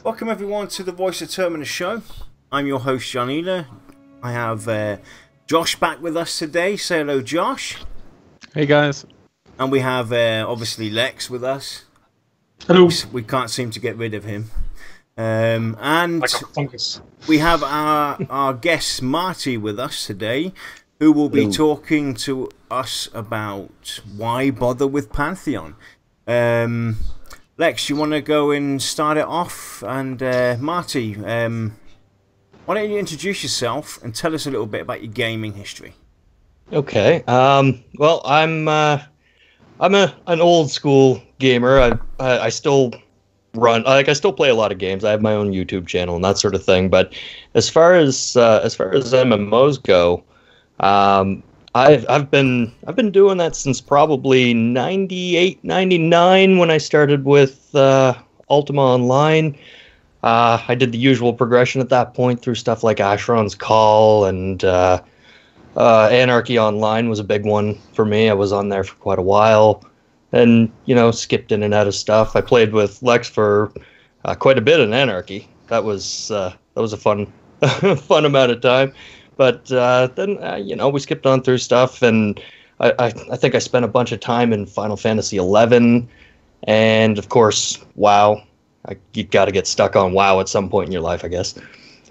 Welcome everyone to the Voice of Terminus show. I'm your host John Ealer. I have Josh back with us today. Say hello, Josh. Hey guys. And we have obviously Lex with us. Hello. We can't seem to get rid of him. And Like a fungus. We have our guest Marty with us today, who will be talking to us about why bother with Pantheon. Lex, you want to go and start it off? And Marty, why don't you introduce yourself and tell us a little bit about your gaming history? Okay. Well, I'm an old school gamer. I still run, I still play a lot of games. I have my own YouTube channel and that sort of thing. But as far as MMOs go, I've been doing that since probably 98, 99 when I started with Ultima Online. I did the usual progression at that point through stuff like Asheron's Call, and Anarchy Online was a big one for me. I was on there for quite a while, and skipped in and out of stuff. I played with Lex for quite a bit in Anarchy. That was a fun fun amount of time. But then, we skipped on through stuff, and I think I spent a bunch of time in Final Fantasy XI, and of course, WoW. You got to get stuck on WoW at some point in your life, I guess.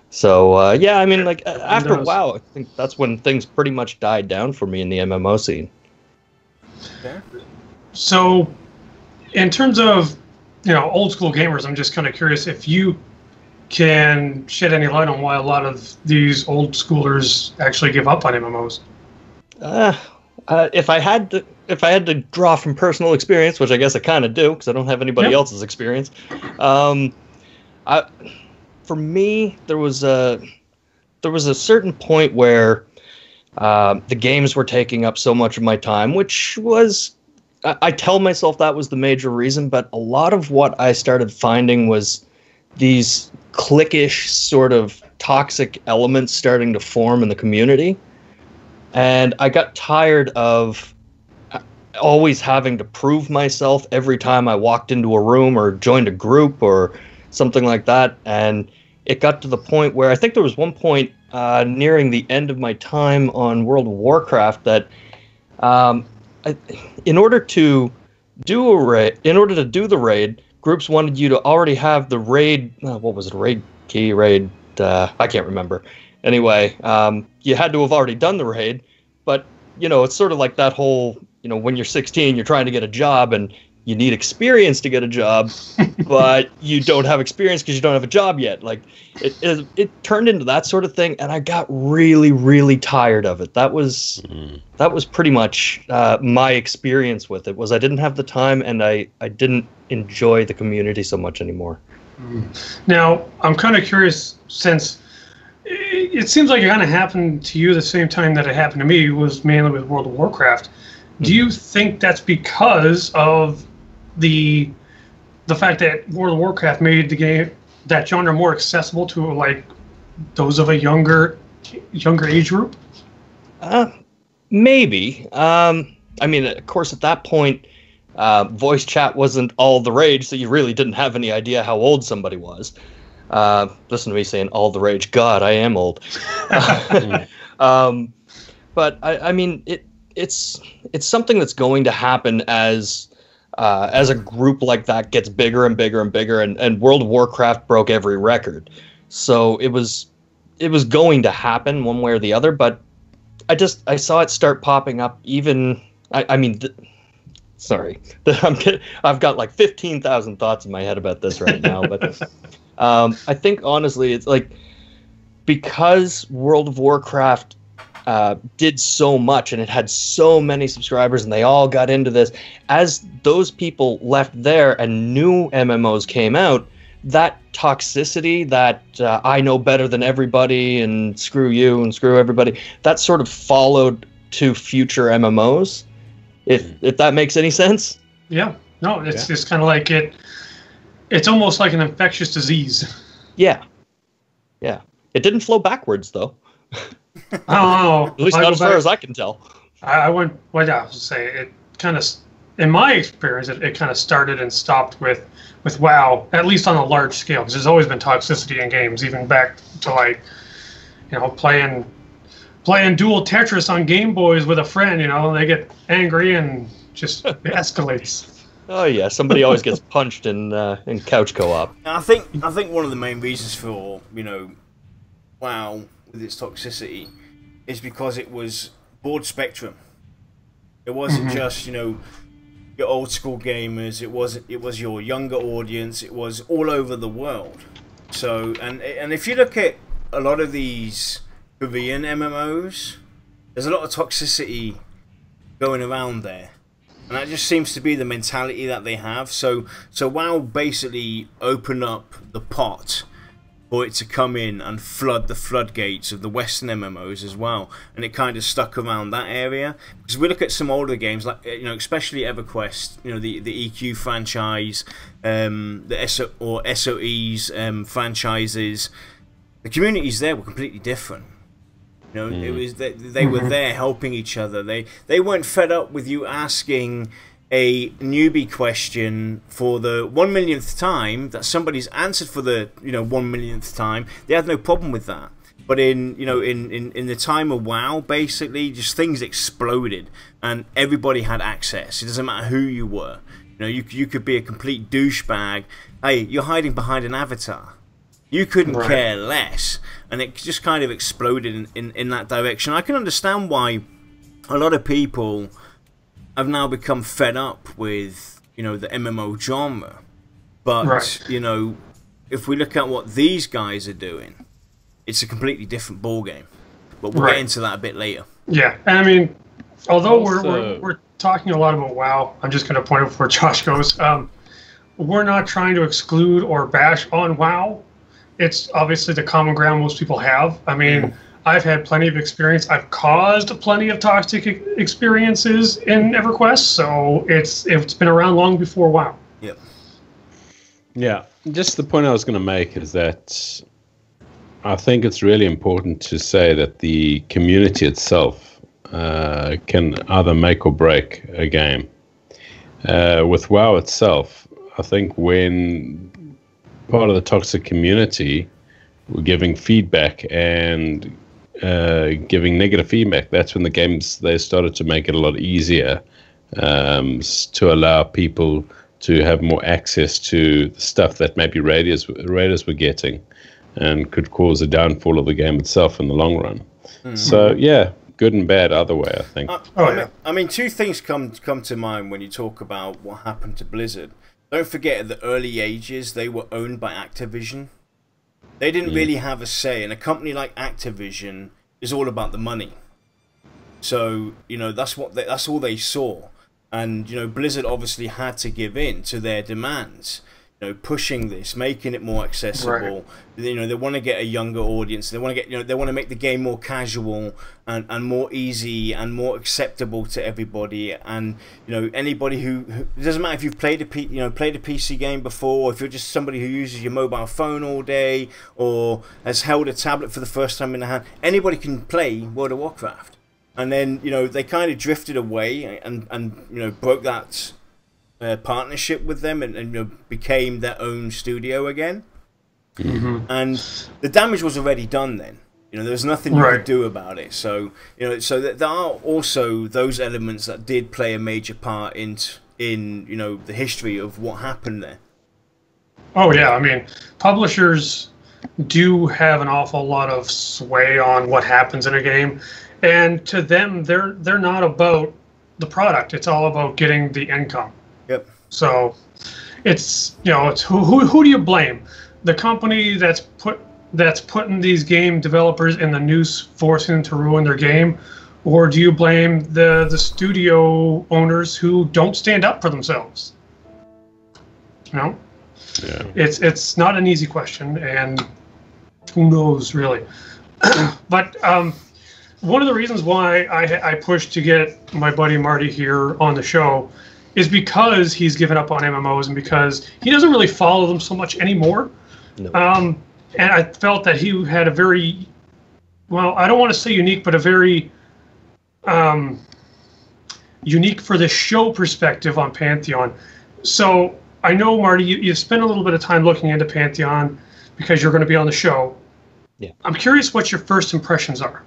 So, yeah, I mean, like, after WoW, I think that's when things pretty much died down for me in the MMO scene. Okay. So, in terms of, old school gamers, I'm just kind of curious if you can shed any light on why a lot of these old schoolers actually give up on MMOs. If I had to draw from personal experience, which I guess I kind of do because I don't have anybody else's experience, for me there was a certain point where the games were taking up so much of my time, which was, I tell myself that was the major reason, but a lot of what I started finding was these cliquish sort of toxic elements starting to form in the community. And I got tired of always having to prove myself every time I walked into a room or joined a group or something like that. And it got to the point where I think there was one point nearing the end of my time on World of Warcraft that in order to do the raid, groups wanted you to already have the raid, what was it, raid key, raid, I can't remember. Anyway, you had to have already done the raid, but, it's sort of like that whole, when you're 16, you're trying to get a job, and you need experience to get a job, but you don't have experience because you don't have a job yet. Like, it turned into that sort of thing, and I got really, really tired of it. That was pretty much my experience with it, was I didn't have the time, and I didn't enjoy the community so much anymore. Now, I'm kind of curious, since it seems like it kind of happened to you the same time that it happened to me, was mainly with World of Warcraft. Do you think that's because of the fact that World of Warcraft made the game, that genre, more accessible to like those of a younger age group? Maybe. I mean, of course, at that point, voice chat wasn't all the rage, so you really didn't have any idea how old somebody was. Listen to me saying all the rage. God, I am old. But I mean, it's something that's going to happen as a group like that gets bigger and bigger and bigger, and World of Warcraft broke every record. So it was going to happen one way or the other, but I saw it start popping up even, sorry, I've got like 15,000 thoughts in my head about this right now, but I think honestly it's like, because World of Warcraft did so much and it had so many subscribers and they all got into this, as those people left there and new MMOs came out, that toxicity, that I know better than everybody and screw you and screw everybody, that sort of followed to future MMOs, if that makes any sense. Yeah, no, it's just kind of like it's almost like an infectious disease. Yeah. It didn't flow backwards though. I don't know. At least not as far as I can tell. I went. Well, yeah, I was to say it in my experience, it kind of started and stopped with WoW, at least on a large scale, because there's always been toxicity in games, even back to like, playing dual Tetris on Game Boys with a friend. They get angry and just it escalates. Oh yeah, somebody always gets punched in couch co-op. I think one of the main reasons for WoW with its toxicity is because it was broad spectrum. It wasn't just your old school gamers. It was your younger audience. It was all over the world. So and if you look at a lot of these Korean MMOs, there's a lot of toxicity going around there, and that just seems to be the mentality that they have. So WoW basically opened up the pot for it to come in and flood the floodgates of the Western MMOs as well, and it kind of stuck around that area. Because we look at some older games, like especially EverQuest, the EQ franchise, the SOE's franchises. The communities there were completely different. It was they were there helping each other. They weren't fed up with you asking a newbie question for the 1 millionth time that somebody's answered for the 1 millionth time. They had no problem with that. But in the time of WoW, basically just things exploded and everybody had access. It doesn't matter who you were. You could be a complete douchebag. Hey, you're hiding behind an avatar. You couldn't care less, and it just kind of exploded in that direction. I can understand why a lot of people have now become fed up with the MMO genre, but if we look at what these guys are doing, it's a completely different ball game. But we'll get into that a bit later. Yeah, and I mean, although we're talking a lot about WoW, I'm just going to point out before Josh goes. We're not trying to exclude or bash on WoW. It's obviously the common ground most people have. I mean, I've had plenty of experience. I've caused plenty of toxic experiences in EverQuest, so it's been around long before WoW. Yep. Yeah, just the point I was going to make is that I think it's really important to say that the community itself can either make or break a game. With WoW itself, I think when part of the toxic community were giving feedback and giving negative feedback, that's when they started to make it a lot easier to allow people to have more access to the stuff that maybe raiders were getting and could cause a downfall of the game itself in the long run. So yeah, good and bad either way, I think. I mean, two things come to mind when you talk about what happened to Blizzard. Don't forget, at the early ages, they were owned by Activision. They didn't really have a say, and a company like Activision is all about the money. So that's all they saw, and Blizzard obviously had to give in to their demands. Pushing this, making it more accessible. They want to get a younger audience. They want to get they want to make the game more casual and more easy and more acceptable to everybody. And anybody who it doesn't matter if you've played a PC game before, or if you're just somebody who uses your mobile phone all day or has held a tablet for the first time in their hand. Anybody can play World of Warcraft. And then they kind of drifted away and broke that partnership with them and became their own studio again. And the damage was already done then. There was nothing you could do about it. So so there are also those elements that did play a major part in the history of what happened there. Oh yeah, I mean, publishers do have an awful lot of sway on what happens in a game, and to them, they're not about the product. It's all about getting the income. Yep. So it's it's who do you blame? The company that's putting these game developers in the noose, forcing them to ruin their game, or do you blame the studio owners who don't stand up for themselves? Yeah. It's not an easy question, and who knows really. But one of the reasons why I pushed to get my buddy Marty here on the show is because he's given up on MMOs and because he doesn't really follow them so much anymore. No. And I felt that he had a very, well, I don't want to say unique, but a very unique for the show perspective on Pantheon. So I know, Marty, you've spent a little bit of time looking into Pantheon because you're going to be on the show. Yeah. I'm curious what your first impressions are.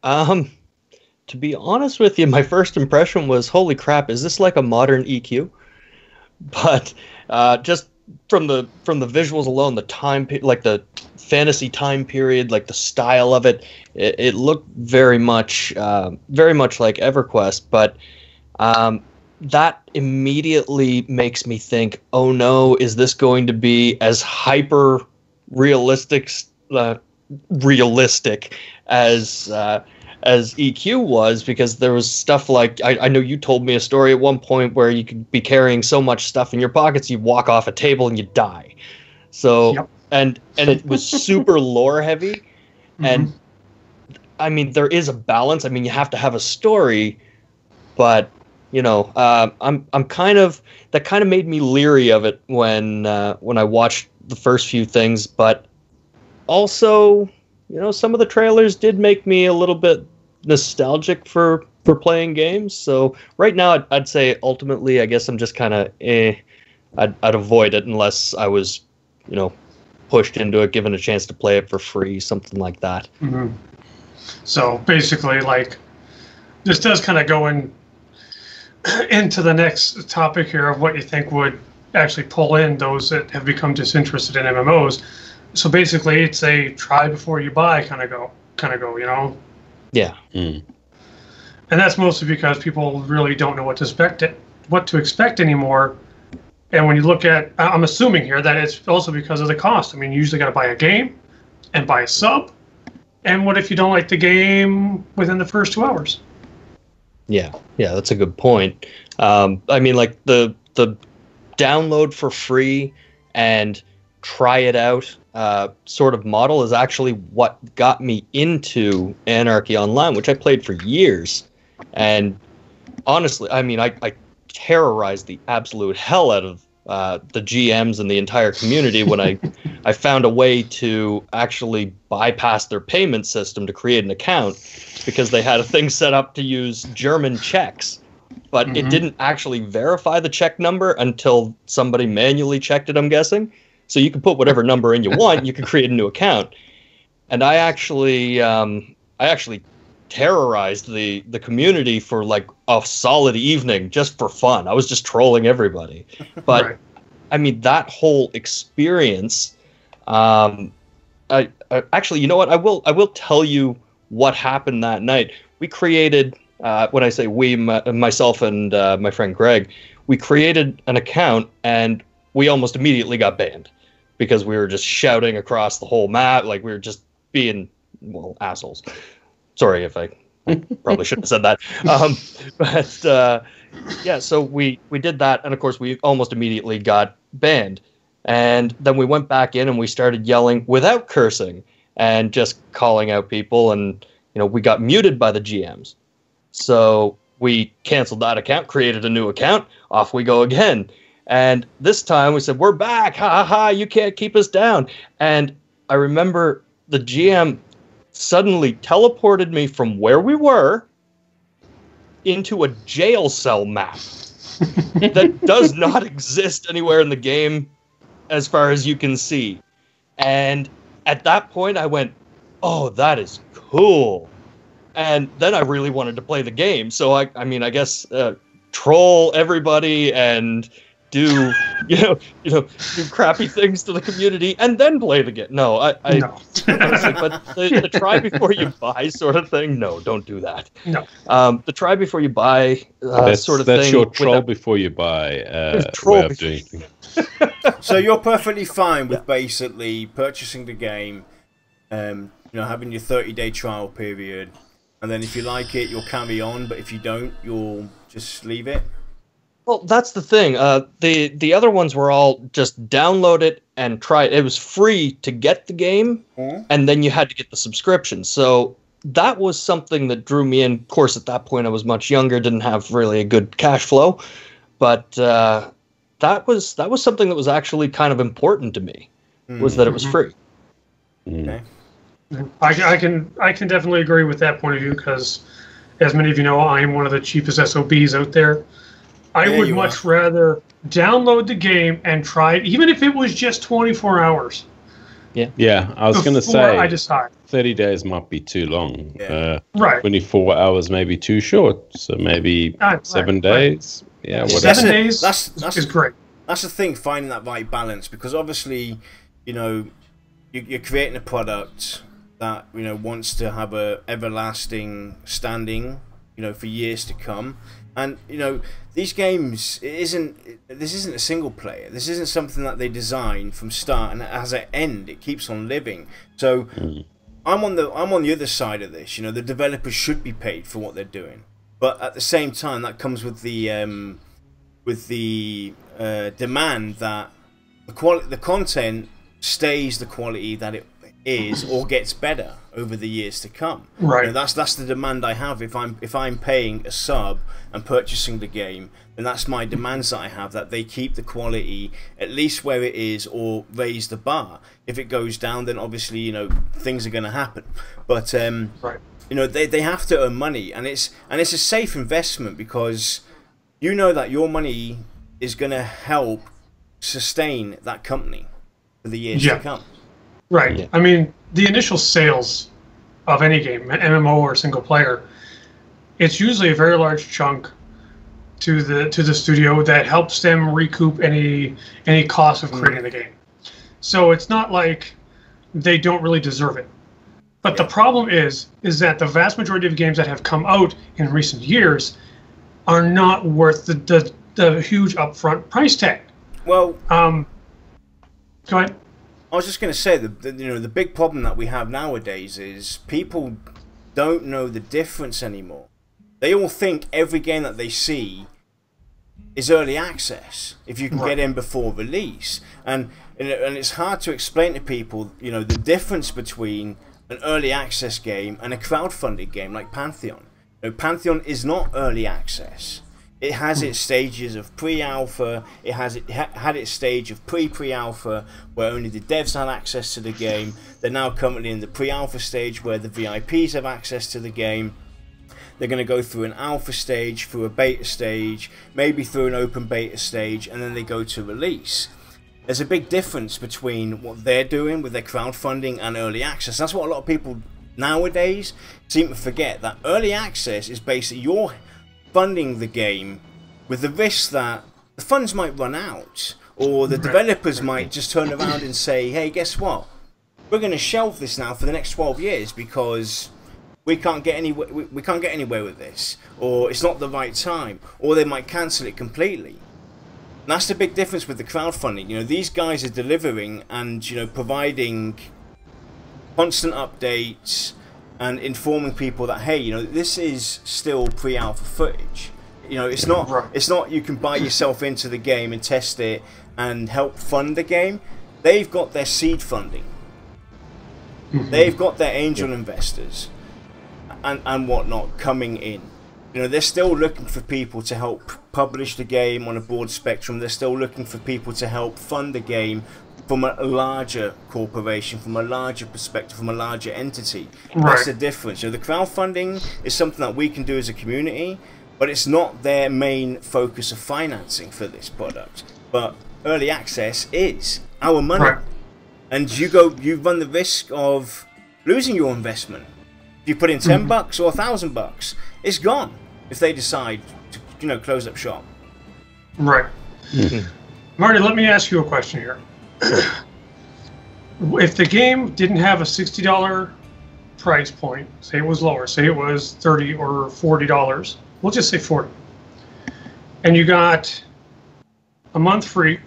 To be honest with you, my first impression was, holy crap, is this like a modern EQ? But just from the visuals alone, the time, like the fantasy time period, like the style of it, it looked very much like EverQuest. But that immediately makes me think, oh no, is this going to be as hyper realistic as EQ was? Because there was stuff like, I know you told me a story at one point where you could be carrying so much stuff in your pockets, you walk off a table and you die. So, yep. and it was super lore heavy. Mm-hmm. And I mean, there is a balance. I mean, you have to have a story, but you know, I'm kind of, that kind of made me leery of it when I watched the first few things, but also, you know, some of the trailers did make me a little bit nostalgic for playing games. So right now, I'd say ultimately, I guess I'm just kind of I'd avoid it unless I was, you know, pushed into it, given a chance to play it for free, something like that. Mm-hmm. So basically, like, this does kind of go into the next topic here of what you think would actually pull in those that have become disinterested in MMOs. So basically, it's a try before you buy kind of go, you know? Yeah. Mm. And that's mostly because people really don't know what to expect anymore. And when you look at, I'm assuming here that it's also because of the cost. I mean, you usually got to buy a game and buy a sub. And what if you don't like the game within the first 2 hours? Yeah, that's a good point. I mean, like the download for free and try it out sort of model is actually what got me into Anarchy Online, which I played for years. And honestly, I mean, I terrorized the absolute hell out of the GMs and the entire community when I found a way to actually bypass their payment system to create an account, because they had a thing set up to use German checks, but it didn't actually verify the check number until somebody manually checked it, I'm guessing. So you can put whatever number in you want, you can create a new account. And I actually terrorized the community for like a solid evening just for fun. I was just trolling everybody. But right. I mean, that whole experience, I actually, you know what? I will tell you what happened that night. We created, when I say we, myself and my friend Greg, we created an account and we almost immediately got banned because we were just shouting across the whole map. Like, we were just being, well, assholes. Sorry if I probably shouldn't have said that. But yeah, so we did that. And of course, we almost immediately got banned. And then we went back in and we started yelling without cursing and just calling out people. And, you know, we got muted by the GMs. So we canceled that account, created a new account. Off we go again. And this time we said, we're back. Ha ha ha. You can't keep us down. And I remember the GM suddenly teleported me from where we were into a jail cell map that does not exist anywhere in the game as far as you can see. And at that point I went, oh, that is cool. And then I really wanted to play the game. So I mean, I guess troll everybody and do crappy things to the community and then play the game. No, I no. Honestly, but the try before you buy sort of thing, no, don't do that. No. The try before you buy sort of thing. That's your troll before you buy way of doing things. So you're perfectly fine with basically purchasing the game, having your 30-day trial period, and then if you like it, you'll carry on, but if you don't, you'll just leave it? Well, that's the thing. The other ones were all just download it and try it. It was free to get the game, and then you had to get the subscription. So that was something that drew me in. Of course, at that point, I was much younger, didn't have really a good cash flow, but that was something that was actually kind of important to me, was that it was free. Okay. I can definitely agree with that point of view, because as many of you know, I am one of the cheapest SOBs out there. I would much rather download the game and try it, even if it was just 24 hours. Yeah, I was going to say I decide. 30 days might be too long. Yeah. Right. 24 hours maybe too short. So maybe 7 days. Right. Yeah, whatever. 7 days is great. That's the thing, finding that right balance, because obviously, you know, you're creating a product that, you know, wants to have a everlasting standing, you know, for years to come. And, you know, these games, this isn't a single player. This isn't something that they design from start and as an end, it keeps on living. So I'm on the other side of this. You know, the developers should be paid for what they're doing, but at the same time, that comes with the demand that the content stays the quality that it is or gets better over the years to come. Right. You know, that's the demand I have. If I'm paying a sub and purchasing the game, then that's my demands that I have, that they keep the quality at least where it is or raise the bar. If it goes down, then obviously, you know, things are going to happen. But right. You know, they have to earn money, and it's a safe investment, because you know that your money is going to help sustain that company for the years to come. Right. Yeah. I mean, the initial sales of any game, MMO or single player, it's usually a very large chunk to the studio that helps them recoup any cost of creating the game. So it's not like they don't really deserve it. But the problem is that the vast majority of games that have come out in recent years are not worth the huge upfront price tag. Well, go ahead. I was just going to say the big problem that we have nowadays is people don't know the difference anymore. They all think every game that they see is early access if you can get in before release, and it's hard to explain to people, you know, the difference between an early access game and a crowdfunded game like Pantheon. You know, Pantheon is not early access. It has its stages of pre-alpha. It had its stage of pre-alpha where only the devs had access to the game. They're now currently in the pre-alpha stage where the VIPs have access to the game. They're going to go through an alpha stage, through a beta stage, maybe through an open beta stage, and then they go to release. There's a big difference between what they're doing with their crowdfunding and early access. That's what a lot of people nowadays seem to forget, that early access is basically you're funding the game with the risk that the funds might run out, or the developers might just turn around and say, hey, guess what? We're going to shelve this now for the next 12 years because we can't get anywhere with this, or it's not the right time, or they might cancel it completely. And that's the big difference with the crowdfunding. You know, these guys are delivering and, you know, providing constant updates and informing people that, hey, you know, this is still pre-alpha footage. You know, it's not you can buy yourself into the game and test it and help fund the game. They've got their seed funding. They've got their angel investors and whatnot coming in. You know, they're still looking for people to help publish the game on a broad spectrum. They're still looking for people to help fund the game from a larger corporation, from a larger perspective, from a larger entity. That's the difference. You know, the crowdfunding is something that we can do as a community, but it's not their main focus of financing for this product. But early access is our money. And you run the risk of losing your investment. If you put in $10 or $1,000, it's gone if they decide to, you know, close up shop. Right. Marty, let me ask you a question here. If the game didn't have a $60 price point, say it was lower, say it was $30 or $40, we'll just say 40, and you got a month free,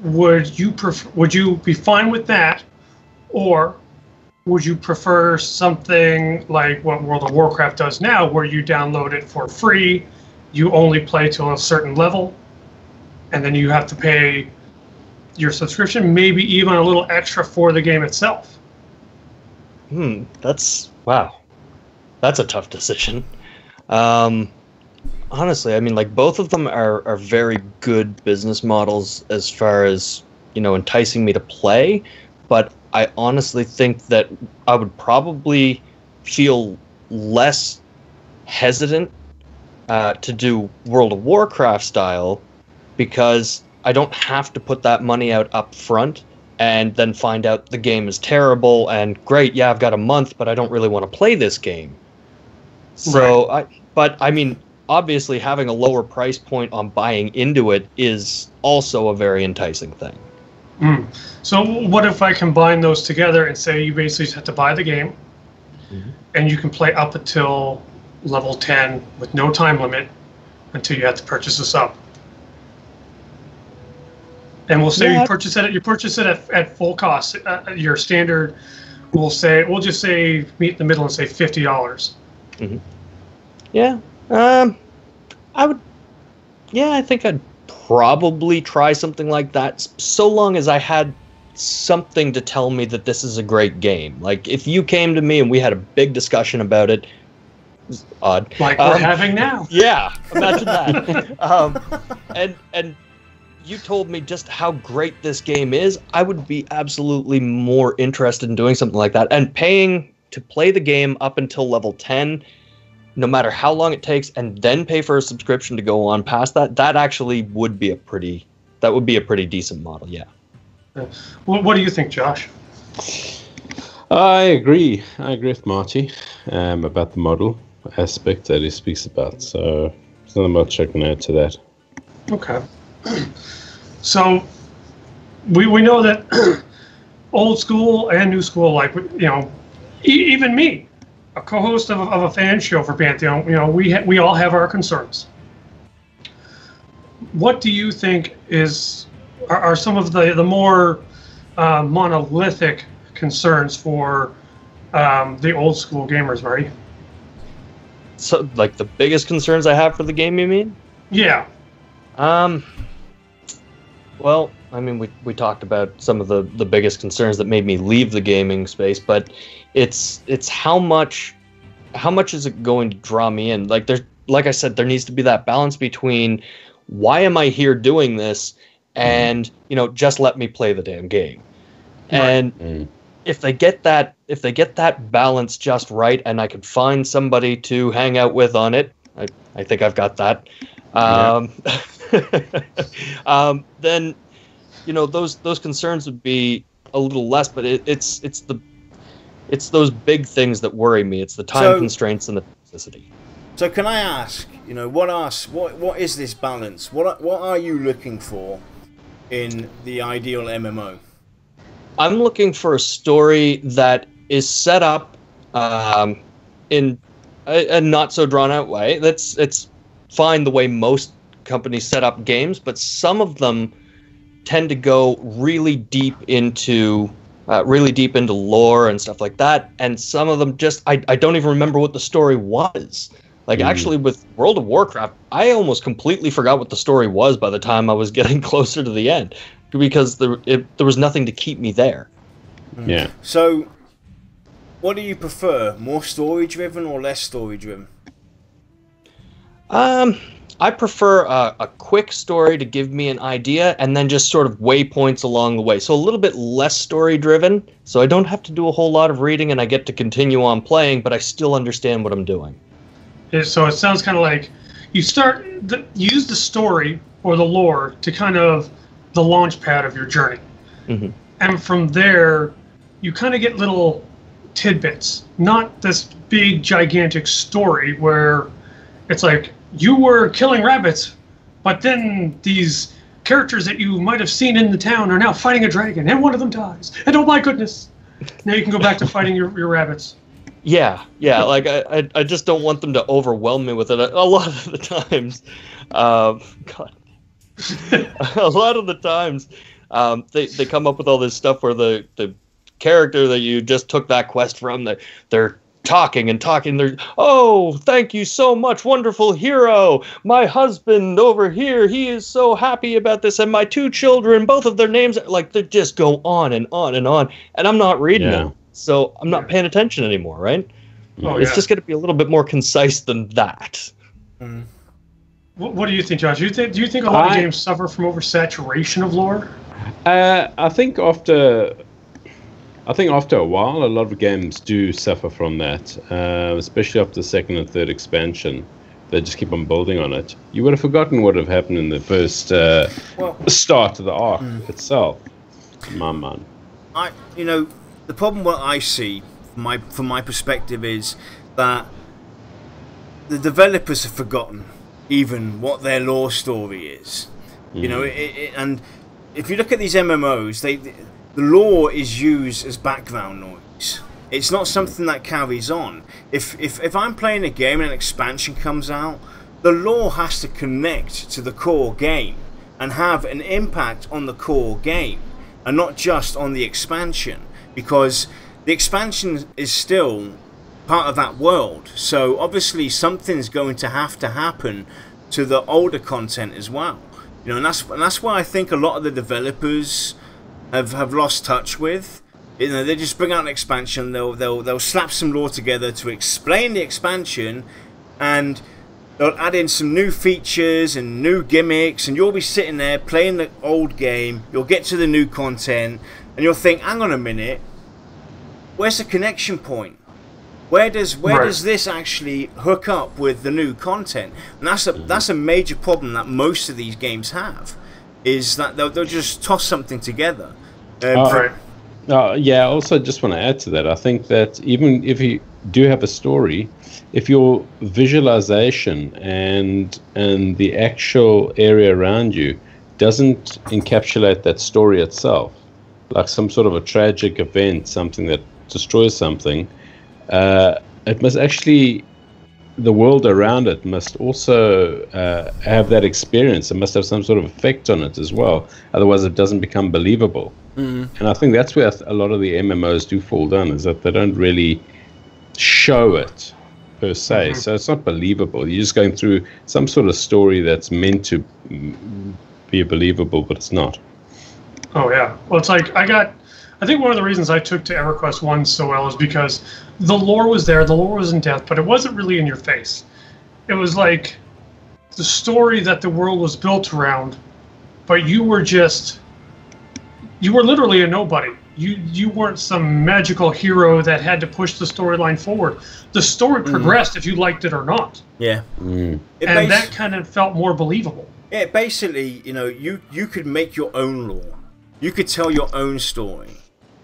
would you be fine with that, or would you prefer something like what World of Warcraft does now, where you download it for free, you only play to a certain level, and then you have to pay your subscription, maybe even a little extra for the game itself? Wow. That's a tough decision. Honestly, I mean, like, both of them are very good business models as far as, you know, enticing me to play, but I honestly think that I would probably feel less hesitant to do World of Warcraft style, because I don't have to put that money out up front and then find out the game is terrible and great, yeah, I've got a month, but I don't really want to play this game. So, right. But I mean, obviously having a lower price point on buying into it is also a very enticing thing. So what if I combine those together and say you basically just have to buy the game, and you can play up until level 10 with no time limit until you have to purchase a sub? And we'll say you purchase it at full cost. Your standard, we'll just say meet in the middle and say $50. Yeah. I think I'd probably try something like that, so long as I had something to tell me that this is a great game. Like, if you came to me and we had a big discussion about it, odd. Like we're having now. Yeah, imagine that. And you told me just how great this game is, I would be absolutely more interested in doing something like that. And paying to play the game up until level 10, no matter how long it takes, and then pay for a subscription to go on past that, that actually would be a pretty decent model, yeah. What do you think, Josh? I agree with Marty about the model aspect that he speaks about, so there's not much I can add to that. Okay. So we know that old school and new school, like, you know, even me, a co-host of a fan show for Pantheon, you know, we all have our concerns. What do you think are some of the more monolithic concerns for the old school gamers, Marty? So, like, the biggest concerns I have for the game, you mean? Yeah. Well, I mean, we talked about some of the biggest concerns that made me leave the gaming space, but it's how much is it going to draw me in? Like I said, there needs to be that balance between why am I here doing this and, you know, just let me play the damn game. And if they get that balance just right, and I could find somebody to hang out with on it, I think I've got that. Then, you know, those concerns would be a little less, but it's those big things that worry me. It's the time constraints and the toxicity. So can I ask, you know, what is this balance? What are you looking for in the ideal MMO? I'm looking for a story that is set up in a not so drawn out way. It's fine the way most companies set up games, but some of them tend to go really deep into lore and stuff like that, and some of them just I don't even remember what the story was. Like, actually, with World of Warcraft, I almost completely forgot what the story was by the time I was getting closer to the end, because there was nothing to keep me there. Yeah. So, what do you prefer? More story-driven or less story-driven? I prefer a quick story to give me an idea, and then just sort of waypoints along the way. So a little bit less story-driven, so I don't have to do a whole lot of reading, and I get to continue on playing, but I still understand what I'm doing. So it sounds kind of like you use the story or the lore to kind of the launch pad of your journey. And from there, you kind of get little tidbits, not this big, gigantic story where it's like, you were killing rabbits, but then these characters that you might have seen in the town are now fighting a dragon, and one of them dies. And oh my goodness, now you can go back to fighting your rabbits. Yeah, like I just don't want them to overwhelm me with it. A lot of the times, a lot of the times, they come up with all this stuff where the character that you just took that quest from, they're talking. They're, oh, thank you so much, wonderful hero. My husband over here, he is so happy about this, and my 2 children, both of their names, like, they just go on and on and on, and I'm not reading them, so I'm not paying attention anymore, right? It's just going to be a little bit more concise than that. What do you think, Josh? Do you think a lot of games suffer from oversaturation of lore? I think after I think after a while, a lot of games do suffer from that, especially after the second and third expansion. They just keep on building on it. You would have forgotten what would have happened in the first start of the arc itself. In my mind. The problem what I see from my perspective is that the developers have forgotten even what their lore story is. And if you look at these MMOs, the lore is used as background noise. It's not something that carries on. If I'm playing a game and an expansion comes out, the lore has to connect to the core game and have an impact on the core game and not just on the expansion, because the expansion is still part of that world. So obviously something's going to happen to the older content as well. And that's why I think a lot of the developers have lost touch with. They just bring out an expansion, they'll slap some lore together to explain the expansion, and they'll add in some new features and new gimmicks, and you'll be sitting there playing the old game, you'll get to the new content, and you'll think, hang on a minute, where's the connection point? Where does this actually hook up with the new content? And that's a major problem that most of these games have, is that they'll just toss something together. I also just want to add to that. I think that even if you do have a story, if your visualization and the actual area around you doesn't encapsulate that story itself, like some sort of a tragic event, something that destroys something, it must actually, the world around it must also have that experience. It must have some sort of effect on it as well. Otherwise, it doesn't become believable. And I think that's where a lot of the MMOs do fall down, is that they don't really show it per se. So it's not believable. You're just going through some sort of story that's meant to be believable, but it's not. Oh, yeah. Well, it's like I think one of the reasons I took to EverQuest 1 so well is because the lore was there, the lore was in depth, but it wasn't really in your face. It was like the story that the world was built around, but you were literally a nobody. You weren't some magical hero that had to push the storyline forward. The story progressed if you liked it or not. Yeah. And that kind of felt more believable. Yeah, basically, you could make your own lore. You could tell your own story.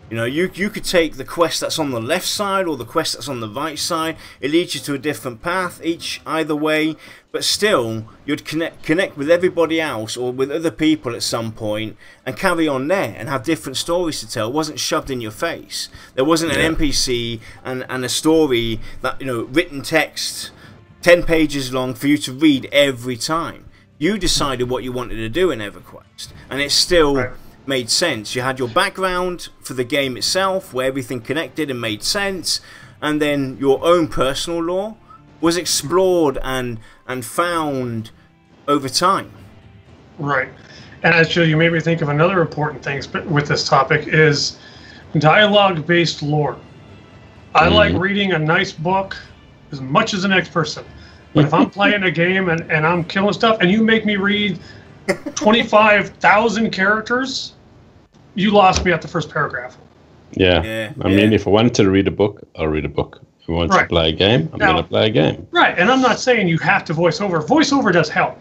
You could take the quest that's on the left side or the quest that's on the right side. It leads you to a different path, either way. But still, you'd connect with everybody else or with other people at some point and carry on there and have different stories to tell. It wasn't shoved in your face. There wasn't an NPC and a story that, written text 10 pages long for you to read every time. You decided what you wanted to do in EverQuest, and it still made sense. You had your background for the game itself, where everything connected and made sense, and then your own personal lore was explored and found over time. Right. And actually, you made me think of another important thing with this topic is dialogue-based lore. I like reading a nice book as much as the next person. But if I'm playing a game and I'm killing stuff, and you make me read 25,000 characters, you lost me at the first paragraph. I mean, if I wanted to read a book, I'll read a book. If I want to play a game, I'm going to play a game. Right, and I'm not saying you have to voice over. Voiceover does help.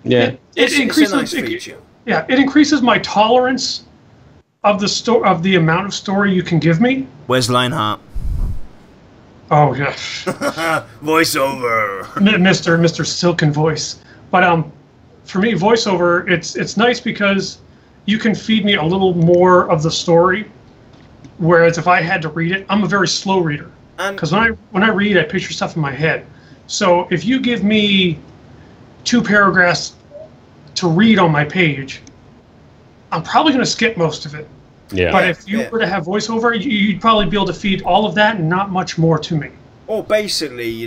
Yeah, it increases. It's a nice feature. Yeah, it increases my tolerance of the amount of story you can give me. Where's Lionheart? Oh yeah, voiceover, Mr. Silken Voice. But for me, voiceover, it's nice because you can feed me a little more of the story. Whereas if I had to read it, I'm a very slow reader. Because when I read, I picture stuff in my head. So if you give me 2 paragraphs to read on my page, I'm probably going to skip most of it. Yeah. But if you were to have voiceover, you'd probably be able to feed all of that and not much more to me. Or basically,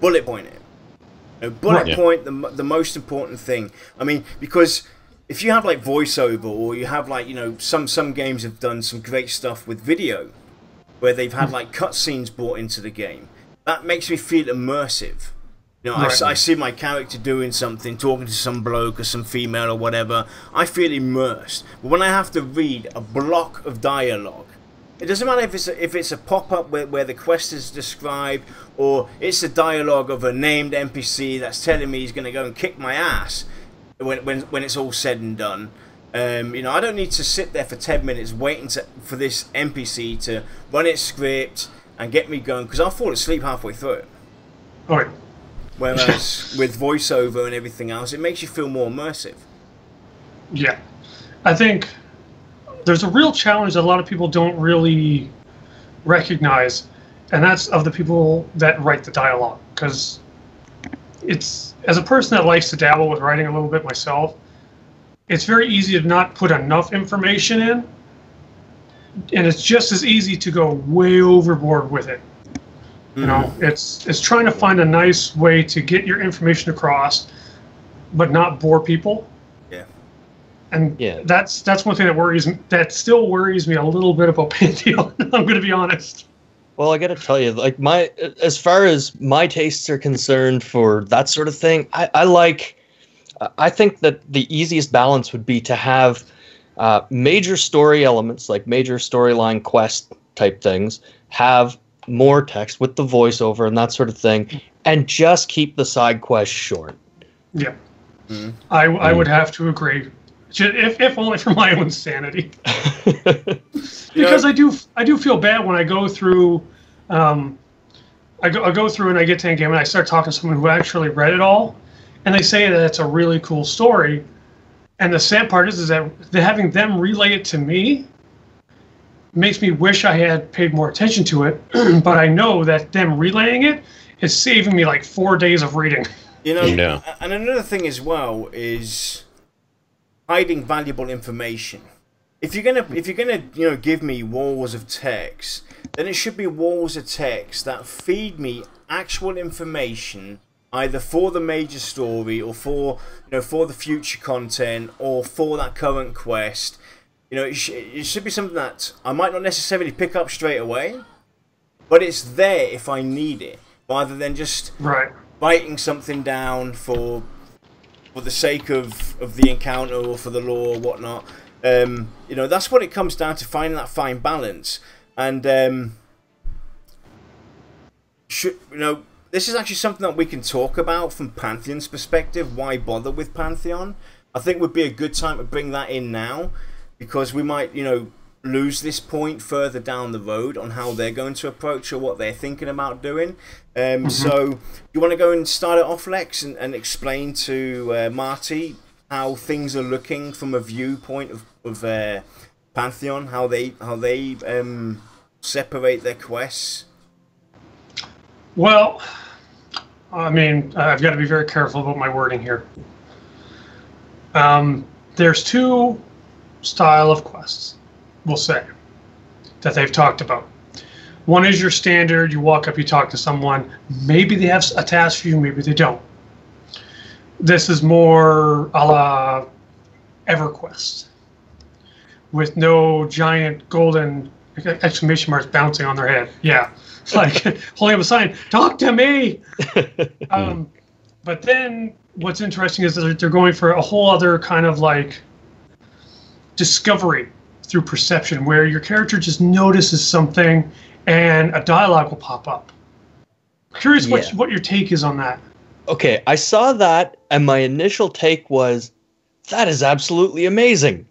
bullet point it. Bullet point the most important thing. I mean, because if you have like voiceover, or you have like some games have done some great stuff with video, where they've had like cutscenes brought into the game, that makes me feel immersive. You know, I see my character doing something, talking to some bloke or some female or whatever. I feel immersed. But when I have to read a block of dialogue, it doesn't matter if it's a pop-up where the quest is described, or it's a dialogue of a named NPC that's telling me he's going to go and kick my ass when it's all said and done. You know, I don't need to sit there for 10 minutes waiting for this NPC to run its script and get me going, because I'll fall asleep halfway through it. All right. Whereas with voiceover and everything else, it makes you feel more immersive. Yeah. I think there's a real challenge that a lot of people don't really recognize, and that's of the people that write the dialogue. Because it's, as a person that likes to dabble with writing a little bit myself, it's very easy to not put enough information in, and it's just as easy to go way overboard with it. You know, it's trying to find a nice way to get your information across, but not bore people. Yeah. And that's one thing that still worries me a little bit about Pantheon. I'm going to be honest. Well, I got to tell you, like as far as my tastes are concerned for that sort of thing, I think that the easiest balance would be to have major story elements, like major storyline quest type things, have more text with the voiceover and that sort of thing, and just keep the side quests short. Yeah. I would have to agree. If only for my own sanity. Because I do feel bad when I go through I go through and I get to end game and I start talking to someone who actually read it all, and they say that it's a really cool story, and the sad part is that having them relay it to me makes me wish I had paid more attention to it. But I know that them relaying it is saving me like 4 days of reading. You know, and another thing as well is hiding valuable information. If you're gonna you know, give me walls of text, then it should be walls of text that feed me actual information, either for the major story or for the future content or for that current quest. You know, it should be something that I might not necessarily pick up straight away, but it's there if I need it, rather than just writing something down for the sake of the encounter or for the lore or whatnot. You know, that's what it comes down to, finding that fine balance. And you know, this is actually something that we can talk about from Pantheon's perspective. Why bother with Pantheon? I think would be a good time to bring that in now, because we might, you know, lose this point further down the road on how they're going to approach or what they're thinking about doing. So you want to go and start it off, Lex, and explain to Marty how things are looking from a viewpoint of Pantheon, how they separate their quests. Well, I mean, I've got to be very careful about my wording here. There's two style of quests, we'll say, that they've talked about. One is your standard, you walk up, you talk to someone, maybe they have a task for you, maybe they don't. This is more a la EverQuest, with no giant golden exclamation marks bouncing on their head. Yeah, like holding up a sign, talk to me! But then what's interesting is that they're going for a whole other kind of like discovery through perception, where your character just notices something and a dialogue will pop up. Curious what your take is on that. Okay, I saw that, and my initial take was, that is absolutely amazing.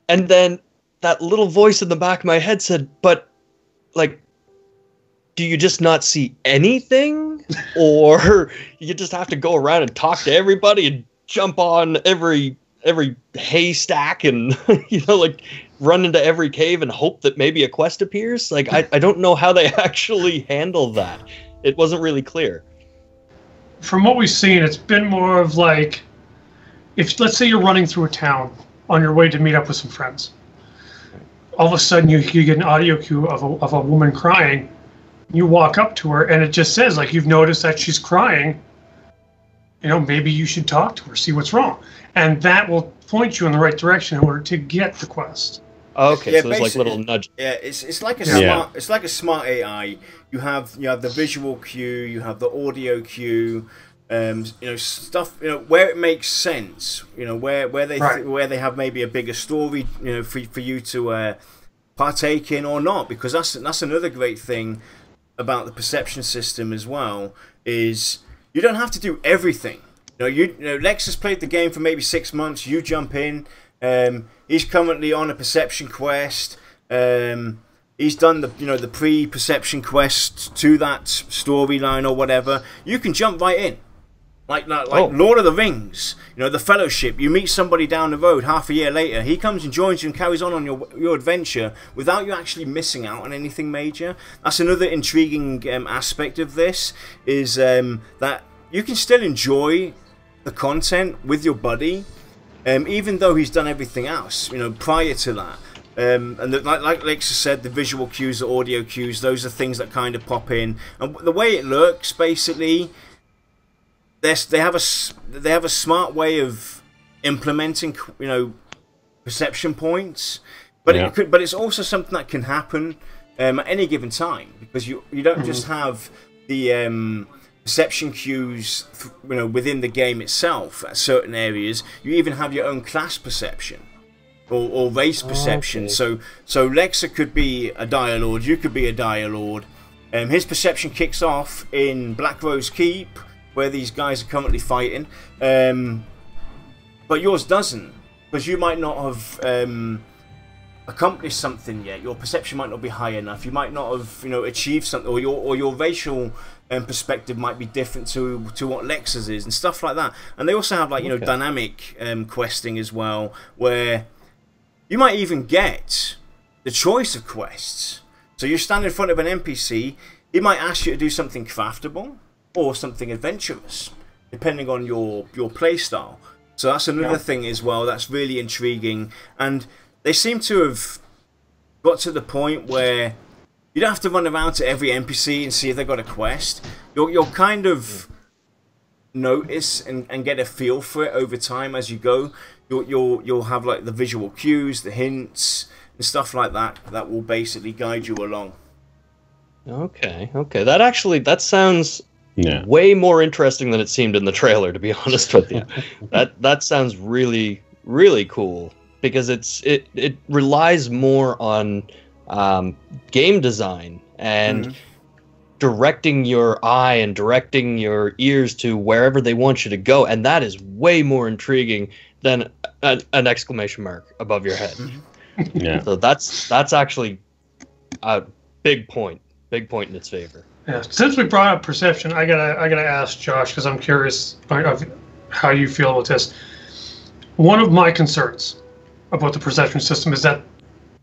And then that little voice in the back of my head said, but, like, do you just not see anything? Or you just have to go around and talk to everybody and jump on every haystack and, you know, like, run into every cave and hope that maybe a quest appears? Like, I don't know how they actually handle that. It wasn't really clear. From what we've seen, it's been more of like, if let's say you're running through a town on your way to meet up with some friends, all of a sudden you get an audio cue of a woman crying. You walk up to her and it just says, like, you've noticed that she's crying. You know, maybe you should talk to her, see what's wrong, and that will point you in the right direction in order to get the quest. Okay, yeah, so there's like little nudge. Yeah, it's like a smart AI. You have the visual cue, you have the audio cue, You know, stuff, you know, where it makes sense, you know, where they where they have maybe a bigger story, you know, for you to partake in or not, because that's another great thing about the perception system as well, is you don't have to do everything. You know, Lex has played the game for maybe 6 months. You jump in. He's currently on a perception quest. He's done the pre-perception quest to that storyline or whatever. You can jump right in, like Lord of the Rings. You know, the Fellowship. You meet somebody down the road half a year later. He comes and joins you and carries on your adventure without you actually missing out on anything major. That's another intriguing aspect of this, is that you can still enjoy the content with your buddy, even though he's done everything else, you know, prior to that. And like Lexa said, the visual cues, the audio cues, those are things that kind of pop in. And the way it looks, basically, they have a smart way of implementing, you know, perception points. But but it's also something that can happen at any given time, because you don't just have the perception cues, you know, within the game itself at certain areas. You even have your own class perception or race perception. So Lexa could be a Dire Lord, you could be a Dire Lord. His perception kicks off in Black Rose Keep, where these guys are currently fighting, but yours doesn't, because you might not have accomplished something yet. Your perception might not be high enough. You might not have, you know, achieved something, or your racial perspective might be different to what Lex's is, and stuff like that. And they also have, like, you know, dynamic questing as well, where you might even get the choice of quests. So you stand in front of an NPC, he might ask you to do something craftable or something adventurous, depending on your play style. So that's another thing as well that's really intriguing. And they seem to have got to the point where you don't have to run around to every NPC and see if they've got a quest. You'll kind of notice and get a feel for it over time as you go. You'll have, like, the visual cues, the hints, and stuff like that that will basically guide you along. Okay. That sounds way more interesting than it seemed in the trailer, to be honest with you. That sounds really, really cool, because it relies more on game design and directing your eye and directing your ears to wherever they want you to go, and that is way more intriguing than an exclamation mark above your head. So that's actually a big point in its favor. Yeah. Since we brought up perception, I gotta ask Josh, because I'm curious of how you feel about this. One of my concerns about the perception system is that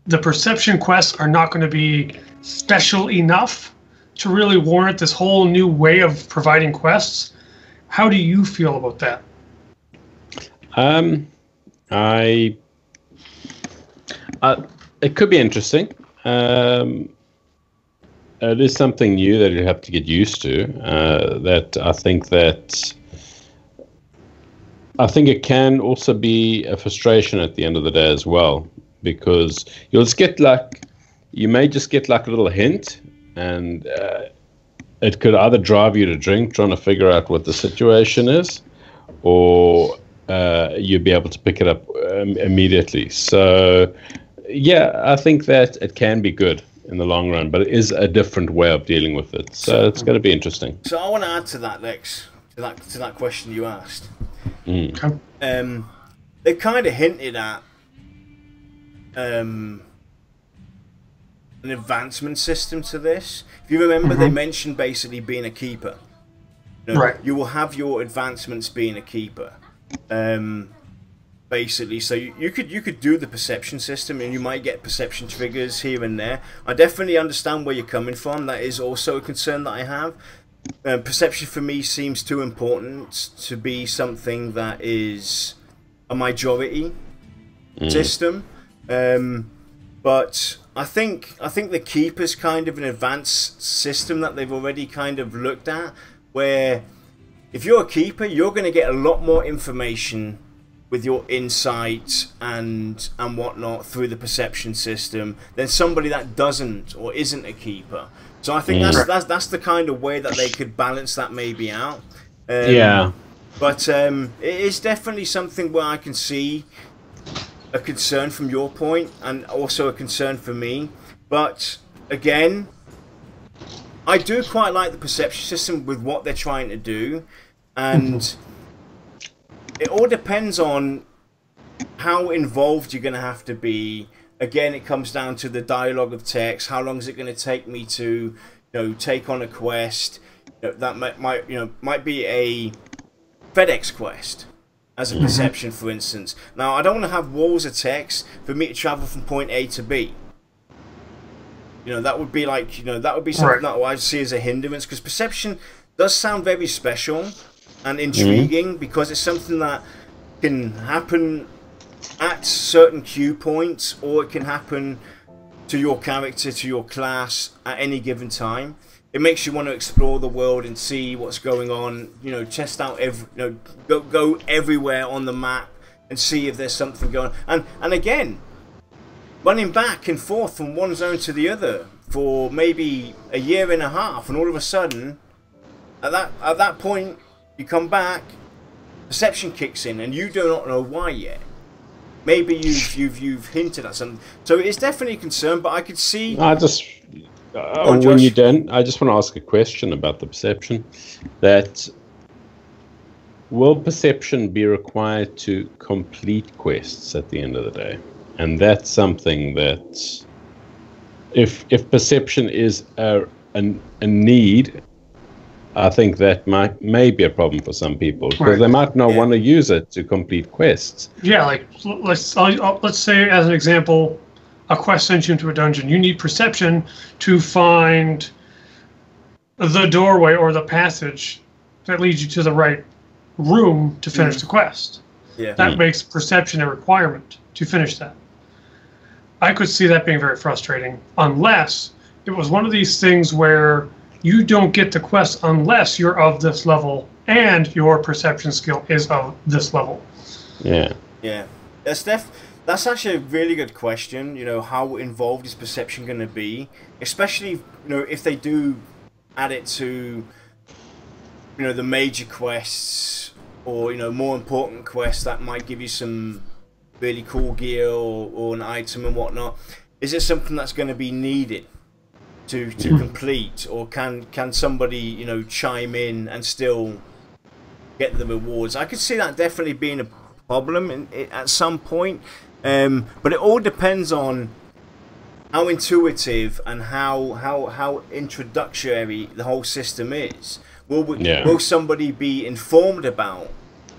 the perception quests are not going to be special enough to really warrant this whole new way of providing quests. How do you feel about that? It could be interesting. It is something new that you have to get used to. I think it can also be a frustration at the end of the day as well, because you may just get like a little hint, and it could either drive you to drink trying to figure out what the situation is, or you'd be able to pick it up immediately. So yeah, I think that it can be good in the long run, but it is a different way of dealing with it. So it's going to be interesting. So I want to add to that, Lex, to that question you asked. They kind of hinted at an advancement system to this. If you remember, they mentioned basically being a keeper. You know, right. You will have your advancements being a keeper. Basically, so you could do the perception system, and you might get perception triggers here and there. I definitely understand where you're coming from. That is also a concern that I have. Perception for me seems too important to be something that is a majority system. But I think the keeper's kind of an advanced system that they've already kind of looked at, where if you're a keeper, you're going to get a lot more information with your insight and whatnot through the perception system than somebody that doesn't or isn't a keeper. So I think that's the kind of way that they could balance that maybe out. Yeah. But it is definitely something where I can see a concern from your point, and also a concern for me. But again, I do quite like the perception system with what they're trying to do, and it all depends on how involved you're going to have to be. Again, it comes down to the dialogue of text. How long is it going to take me to, take on a quest? That might be a FedEx quest as a perception, for instance. Now, I don't want to have walls of text for me to travel from point A to B. That would be like, that would be something that I see as a hindrance, because perception does sound very special and intriguing, because it's something that can happen at certain cue points, or it can happen to your character, to your class at any given time. It makes you want to explore the world and see what's going on, test out go everywhere on the map and see if there's something going on. And again, running back and forth from one zone to the other for maybe a year and a half, and all of a sudden, at that point, you come back, perception kicks in, and you do not know why yet. Maybe you've hinted at something, so it's definitely a concern. But I could see. When you're done, I just want to ask a question about the perception. That will perception be required to complete quests at the end of the day? And that's something that, if perception is a need, I think that may be a problem for some people, because they might not want to use it to complete quests. Yeah, like let's say, as an example, a quest sends you into a dungeon. You need perception to find the doorway or the passage that leads you to the right room to finish the quest. Yeah. That makes perception a requirement to finish that. I could see that being very frustrating, unless it was one of these things where you don't get the quest unless you're of this level and your perception skill is of this level. Yeah. Yeah. That's actually a really good question. How involved is perception going to be? Especially, if they do add it to, the major quests, or, more important quests that might give you some really cool gear or an item and whatnot. Is it something that's going to be needed to complete, or can somebody chime in and still get the rewards? I could see that definitely being a problem at some point, but it all depends on how intuitive and how introductory the whole system is. Will somebody be informed about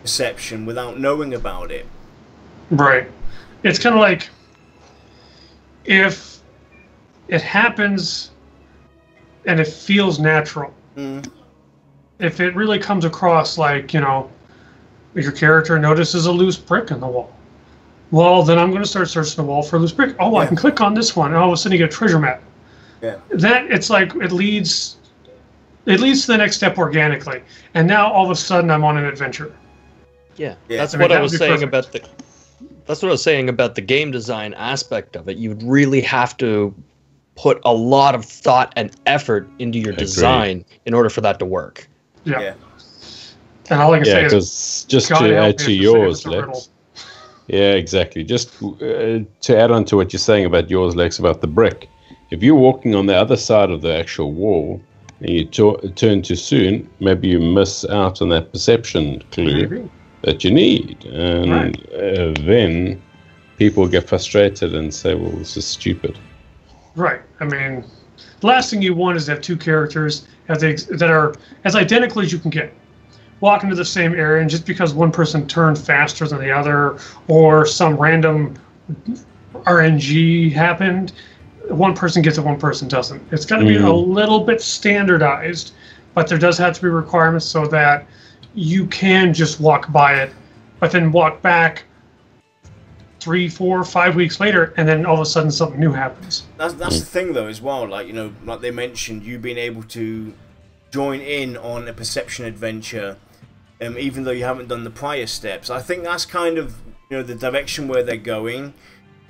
perception without knowing about it? Right. It's kind of like, if it happens and it feels natural, if it really comes across like, your character notices a loose brick in the wall, well, then I'm going to start searching the wall for a loose brick. Oh, I can click on this one, and all of a sudden you get a treasure map. Yeah. That, it's like, it leads to the next step organically, and now all of a sudden I'm on an adventure. Yeah. That's what I was saying about the. That's what I was saying about the game design aspect of it. You'd really have to put a lot of thought and effort into your design in order for that to work. Yeah. And all I can say is, just to add to yours, Lex. Yeah, exactly. Just to add on to what you're saying about yours, Lex, about the brick. If you're walking on the other side of the actual wall and you turn too soon, maybe you miss out on that perception clue that you need, and then people get frustrated and say, well, this is stupid. Right. I mean, the last thing you want is to have two characters that are as identical as you can get, walk into the same area, and just because one person turned faster than the other, or some random RNG happened, one person gets it, one person doesn't. It's got to be a little bit standardized, but there does have to be requirements so that you can just walk by it, but then walk back 3, 4, 5 weeks later, and then all of a sudden something new happens. That's the thing, though, as well. Like, like they mentioned, you being able to join in on a perception adventure, even though you haven't done the prior steps. I think that's kind of the direction where they're going,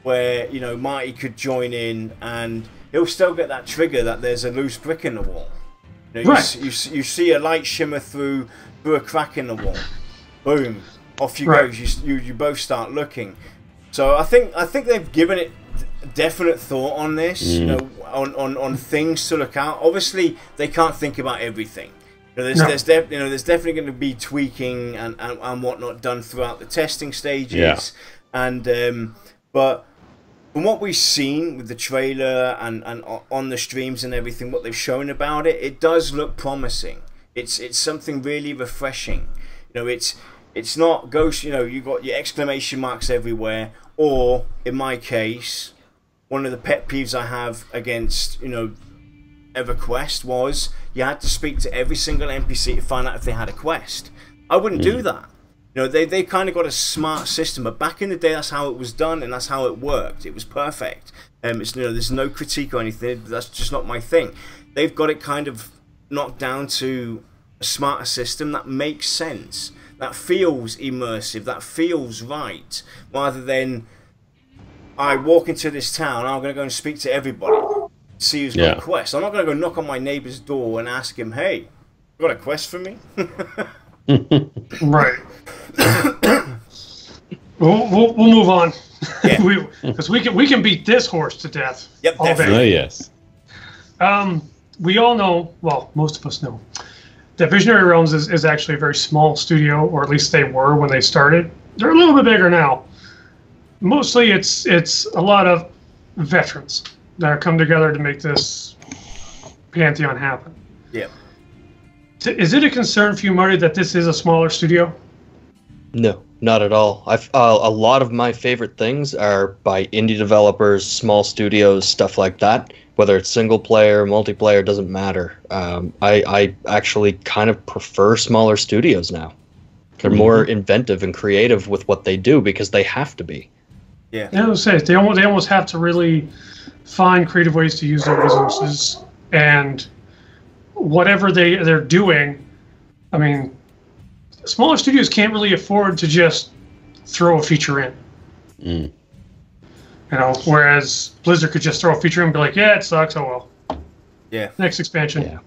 where Marty could join in and he'll still get that trigger that there's a loose brick in the wall. You know, Right. you see a light shimmer through a crack in the wall. Boom, off you Right. go. You both start looking. So I think they've given it definite thought on this. You know, on things to look out. Obviously, they can't think about everything. You know, there's definitely going to be tweaking and whatnot done throughout the testing stages. Yeah. And but from what we've seen with the trailer and on the streams and everything, what they've shown about it, it does look promising. It's something really refreshing. You know, it's not ghost. You know, you got your exclamation marks everywhere. Or in my case, one of the pet peeves I have against, you know, EverQuest was you had to speak to every single NPC to find out if they had a quest. I wouldn't do that. You know, they kind of got a smart system, but back in the day, that's how it was done and that's how it worked. It was perfect. It's, you know, there's no critique or anything. That's just not my thing. They've got it kind of knocked down to a smarter system that makes sense, that feels immersive, that feels right, rather than I walk into this town, I'm going to go and speak to everybody, see who's got a quest. I'm not going to go knock on my neighbor's door and ask him, hey, you got a quest for me? Right. we'll move on. Yeah. Because we can beat this horse to death. Yep, all definitely. Oh, day. yes. We all know, well, most of us know, that Visionary Realms is actually a very small studio, or at least they were when they started. They're a little bit bigger now. Mostly it's a lot of veterans that come together to make this Pantheon happen. Yeah. Is it a concern for you, Marty, that this is a smaller studio? No, not at all. A lot of my favorite things are by indie developers, small studios, stuff like that. Whether it's single player, multiplayer, doesn't matter. I actually kind of prefer smaller studios now. They're more inventive and creative with what they do because they have to be. Yeah. I was gonna say, they almost have to really find creative ways to use their resources, and whatever they're doing. I mean, smaller studios can't really afford to just throw a feature in. You know, whereas Blizzard could just throw a feature in and be like, yeah, it sucks, oh well. Yeah. Next expansion. Yeah.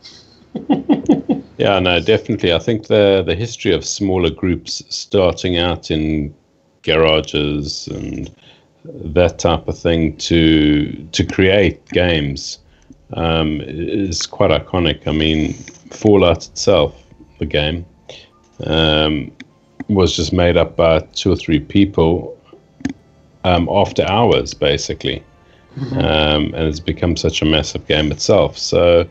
Yeah, no, definitely. I think the history of smaller groups starting out in garages and that type of thing to create games is quite iconic. I mean, Fallout itself, the game, was just made up by 2 or 3 people after hours, basically. And it's become such a massive game itself. So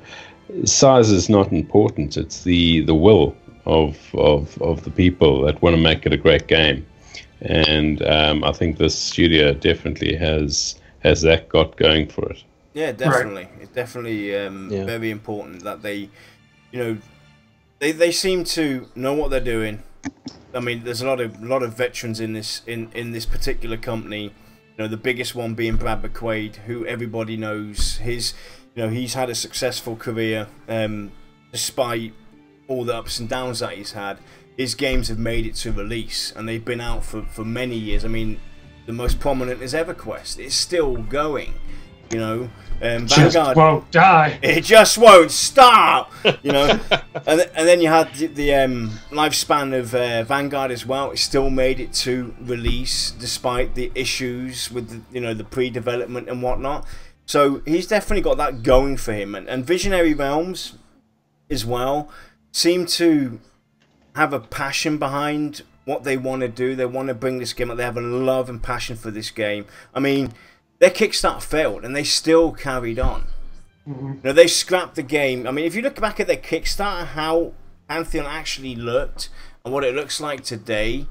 size is not important. It's the will of the people that want to make it a great game. And I think this studio definitely has that got going for it. Yeah, definitely. Right. It's definitely very important that they, you know, they seem to know what they're doing. I mean, there's a lot of veterans in this particular company. You know, the biggest one being Brad McQuaid, who everybody knows. He's had a successful career despite all the ups and downs that he's had. His games have made it to release, and they've been out for many years. I mean, the most prominent is EverQuest. It's still going, you know. Vanguard just won't die. It just won't stop, you know. and then you had the lifespan of Vanguard as well. It still made it to release despite the issues with the pre-development and whatnot. So he's definitely got that going for him. And Visionary Realms as well seem to have a passion behind what they want to do. They want to bring this game up. They have a love and passion for this game. I mean, their Kickstarter failed and they still carried on. You know, they scrapped the game. I mean, if you look back at their Kickstarter, how Pantheon actually looked and what it looks like today,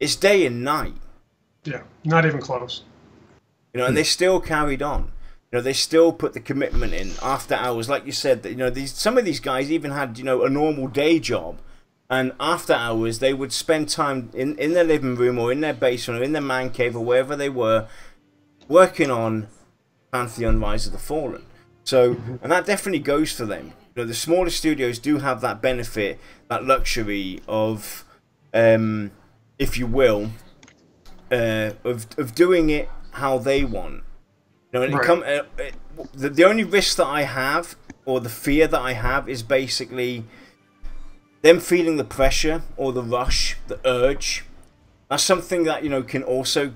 it's day and night. Yeah, not even close. You know, and they still carried on. You know, they still put the commitment in after hours. Like you said, that, you know, some of these guys even had, you know, a normal day job. And after hours, they would spend time in their living room or in their basement or in their man cave or wherever they were, working on Pantheon Rise of the Fallen. So, and that definitely goes for them. You know, the smaller studios do have that benefit, that luxury of, if you will, of doing it how they want. You know, and the only risk that I have or the fear that I have is basically them feeling the pressure or the rush, the urge. That's something that, you know, can also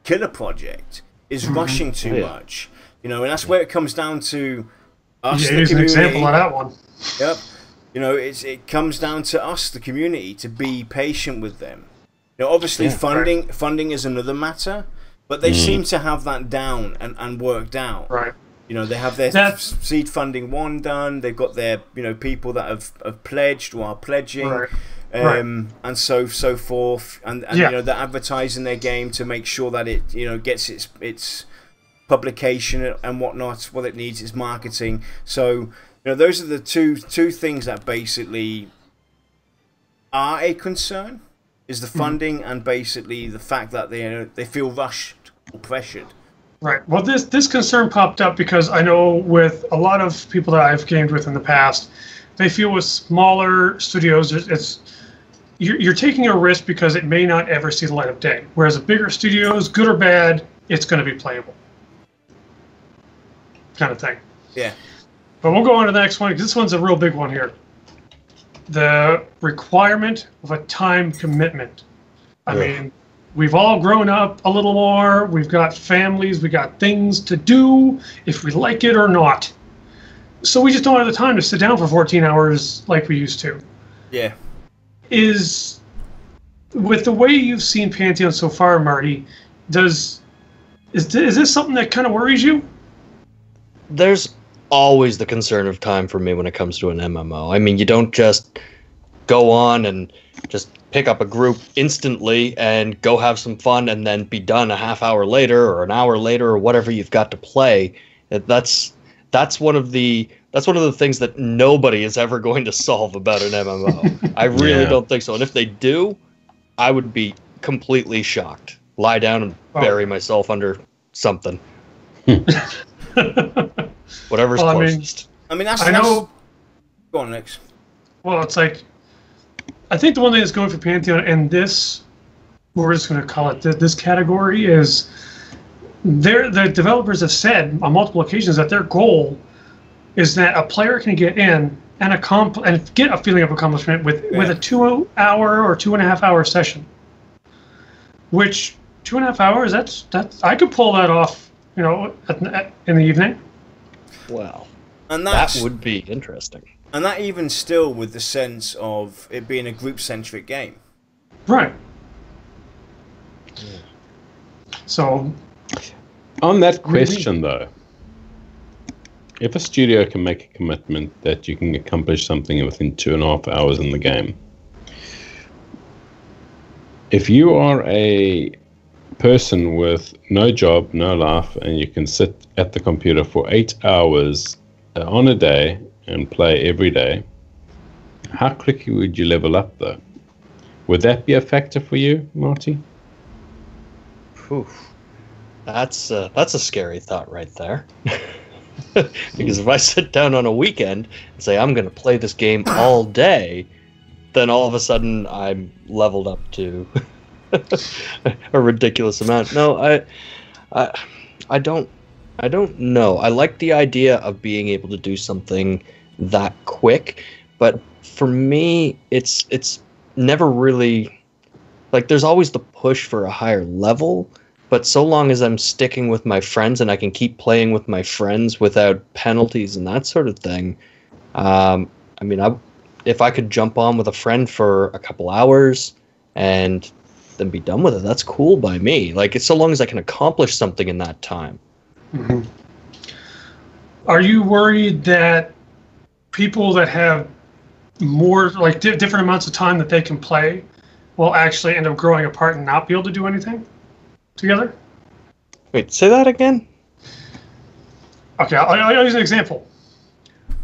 kill a project, is rushing too much. You know, and that's where it comes down to us, the here's an community. example of that one. Yep. You know, it comes down to us, the community, to be patient with them. You know, obviously funding is another matter, but they seem to have that down and worked out. Right. You know, they have their seed funding one done. They've got their, you know, people that have pledged or are pledging, and so forth. And you know, they're advertising their game to make sure that it, you know, gets its publication and whatnot. What it needs is marketing. So, you know, those are the two things that basically are a concern: is the funding and basically the fact that they feel rushed or pressured. Right. Well, this concern popped up because I know with a lot of people that I've gamed with in the past, they feel with smaller studios, you're taking a risk because it may not ever see the light of day. Whereas a bigger studios, good or bad, it's going to be playable, kind of thing. Yeah. But we'll go on to the next one because this one's a real big one here. The requirement of a time commitment. I mean, we've all grown up a little more. We've got families. We got things to do, if we like it or not. So we just don't have the time to sit down for 14 hours like we used to. Yeah. With the way you've seen Pantheon so far, Marty, is this something that kind of worries you? There's always the concern of time for me when it comes to an MMO. I mean, you don't just go on and just pick up a group instantly and go have some fun and then be done a half hour later or an hour later or whatever you've got to play. That's one of the things that nobody is ever going to solve about an MMO. I really don't think so. And if they do, I would be completely shocked. Lie down and bury myself under something. Whatever's closest. I mean, that's... Go on, Nick. Well, it's like, I think the one thing that's going for Pantheon, and this, we're just going to call it this category, is the developers have said on multiple occasions that their goal is that a player can get in and get a feeling of accomplishment with a 2 hour or 2.5 hour session. Which 2.5 hours, that's I could pull that off, you know, in the evening. Wow. And that would be interesting. And that even still with the sense of it being a group-centric game. Right. Yeah. So... On that question, though, if a studio can make a commitment that you can accomplish something within 2.5 hours in the game, if you are a person with no job, no life, and you can sit at the computer for 8 hours on a day and play every day, how quickly would you level up, though? Would that be a factor for you, Marty? Oof. That's a scary thought right there. Because if I sit down on a weekend and say I'm going to play this game all day, then all of a sudden I'm leveled up to a ridiculous amount. No, I don't know. I like the idea of being able to do something that quick, but for me, it's never really like there's always the push for a higher level. But so long as I'm sticking with my friends and I can keep playing with my friends without penalties and that sort of thing, I mean, if I could jump on with a friend for a couple hours and then be done with it, that's cool by me. Like, it's so long as I can accomplish something in that time. Mm-hmm. Are you worried that people that have more, like, different amounts of time that they can play will actually end up growing apart and not be able to do anything together? Wait, say that again? Okay, I'll use an example.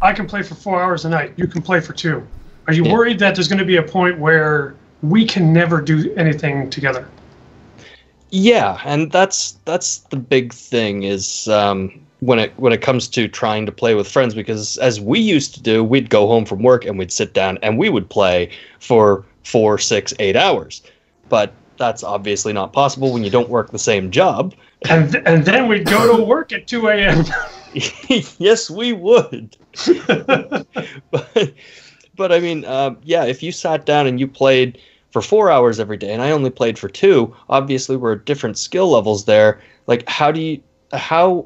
I can play for 4 hours a night. You can play for 2. Are you worried that there's going to be a point where we can never do anything together? Yeah, and that's the big thing is when it comes to trying to play with friends, because as we used to do, we'd go home from work and we'd sit down and we would play for 4, 6, 8 hours. But that's obviously not possible when you don't work the same job. And then we'd go to work at 2 a.m. Yes, we would. but I mean, yeah, if you sat down and you played for 4 hours every day, and I only played for 2, obviously we're at different skill levels there. Like, how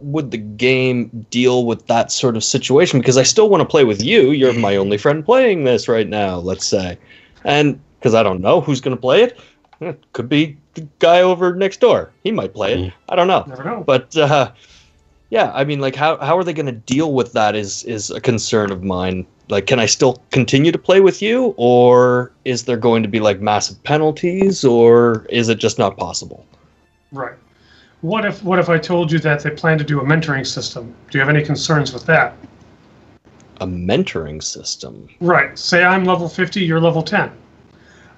would the game deal with that sort of situation? Because I still want to play with you. You're my only friend playing this right now, let's say. And because I don't know who's going to play it. It could be the guy over next door. He might play it. I don't know. Never know. But yeah, I mean, like, how are they going to deal with that is a concern of mine. Like, can I still continue to play with you, or is there going to be like massive penalties, or is it just not possible? Right. What if I told you that they plan to do a mentoring system? Do you have any concerns with that? A mentoring system? Right. Say I'm level 50, you're level 10.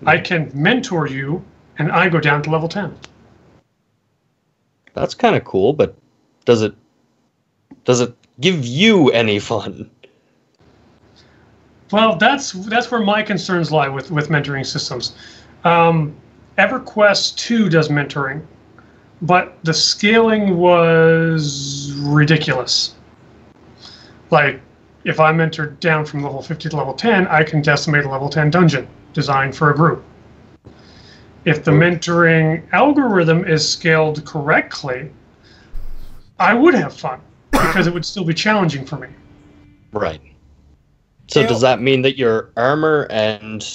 I can mentor you, and I go down to level 10. That's kind of cool, but does it give you any fun? Well, that's where my concerns lie with mentoring systems. EverQuest 2 does mentoring, but the scaling was ridiculous. Like, if I mentored down from level 50 to level 10, I can decimate a level 10 dungeon designed for a group. If the mentoring algorithm is scaled correctly, I would have fun, because it would still be challenging for me. Right. So does that mean that your armor and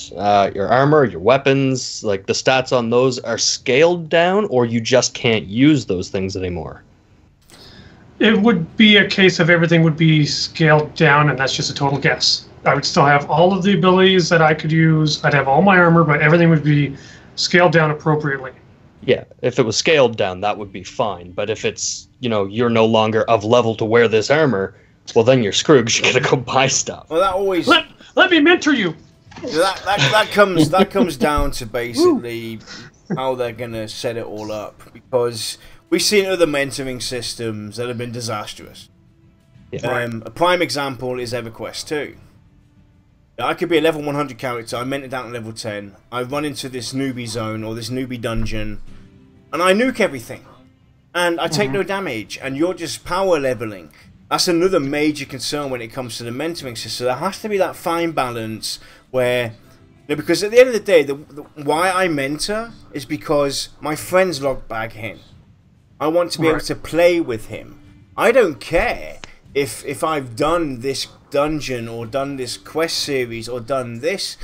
your weapons, like the stats on those, are scaled down, or you just can't use those things anymore? It would be a case of everything would be scaled down, and that's just a total guess. I would still have all of the abilities that I could use. I'd have all my armor, but everything would be scaled down appropriately. Yeah, if it was scaled down, that would be fine. But if it's, you're no longer of level to wear this armor, well, then you're screwed because you gotta go buy stuff. Well, that always let me mentor you. That comes down to basically how they're gonna set it all up, because we've seen other mentoring systems that have been disastrous. Yeah. A prime example is EverQuest 2. I could be a level 100 character, I mentor down to level 10, I run into this newbie zone or this newbie dungeon, and I nuke everything. And I take no damage, and you're just power leveling. That's another major concern when it comes to the mentoring system. There has to be that fine balance where, because at the end of the day, why I mentor is because my friends log bag him. I want to be able to play with him. I don't care if I've done this dungeon or done this quest series or done this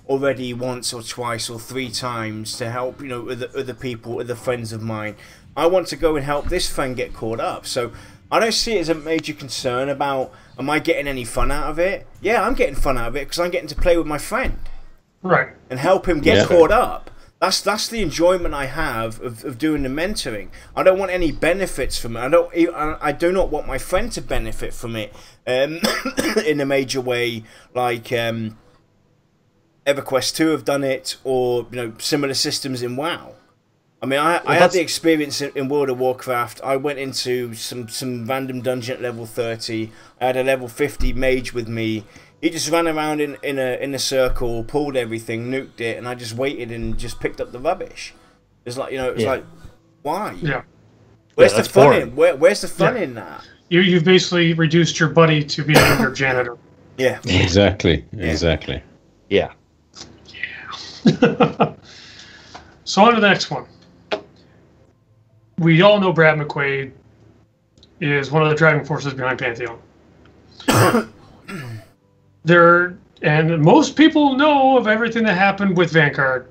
already once or twice or 3 times to help other people, other friends of mine. I want to go and help this friend get caught up. So I don't see it as a major concern about, am I getting any fun out of it? Yeah, I'm getting fun out of it because I'm getting to play with my friend. Right. And help him get caught up. That's the enjoyment I have of doing the mentoring. I don't want any benefits from it. I do not want my friend to benefit from it in a major way, like EverQuest 2 have done it, or similar systems in WoW. I mean, I had the experience in World of Warcraft. I went into some random dungeon at level 30. I had a level 50 mage with me. He just ran around in a circle, pulled everything, nuked it, and I just waited and just picked up the rubbish. It's like, like, why? Yeah. Where's the fun in? Where's the fun in that? You've basically reduced your buddy to being your janitor. Yeah. Exactly. Yeah. Exactly. Yeah. So on to the next one. We all know Brad McQuaid is one of the driving forces behind Pantheon. And most people know of everything that happened with Vanguard.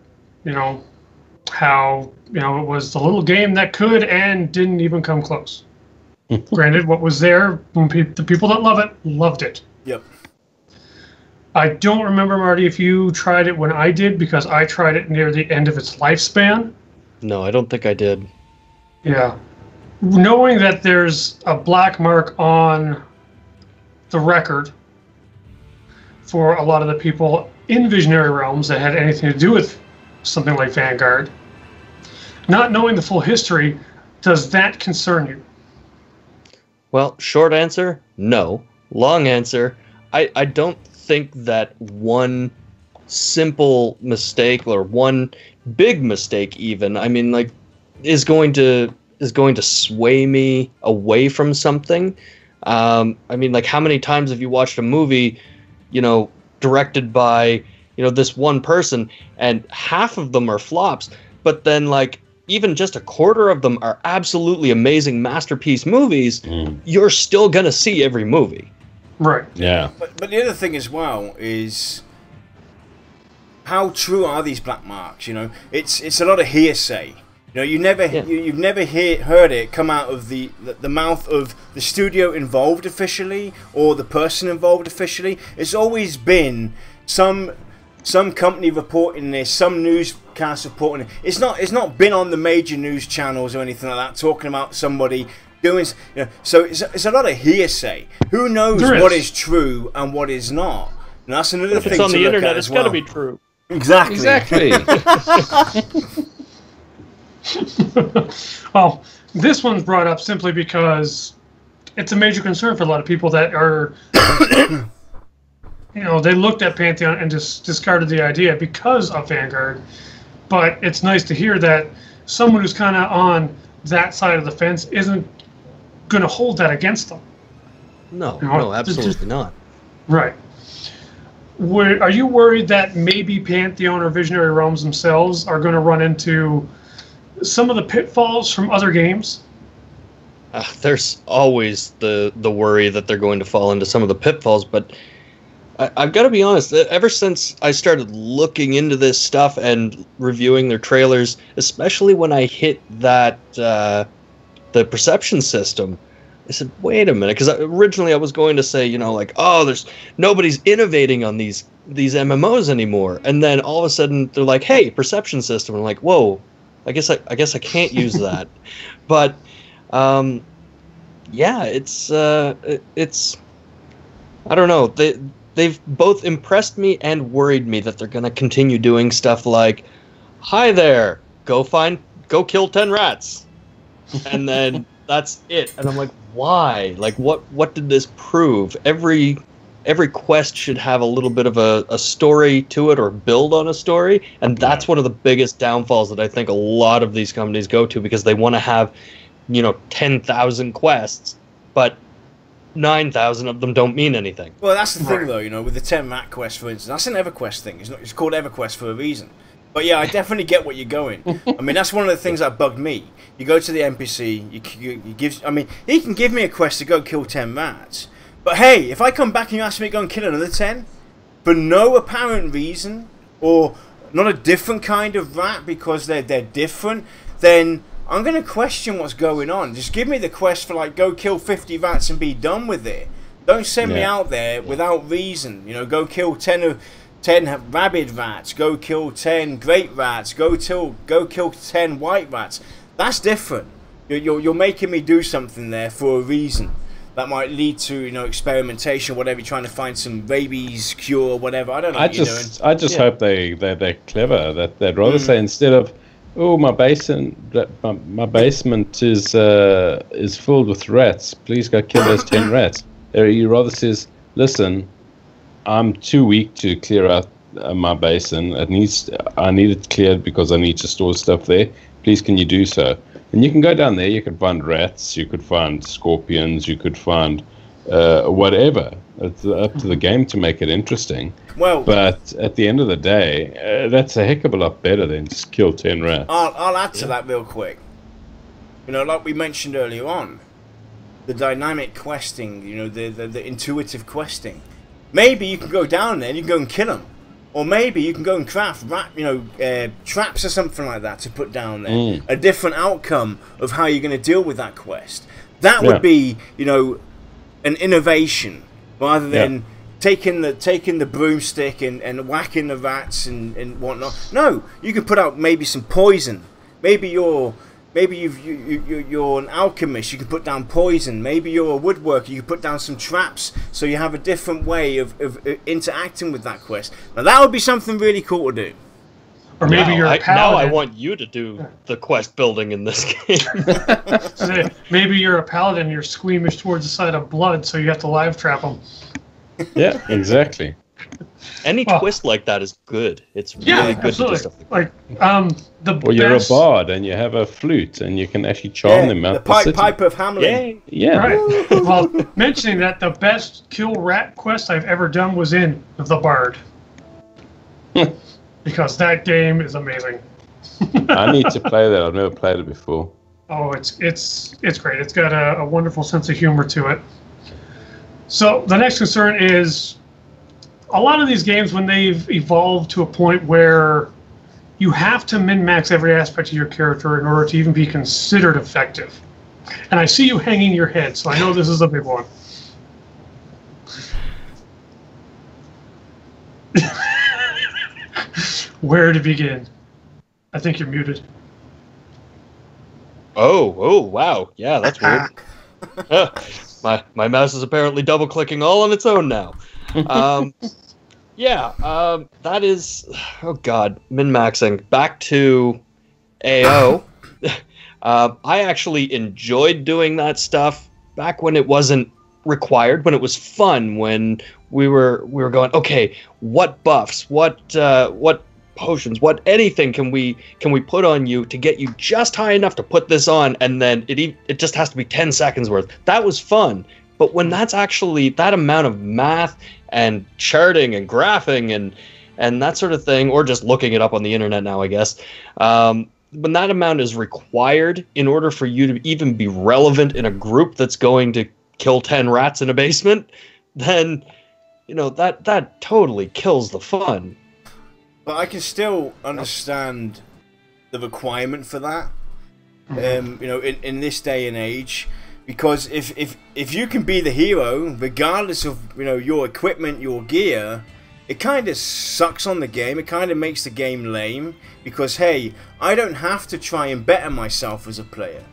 How it was the little game that could and didn't even come close. Granted, what was there, the people that love it loved it. Yep. I don't remember, Marty, if you tried it when I did, because I tried it near the end of its lifespan. No, I don't think I did. Yeah. Knowing that there's a black mark on the record for a lot of the people in Visionary Realms that had anything to do with something like Vanguard, not knowing the full history, does that concern you? Well, short answer, no. Long answer, I don't think that one simple mistake, or one big mistake even, I mean, like, is going to sway me away from something. I mean, like, how many times have you watched a movie, you know, directed by, you know, this one person, and half of them are flops, but then, like, even just a quarter of them are absolutely amazing masterpiece movies, you're still going to see every movie. Right. Yeah. But the other thing as well is, how true are these black marks? You know, it's a lot of hearsay. You know, you've never heard it come out of the mouth of the studio involved officially or the person involved officially. It's always been some company reporting this, some newscast reporting it. It's not been on the major news channels or anything like that talking about somebody doing. You know, so it's a lot of hearsay. Who knows what is true and what is not? And that's another thing. If it's on to the look internet, at it's as well. got to be true. Exactly. Well, this one's brought up simply because it's a major concern for a lot of people that are, you know, they looked at Pantheon and just discarded the idea because of Vanguard. But it's nice to hear that someone who's kind of on that side of the fence isn't going to hold that against them. No, You know, no, absolutely not. Right. Are you worried that maybe Pantheon or Visionary Realms themselves are going to run into some of the pitfalls from other games? There's always the worry that they're going to fall into some of the pitfalls, but I've got to be honest, ever since I started looking into this stuff and reviewing their trailers, especially when I hit that the perception system, I said, wait a minute, because originally I was going to say, you know, like, oh, nobody's innovating on these MMOs anymore, and then all of a sudden they're like, hey, perception system, and I'm like, whoa, I guess I can't use that, but yeah, it's I don't know, they've both impressed me and worried me that they're going to continue doing stuff like, hi there, go kill 10 rats, and then that's it. And I'm like, why? Like, what did this prove? Every quest should have a little bit of a story to it or build on a story, and that's one of the biggest downfalls that I think a lot of these companies go to, because they want to have, you know, 10,000 quests, but 9,000 of them don't mean anything. Well, that's the thing, though. You know, with the 10 rat quest, for instance, that's an EverQuest thing. It's called EverQuest for a reason. But yeah, I definitely get what you're going. I mean, that's one of the things that bugged me. You go to the NPC, he can give me a quest to go kill 10 rats. But hey, if I come back and you ask me to go and kill another 10, for no apparent reason, or not a different kind of rat because they're different, then I'm going to question what's going on. Just give me the quest for, like, go kill 50 rats and be done with it. Don't send me out there without reason. You know, go kill 10 rabid rats, go kill 10 great rats, go kill 10 white rats. That's different. You're making me do something there for a reason that might lead to, you know, experimentation, whatever. You're trying to find some rabies cure or whatever. I don't know. I just hope they're clever. That they'd rather say, instead of, oh, my basement is filled with rats, please go kill those 10 rats. You rather says, listen, I'm too weak to clear out my basin. I need it cleared because I need to store stuff there. Please, can you do so? And you can go down there. You can find rats. You could find scorpions. You could find whatever. It's up to the game to make it interesting. Well, but at the end of the day, that's a heck of a lot better than just kill 10 rats. I'll add to that real quick. You know, like we mentioned earlier on, the dynamic questing. You know, the intuitive questing. Maybe you can go down there and you can go and kill them. Or maybe you can go and craft traps or something like that to put down there. A different outcome of how you're going to deal with that quest. That would be, you know, an innovation rather than taking the broomstick and whacking the rats and whatnot. No, you can put out maybe some poison. Maybe you're an alchemist, you can put down poison. Maybe you're a woodworker, you can put down some traps, so you have a different way of interacting with that quest. Now that would be something really cool to do. Or maybe you're a paladin. Now I want you to do the quest building in this game. Maybe you're a paladin, you're squeamish towards the sight of blood, so you have to live trap them. Yeah, exactly. Any twist like that is good. It's really good to do stuff like that. You're a bard and you have a flute and you can actually charm them out the pipe of Hamelin. Yeah. Right. Well, mentioning that, the best kill rat quest I've ever done was in The Bard. Because that game is amazing. I need to play that. I've never played it before. Oh, it's great. It's got a wonderful sense of humor to it. So the next concern is a lot of these games, when they've evolved to a point where you have to min-max every aspect of your character in order to even be considered effective. And I see you hanging your head, so I know this is a big one. Where to begin? I think you're muted. Oh, wow. Yeah, that's weird. My mouse is apparently double-clicking all on its own now. That is... Oh, God. Min-maxing. Back to AO. I actually enjoyed doing that stuff back when it wasn't required, when it was fun, when we were going, okay, what buffs, what potions, what anything can we put on you to get you just high enough to put this on, and then it just has to be 10 seconds worth. That was fun. But when that's actually that amount of math and charting and graphing and that sort of thing, or just looking it up on the internet now, I guess, when that amount is required in order for you to even be relevant in a group that's going to kill 10 rats in a basement, then that totally kills the fun. But I can still understand the requirement for that. In this day and age, because if you can be the hero, regardless of your equipment, your gear, it kind of sucks on the game. It kind of makes the game lame, because hey, I don't have to try and better myself as a player,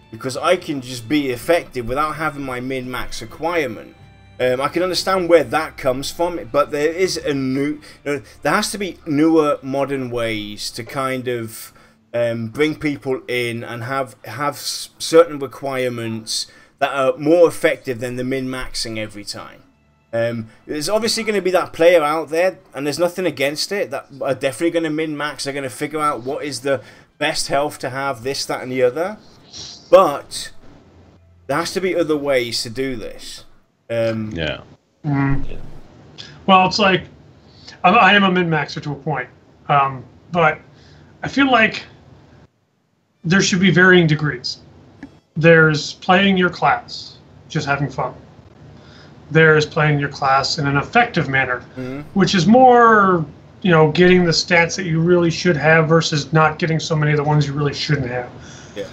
because I can just be effective without having my min-max requirement. I can understand where that comes from, but there is there has to be newer, modern ways to kind of bring people in and have certain requirements that are more effective than the min-maxing every time. There's obviously going to be that player out there, and there's nothing against it, that are definitely going to min-max. They're going to figure out what is the best health to have, this, that, and the other. But there has to be other ways to do this. Yeah. Well, it's like I am a min-maxer to a point, but I feel like there should be varying degrees. There's playing your class, just having fun. There's playing your class in an effective manner, which is more, getting the stats that you really should have versus not getting so many of the ones you really shouldn't have. Yeah.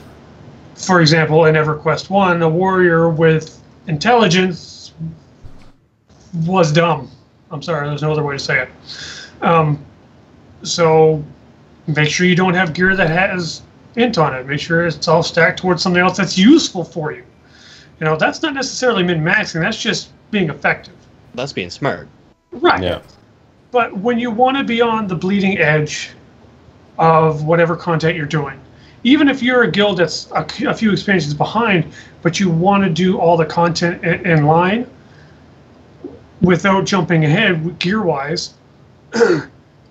For example, in EverQuest 1, a warrior with intelligence was dumb. I'm sorry, there's no other way to say it. So make sure you don't have gear that has int on it. Make sure it's all stacked towards something else that's useful for you. That's not necessarily min-maxing. That's just being effective. That's being smart. Right. Yeah. But when you want to be on the bleeding edge of whatever content you're doing, even if you're a guild that's a few expansions behind, but you want to do all the content in line without jumping ahead gear-wise,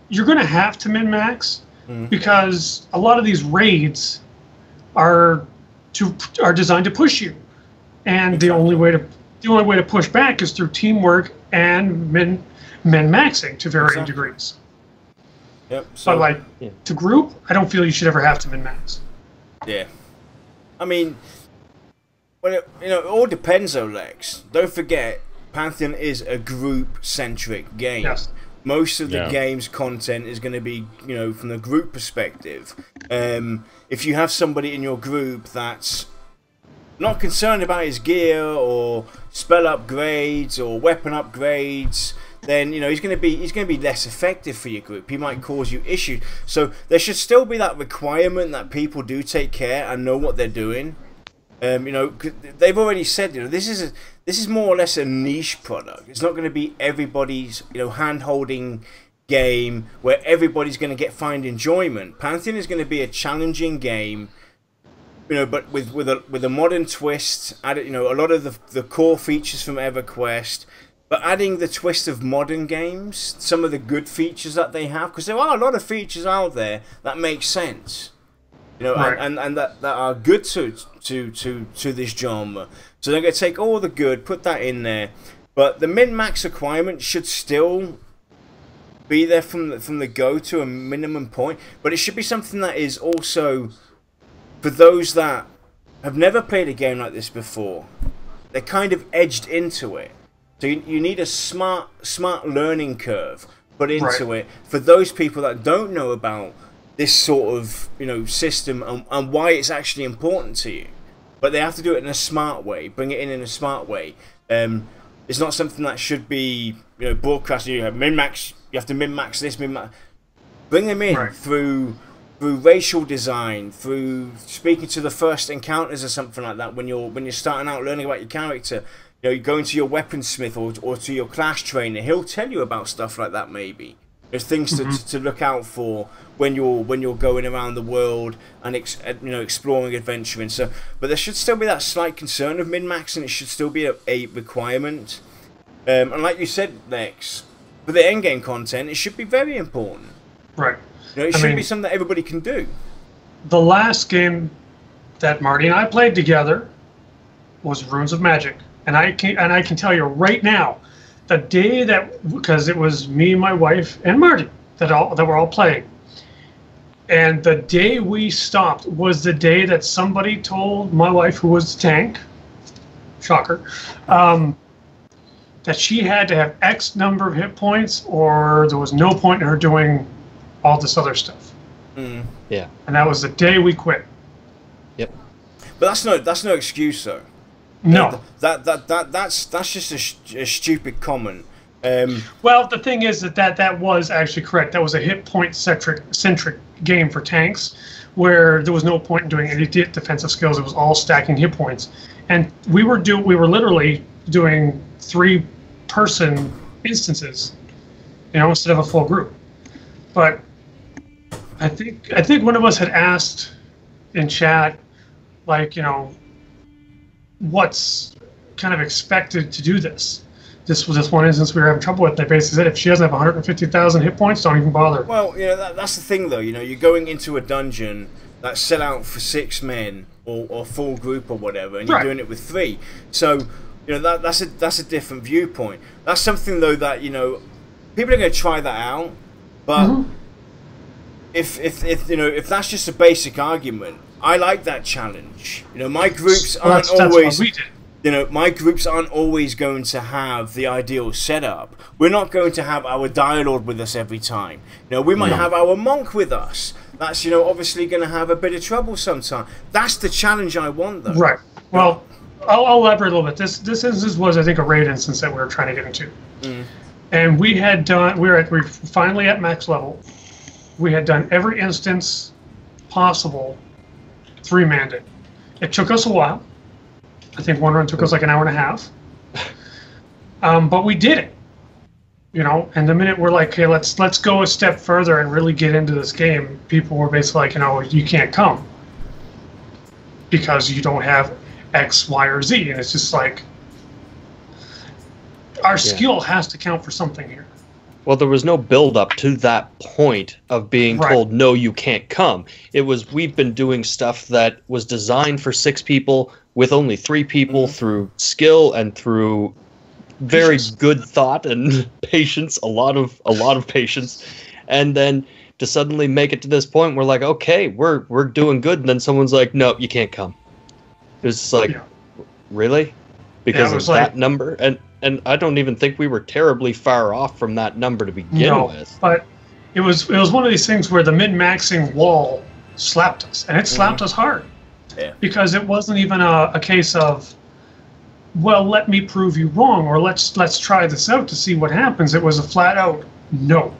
you're going to have to min-max, because a lot of these raids are designed to push you, and the only way to push back is through teamwork and min-maxing to varying degrees. Yep. So, but to group, I don't feel you should ever have to min-max. Yeah. I mean, it all depends though, Lex. Don't forget, Pantheon is a group-centric game. Yes. Most of the game's content is going to be, from the group perspective. If you have somebody in your group that's not concerned about his gear or spell upgrades or weapon upgrades, then he's going to be less effective for your group. He might cause you issues. So there should still be that requirement that people do take care and know what they're doing. They've already said this is more or less a niche product. It's not going to be everybody's hand-holding game where everybody's going to find enjoyment. Pantheon is going to be a challenging game, but with a modern twist. Added, a lot of the core features from EverQuest. but adding the twist of modern games, some of the good features that they have, because there are a lot of features out there that make sense, you know, Right. and that are good to this genre. So they're going to take all the good, put that in there, but the min-max requirement should still be there from the go to a minimum point, but it should be something that is also for those that have never played a game like this before. They're kind of edged into it. So you need a smart learning curve put into it for those people that don't know about this sort of, you know, system and why it's actually important to you. But they have to do it in a smart way, bring it in a smart way. It's not something that should be, you know, broadcasted. You have min-max. You have to min-max this, min-max. Bring them in through racial design, through speaking to the first encounters or something like that. When you're starting out learning about your character. You know, you go into your weaponsmith or to your class trainer. He'll tell you about stuff like that. Maybe there's things to look out for when you're going around the world and you know, exploring, adventuring. So, but there should still be that slight concern of min-maxing. It should still be a requirement. And like you said, Lex, for the endgame content, it should be very important. Right. You know, it should be something that everybody can do. The last game that Marty and I played together was Runes of Magic. And I can tell you right now, the day that, because it was me, my wife, and Marty that were all playing, and the day we stopped was the day that somebody told my wife, who was the tank, shocker, that she had to have X number of hit points, or there was no point in her doing all this other stuff. Yeah. And that was the day we quit. Yep. But that's no excuse though. No. That's just a stupid comment. Well, the thing is that was actually correct. That was a hit point centric game for tanks, where there was no point in doing any defensive skills. It was all stacking hit points, and we were literally doing 3-person instances, you know, instead of a full group. But I think one of us had asked in chat, like, you know, what's kind of expected to do this. This was just one instance we were having trouble with. They basically said if she doesn't have 150,000 hit points, don't even bother. Well, you know, that's the thing though. You know, you're going into a dungeon that's set out for 6 men or full group or whatever, and you're doing it with 3. So, you know, that's a different viewpoint. That's something though that, you know, people are going to try that out, but if you know, if that's just a basic argument, I like that challenge. You know, my groups aren't always. You know, my groups aren't always going to have the ideal setup. We're not going to have our dialogue with us every time. You know, we might have our monk with us. That's, you know, obviously going to have a bit of trouble sometime. That's the challenge I want, though. Right. Well, I'll elaborate a little bit. This instance was, I think, a raid instance that we were trying to get into, and we had done. We're finally at max level. We had done every instance possible. 3-mandate. It took us a while. I think one run took us like an hour and a half. But we did it. You know, and the minute we're like, okay, let's go a step further and really get into this game, people were basically like, you know, you can't come because you don't have X, Y, or Z. And it's just like, our skill has to count for something here. Well, there was no build up to that point of being told, no, you can't come. It was, we've been doing stuff that was designed for 6 people with only 3 people through skill and through very good thought and patience, a lot of patience. And then to suddenly make it to this point, we're like, okay, we're doing good. And then someone's like, no, you can't come. It was just like, really? Because of that number? And I don't even think we were terribly far off from that number to begin with. But it was one of these things where the min-maxing wall slapped us, and it slapped us hard. Yeah. Because it wasn't even a case of, well, let me prove you wrong, or let's try this out to see what happens. It was a flat out no.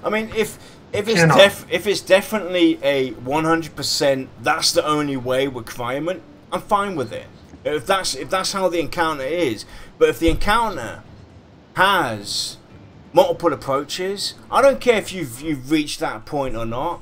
I mean, if it's definitely a 100% that's the only way requirement, I'm fine with it. If that's how the encounter is. But if the encounter has multiple approaches, I don't care if you've reached that point or not,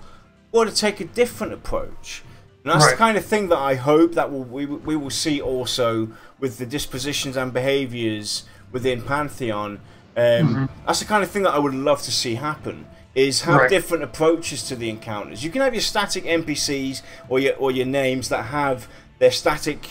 or to take a different approach. And that's the kind of thing that I hope that we will see also with the dispositions and behaviours within Pantheon. That's the kind of thing that I would love to see happen. Is have different approaches to the encounters. You can have your static NPCs or your names that have their static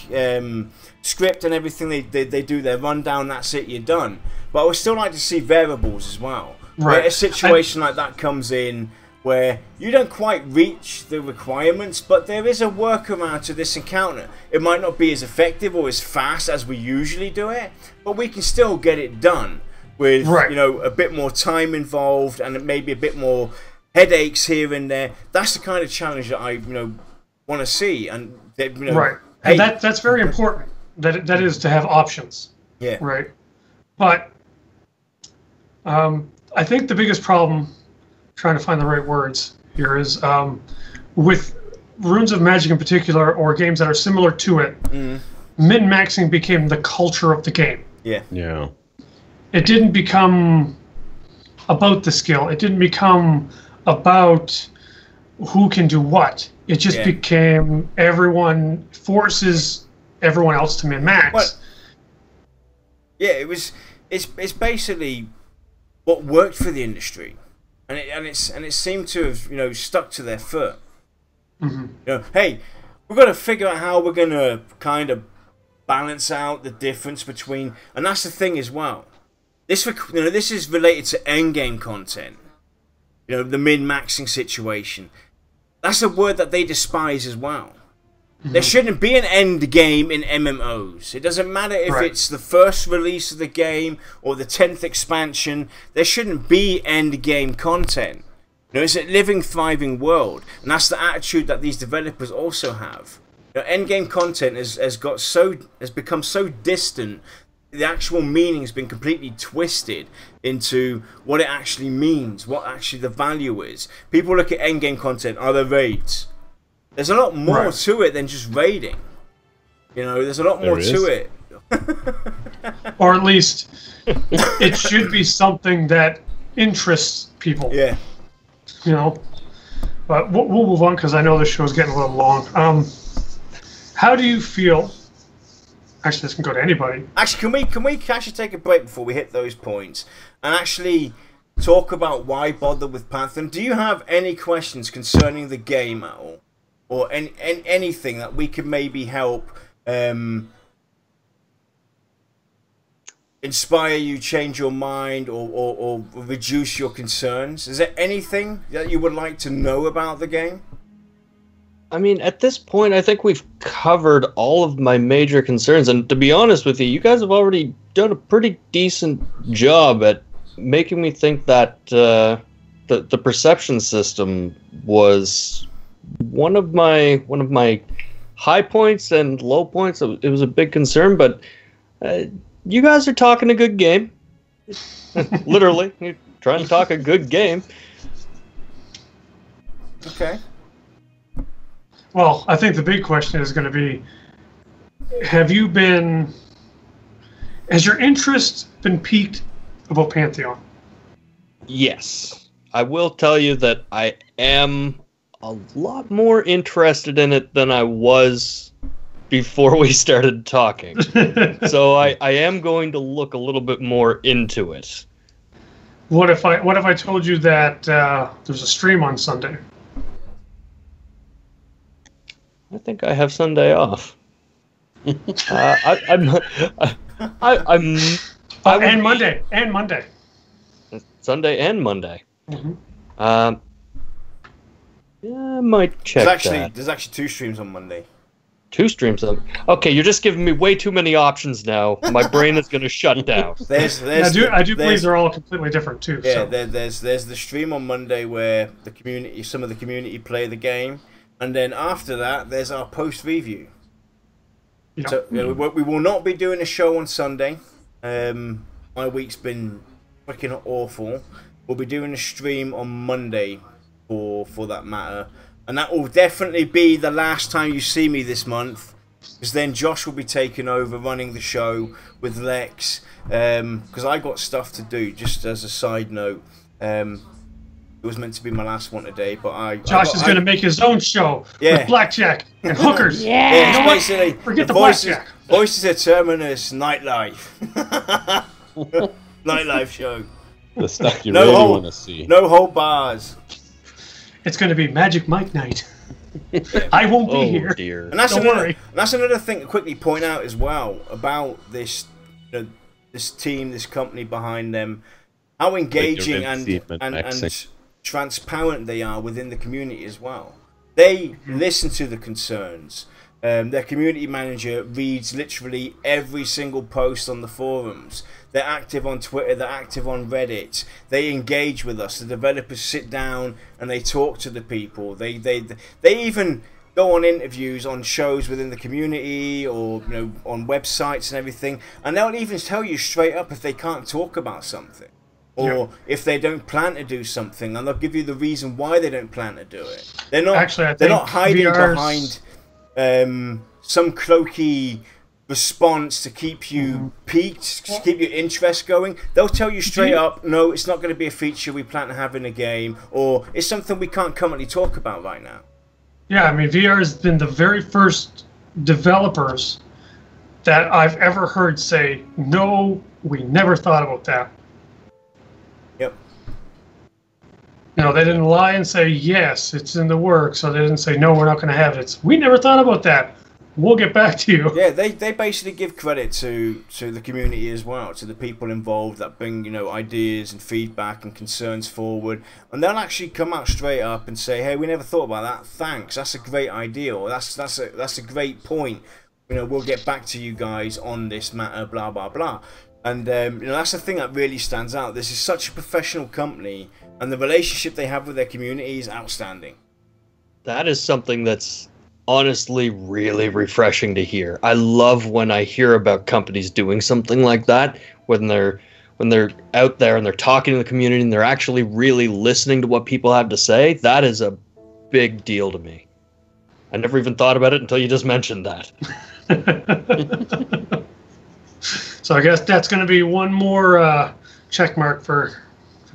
script and everything. They do their rundown. That's it. You're done. But I would still like to see variables as well. Where a situation like that comes in, where you don't quite reach the requirements, but there is a workaround to this encounter. It might not be as effective or as fast as we usually do it, but we can still get it done with you know, a bit more time involved and maybe a bit more headaches here and there. That's the kind of challenge that I want to see. And and that's very important. That is to have options. Yeah. Right. But I think the biggest problem, trying to find the right words here, is with Runes of Magic in particular, or games that are similar to it, min-maxing became the culture of the game. Yeah. Yeah. It didn't become about the skill. It didn't become about who can do what. It just became everyone forces everyone else to min-max. Well, yeah, it's basically what worked for the industry, and it seemed to have stuck to their foot. Hey, we've got to figure out how we're gonna kind of balance out the difference between, and that's the thing as well. This is related to endgame content. The min-maxing situation. That's a word that they despise as well. There shouldn't be an end game in MMOs. It doesn't matter if it's the first release of the game or the 10th expansion. There shouldn't be end game content. It's a living, thriving world, and that's the attitude that these developers also have. End game content has become so distant. The actual meaning has been completely twisted into what it actually means, what actually the value is. People look at endgame content, are there raids? There's a lot more to it than just raiding. There's a lot more to it. Or at least it should be something that interests people. Yeah. But we'll move on because I know this show's getting a little long. How do you feel? Actually, this can go to anybody. Actually, can we actually take a break before we hit those points and actually talk about why bother with Pantheon? Do you have any questions concerning the game at all, or anything that we could maybe help inspire you, change your mind, or reduce your concerns? Is there anything that you would like to know about the game? I mean, at this point, I think we've covered all of my major concerns. And to be honest with you, you guys have already done a pretty decent job at making me think that the perception system was one of my high points and low points. It was a big concern, but you guys are talking a good game. Literally, you're trying to talk a good game. Okay. Well, I think the big question is going to be, has your interest been piqued about Pantheon? Yes. I will tell you that I am a lot more interested in it than I was before we started talking. So I am going to look a little bit more into it. What if I told you that there's a stream on Sunday? I think I have Sunday off. I'm and Monday. Sunday and Monday. Mm-hmm. Yeah, I might check that. There's actually 2 streams on Monday. 2 streams on. Okay, you're just giving me way too many options now. My brain is going to shut down. I do believe they're all completely different too. Yeah, so. there's the stream on Monday where some of the community play the game. And then after that, there's our post-review. Yeah. So we will not be doing a show on Sunday. My week's been freaking awful. We'll be doing a stream on Monday for that matter. And that will definitely be the last time you see me this month. Because then Josh will be taking over running the show with Lex. Because I got stuff to do, just as a side note. It was meant to be my last one today, but Josh is going to make his own show with blackjack and hookers. Yeah, basically forget the blackjack. Voices of Terminus nightlife. Nightlife show. The stuff you really want to see. No whole bars. It's going to be Magic Mike night. I won't be here. Dear. And that's Don't another. worry. That's another thing to quickly point out as well about this, this team, this company behind them, how engaging and transparent they are within the community as well. They listen to the concerns. Their community manager reads literally every single post on the forums. They're active on Twitter, they're active on Reddit. They engage with us. The developers sit down and they talk to the people. They even go on interviews on shows within the community, or on websites and everything. And they'll even tell you straight up if they can't talk about something, or if they don't plan to do something, and they'll give you the reason why they don't plan to do it. They're not actually. they're not hiding behind some cloaky response to keep you piqued, to keep your interest going. They'll tell you straight up, no, it's not going to be a feature we plan to have in a game, or it's something we can't currently talk about right now. Yeah, I mean, VR has been the very first developers that I've ever heard say, no, we never thought about that. Yep. They didn't lie and say, yes, it's in the works, so they didn't say, no, we're not going to have it. It's, we never thought about that. We'll get back to you. Yeah, they basically give credit to the community as well, to the people involved that bring ideas and feedback and concerns forward, and they'll actually come out straight up and say, hey, we never thought about that. Thanks, that's a great idea, or that's a great point. We'll get back to you guys on this matter. Blah blah blah. And that's the thing that really stands out. This is such a professional company, and the relationship they have with their community is outstanding. That is something that's honestly really refreshing to hear. I love when I hear about companies doing something like that, when they're out there and they're talking to the community and they're actually really listening to what people have to say. That is a big deal to me. I never even thought about it until you just mentioned that. So I guess that's going to be one more check mark for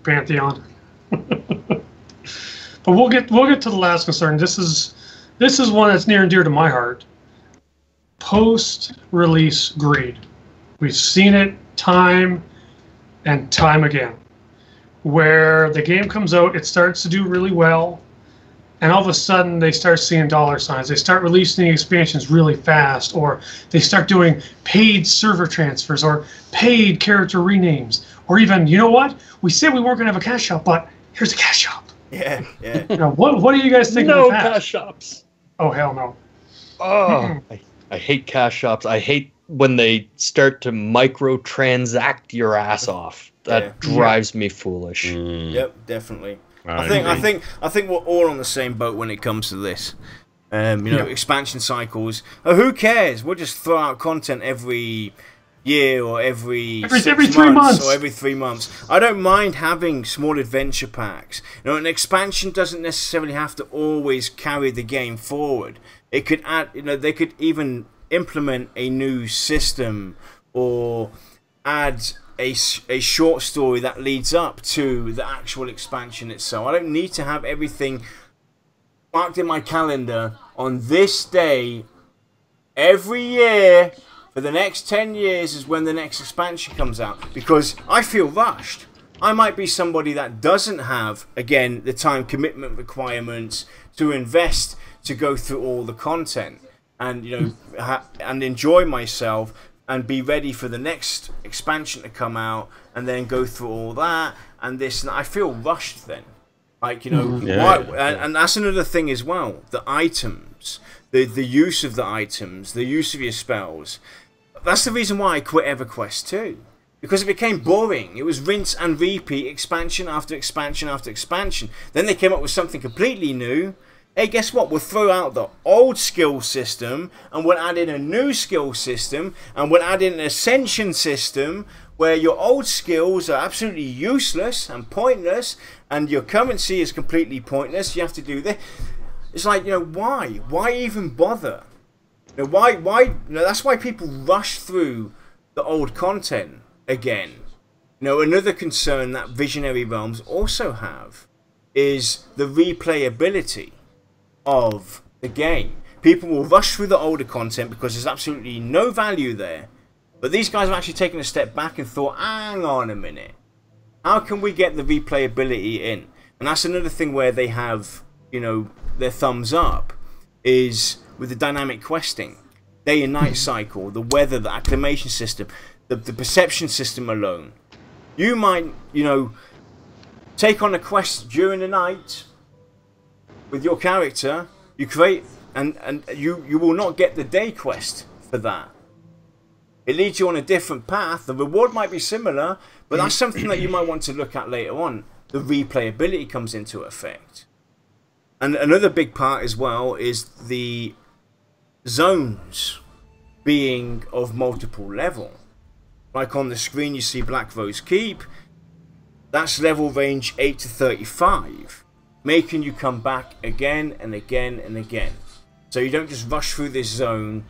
Pantheon. But we'll get to the last concern. This is one that's near and dear to my heart. Post-release greed. We've seen it time and time again, where the game comes out, it starts to do really well, and all of a sudden they start seeing dollar signs. They start releasing expansions really fast, or they start doing paid server transfers or paid character renames, or even, you know what? We said we weren't going to have a cash shop, but here's a cash shop. Yeah. What do you guys think of that? No cash shops. Oh, hell no. Oh, I hate cash shops. I hate when they start to microtransact your ass off. That drives me foolish. Yep, definitely. I think we're all on the same boat when it comes to this. Expansion cycles. Who cares? We'll just throw out content every year, or every 3 months, or every 3 months. I don't mind having small adventure packs. An expansion doesn't necessarily have to always carry the game forward. It could add, they could even implement a new system, or add a short story that leads up to the actual expansion itself. I don't need to have everything marked in my calendar on this day every year. For the next 10 years is when the next expansion comes out, because I feel rushed. I might be somebody that doesn't have, again, the time commitment requirements to invest to go through all the content and and enjoy myself and be ready for the next expansion to come out and then go through all that and this. And I feel rushed then. And that's another thing as well. The items, the use of the items, the use of your spells. That's the reason why I quit EverQuest 2. Because it became boring. It was rinse and repeat, expansion after expansion after expansion. Then they came up with something completely new. Hey, guess what? We'll throw out the old skill system and we'll add in a new skill system, and we'll add in an ascension system where your old skills are absolutely useless and pointless, and your currency is completely pointless. You have to do this. It's like, why? Why even bother? That's why people rush through the old content again. Another concern that Visionary Realms also have is the replayability of the game. People will rush through the older content because there's absolutely no value there, But these guys have actually taken a step back and thought, hang on a minute. How can we get the replayability in? And that's another thing where they have, you know, their thumbs up, is with the dynamic questing. Day and night cycle, the weather, the acclimation system, the perception system alone. You might, you know, take on a quest during the night with your character. You create, and you will not get the day quest for that. It leads you on a different path. The reward might be similar, but that's something that you might want to look at later on. The replayability comes into effect. And another big part as well is the zones being of multiple level. Like on the screen you see Black Rose Keep. That's level range 8 to 35. Making you come back again and again and again. So you don't just rush through this zone.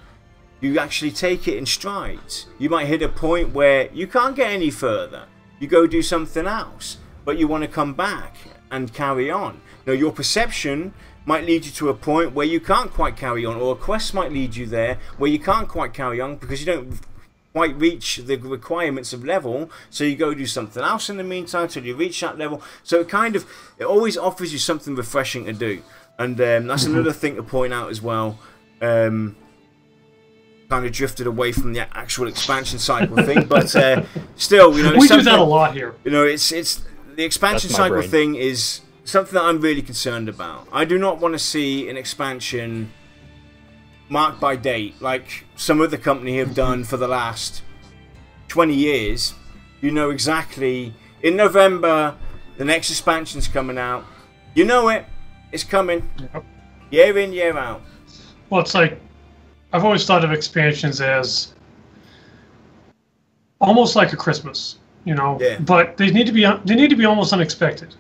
You actually take it in strides. You might hit a point where you can't get any further. You go do something else. But you want to come back and carry on. Now your perception might lead you to a point where you can't quite carry on, or a quest might lead you there where you can't quite carry on because you don't quite reach the requirements of level, so you go do something else in the meantime till you reach that level. So it always offers you something refreshing to do, and that's another thing to point out as well. Kind of drifted away from the actual expansion cycle thing, but still, you know, we do that a lot here. You know, it's the expansion cycle thing is something that I'm really concerned about. I do not want to see an expansion marked by date like some other company have done for the last 20 years. You know exactly, in November the next expansion's coming out. You know it's coming. Yep. Year in, year out. Well, it's like, I've always thought of expansions as almost like a Christmas, you know. Yeah. But they need to be almost unexpected.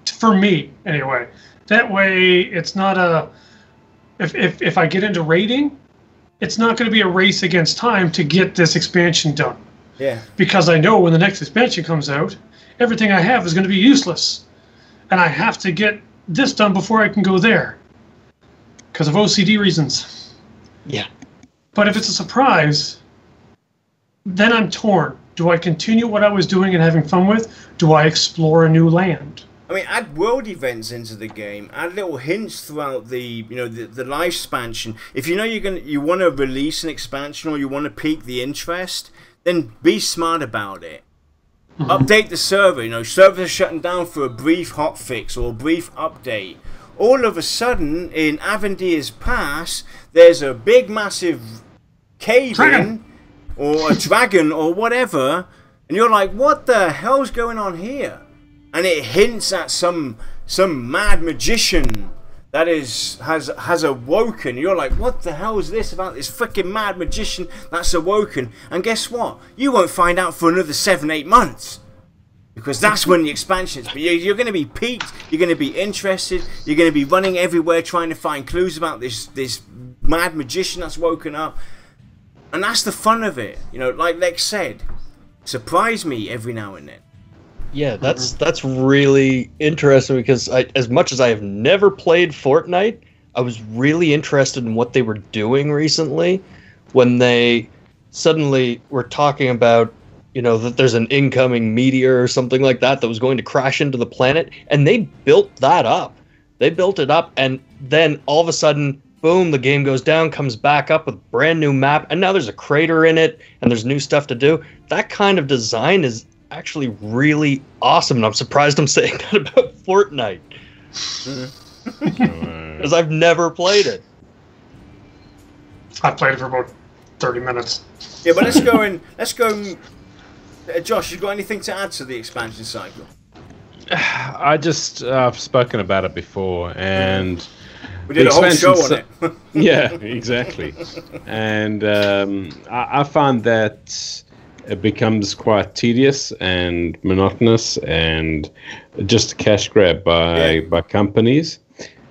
For me, anyway. That way, it's not a. If I get into raiding, it's not going to be a race against time to get this expansion done. Yeah. Because I know when the next expansion comes out, everything I have is going to be useless, and I have to get this done before I can go there. Because of OCD reasons. Yeah. But if it's a surprise, then I'm torn. Do I continue what I was doing and having fun with? Do I explore a new land? I mean, add world events into the game. Add little hints throughout the live expansion. If you know you want to release an expansion or you want to pique the interest, then be smart about it. Update the server. You know, servers are shutting down for a brief hotfix or a brief update. All of a sudden, in Avendir's Pass, there's a big, massive cave-in or a dragon or whatever, and you're like, what the hell's going on here? And it hints at some mad magician that has awoken. You're like, what the hell is this about this freaking mad magician that's awoken? And guess what? You won't find out for another 7-8 months. Because that's when the expansion is. But you're going to be piqued, you're going to be interested, you're going to be running everywhere trying to find clues about this mad magician that's woken up. And that's the fun of it. You know, like Lex said, surprise me every now and then. Yeah, that's really interesting because as much as I have never played Fortnite, I was really interested in what they were doing recently when they suddenly were talking about, you know, that there's an incoming meteor or something like that was going to crash into the planet, and they built that up. They built it up, and then all of a sudden, boom, the game goes down, comes back up with a brand new map, and now there's a crater in it, and there's new stuff to do. That kind of design is actually really awesome, and I'm surprised I'm saying that about Fortnite. Because I've never played it. I played it for about 30 minutes. Yeah, but let's go. Josh, you got anything to add to the expansion cycle? I've spoken about it before, and we did a whole show on it. Yeah, exactly. And I find that it becomes quite tedious and monotonous and just a cash grab by companies,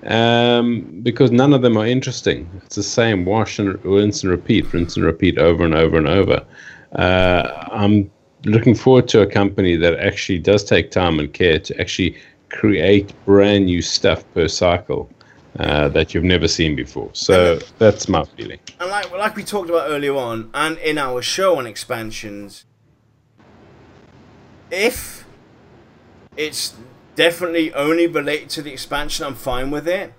because none of them are interesting. It's the same wash and rinse and repeat over and over and over. I'm looking forward to a company that actually does take time and care to actually create brand new stuff per cycle. that you've never seen before. So that's my feeling. And like we talked about earlier on, and in our show on expansions, if it's definitely only related to the expansion, I'm fine with it.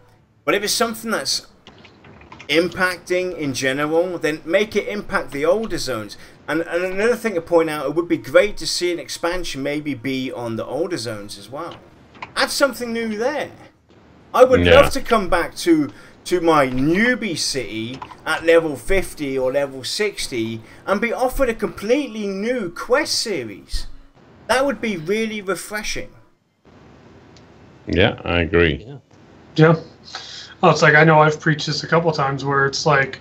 But if it's something that's impacting in general, then make it impact the older zones. And another thing to point out, it would be great to see an expansion maybe be on the older zones as well. Add something new there. I would love to come back to my newbie city at level 50 or level 60 and be offered a completely new quest series. That would be really refreshing. Yeah, I agree. Yeah. Well, it's like, I know I've preached this a couple of times where it's like,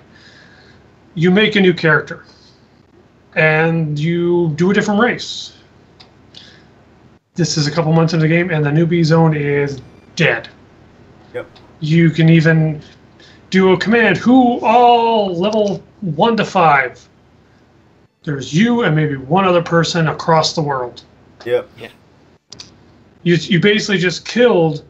you make a new character and you do a different race. This is a couple months into the game and the newbie zone is dead. Yep. You can even do a command, who all level 1 to 5. There's you and maybe one other person across the world. Yep. Yeah. You basically just killed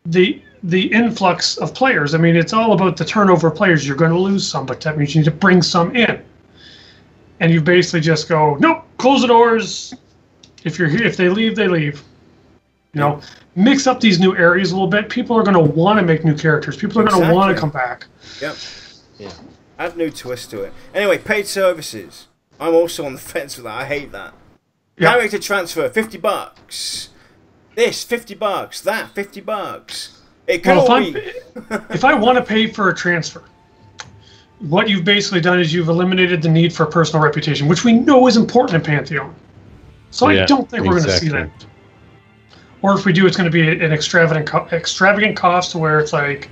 the influx of players. I mean, it's all about the turnover of players. You're going to lose some, but that means you need to bring some in. And you basically just go, nope, close the doors. If you're here, if they leave, they leave. You know, mix up these new areas a little bit. People are going to want to make new characters. People are going to want to come back. Yep. Yeah. Add new twist to it. Anyway, paid services. I'm also on the fence with that. I hate that. Yep. Character transfer, $50. This, $50. That, $50. It could all be. If I want to pay for a transfer, what you've basically done is you've eliminated the need for personal reputation, which we know is important in Pantheon. So I don't think we're going to see that. Or if we do, it's going to be an extravagant cost where it's like,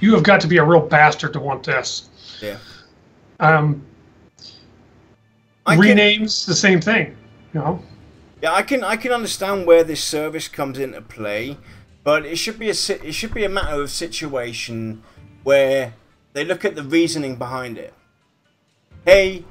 you have got to be a real bastard to want this. Yeah. Renames, the same thing, you know? Yeah, I can understand where this service comes into play, but it should be a matter of situation where they look at the reasoning behind it. Hey,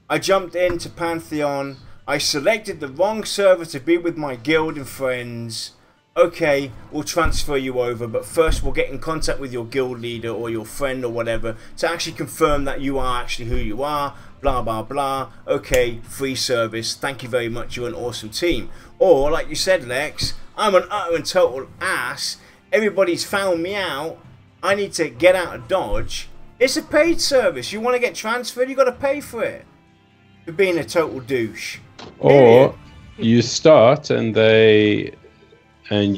I jumped into Pantheon, I selected the wrong server to be with my guild and friends. Okay, we'll transfer you over, but first we'll get in contact with your guild leader or your friend or whatever to actually confirm that you are actually who you are, blah blah blah. Okay, free service, thank you very much, you're an awesome team. Or like you said, Lex, I'm an utter and total ass, everybody's found me out, I need to get out of Dodge. It's a paid service, you want to get transferred, you got to pay for it. For being a total douche. Or you start and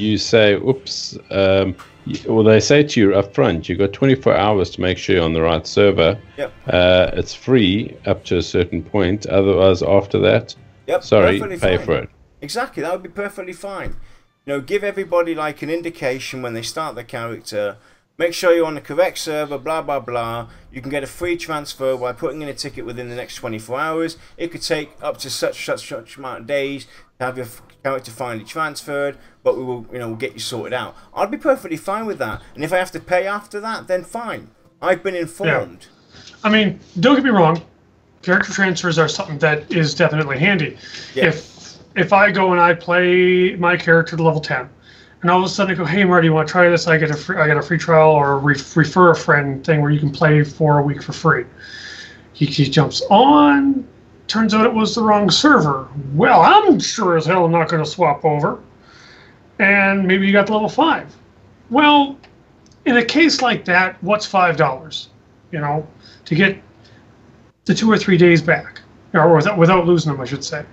you say, oops, or they say to you up front, you've got 24 hours to make sure you're on the right server. Yep. It's free up to a certain point. Otherwise, after that, sorry, pay for it. Exactly, that would be perfectly fine. You know, give everybody like an indication when they start their character. Make sure you're on the correct server, blah, blah, blah. You can get a free transfer by putting in a ticket within the next 24 hours. It could take up to such amount of days to have your character finally transferred, but we will, we'll get you sorted out. I'd be perfectly fine with that. And if I have to pay after that, then fine. I've been informed. Yeah. I mean, don't get me wrong. Character transfers are something that is definitely handy. Yeah. If I go and I play my character to level 10, and all of a sudden I go, hey Marty, you want to try this? I get a free trial or a refer a friend thing where you can play for a week for free. He jumps on. Turns out it was the wrong server. Well, I'm sure as hell I'm not going to swap over. And maybe you got to level 5. Well, in a case like that, what's $5? To get the 2 or 3 days back, or without losing them, I should say.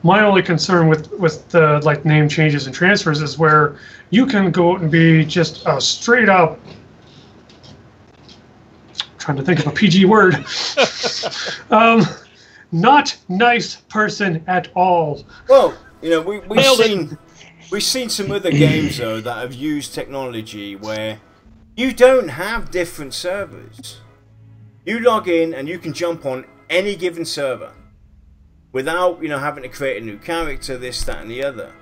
My only concern with the name changes and transfers is where you can go out and be just a straight up, trying to think of a PG word, not nice person at all. Well, we've seen some other games though that have used technology where you don't have different servers. You log in and you can jump on any given server without having to create a new character, this, that, and the other.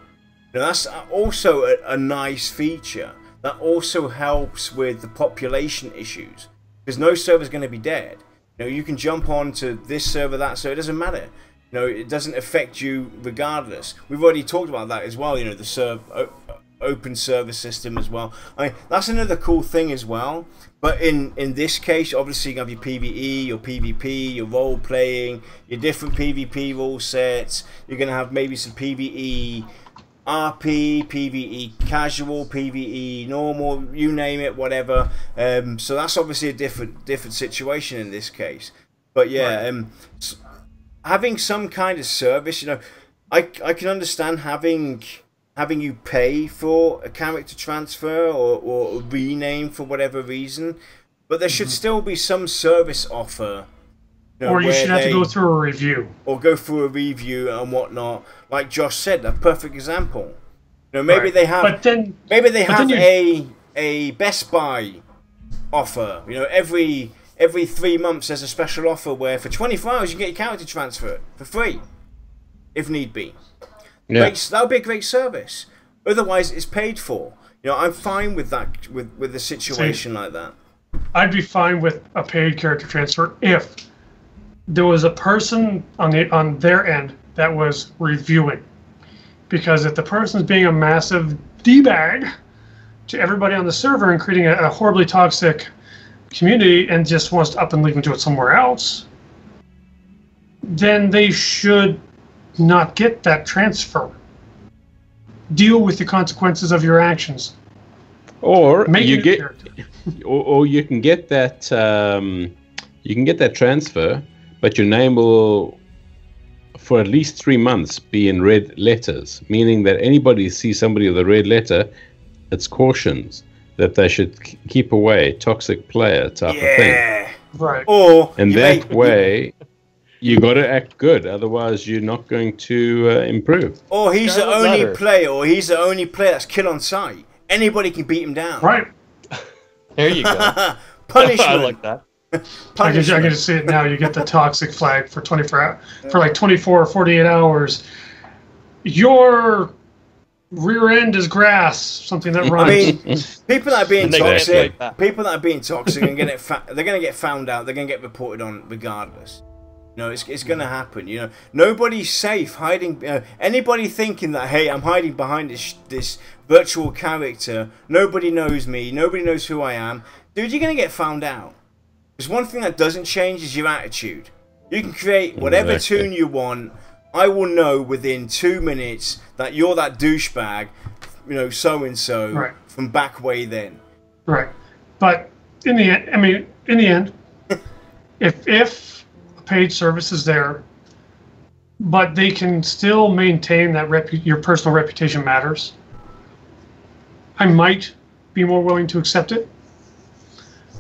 That's also a nice feature that also helps with the population issues, because no server's going to be dead. You can jump on to this server, that server, it doesn't matter. It doesn't affect you regardless. We've already talked about that as well. The open service system as well. I mean, that's another cool thing as well. But in this case, obviously you have your PvE, your PvP, your role playing, your different PvP rule sets. You're gonna have maybe some PvE RP, PvE casual, PvE normal, you name it, whatever. So that's obviously a different situation in this case. But yeah, having some kind of service, you know, I can understand having you pay for a character transfer or a rename for whatever reason, but there should still be some service offer. You know, or you should have to go through a review. Or go through a review and whatnot. Like Josh said, a perfect example. You know, maybe they have a Best Buy offer. You know, every 3 months there's a special offer where for 24 hours you get your character transfer for free, if need be. Yeah. That would be a great service. Otherwise, it's paid for. You know, I'm fine with that, with a situation like that. I'd be fine with a paid character transfer if there was a person on their end that was reviewing. Because if the person's being a massive D-bag to everybody on the server and creating a horribly toxic community and just wants to up and leave and do it somewhere else, then they should not get that transfer. Deal with the consequences of your actions. Or you get, or you can get that transfer, but your name will, for at least 3 months, be in red letters, meaning that anybody sees somebody with a red letter, it's cautions that they should keep away, toxic player type of thing. Right. Or that way, you got to act good, otherwise you're not going to improve. Or he's the only player, that's kill on sight. Anybody can beat him down. Right. There you go. Punishment. I like that. I can just see it now. You get the toxic flag for 24 hours, for like 24 or 48 hours. Your rear end is grass, something that rhymes. I mean, people that are being toxic, they're going to get found out. They're going to get reported on regardless. You know, it's going to happen. You know, nobody's safe hiding. Anybody thinking that, hey, I'm hiding behind this virtual character. Nobody knows me. Nobody knows who I am. Dude, you're going to get found out. There's one thing that doesn't change is your attitude. You can create whatever tune you want. I will know within 2 minutes that you're that douchebag, you know, so-and-so from back way then. Right. But in the end, if a paid service is there, but they can still maintain that your personal reputation matters, I might be more willing to accept it.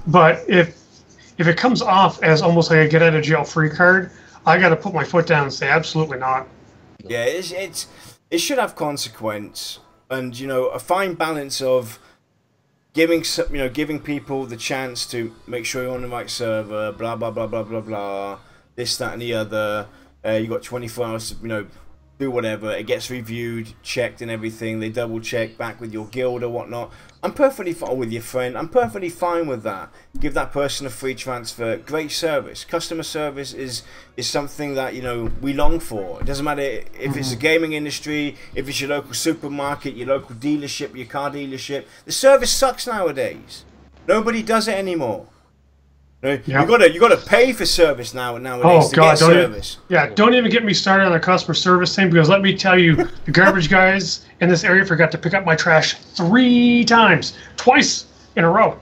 But if it comes off as almost like a get out of jail free card, I got to put my foot down and say absolutely not. Yeah, it should have consequence, and you know, a fine balance of giving people the chance to make sure you're on the right server, blah blah blah blah blah blah, this that and the other. You got 24 hours to, you know, do whatever. It gets reviewed, checked, and everything. They double check back with your guild or whatnot. I'm perfectly fine with your friend. I'm perfectly fine with that. Give that person a free transfer. Great service. Customer service is something that, you know, we long for. It doesn't matter if it's a gaming industry, if it's your local supermarket, your local dealership, your car dealership. The service sucks nowadays. Nobody does it anymore. You gotta pay for service nowadays to get service. Don't even get me started on the customer service thing, because let me tell you, the garbage guys in this area forgot to pick up my trash 3 times, twice in a row.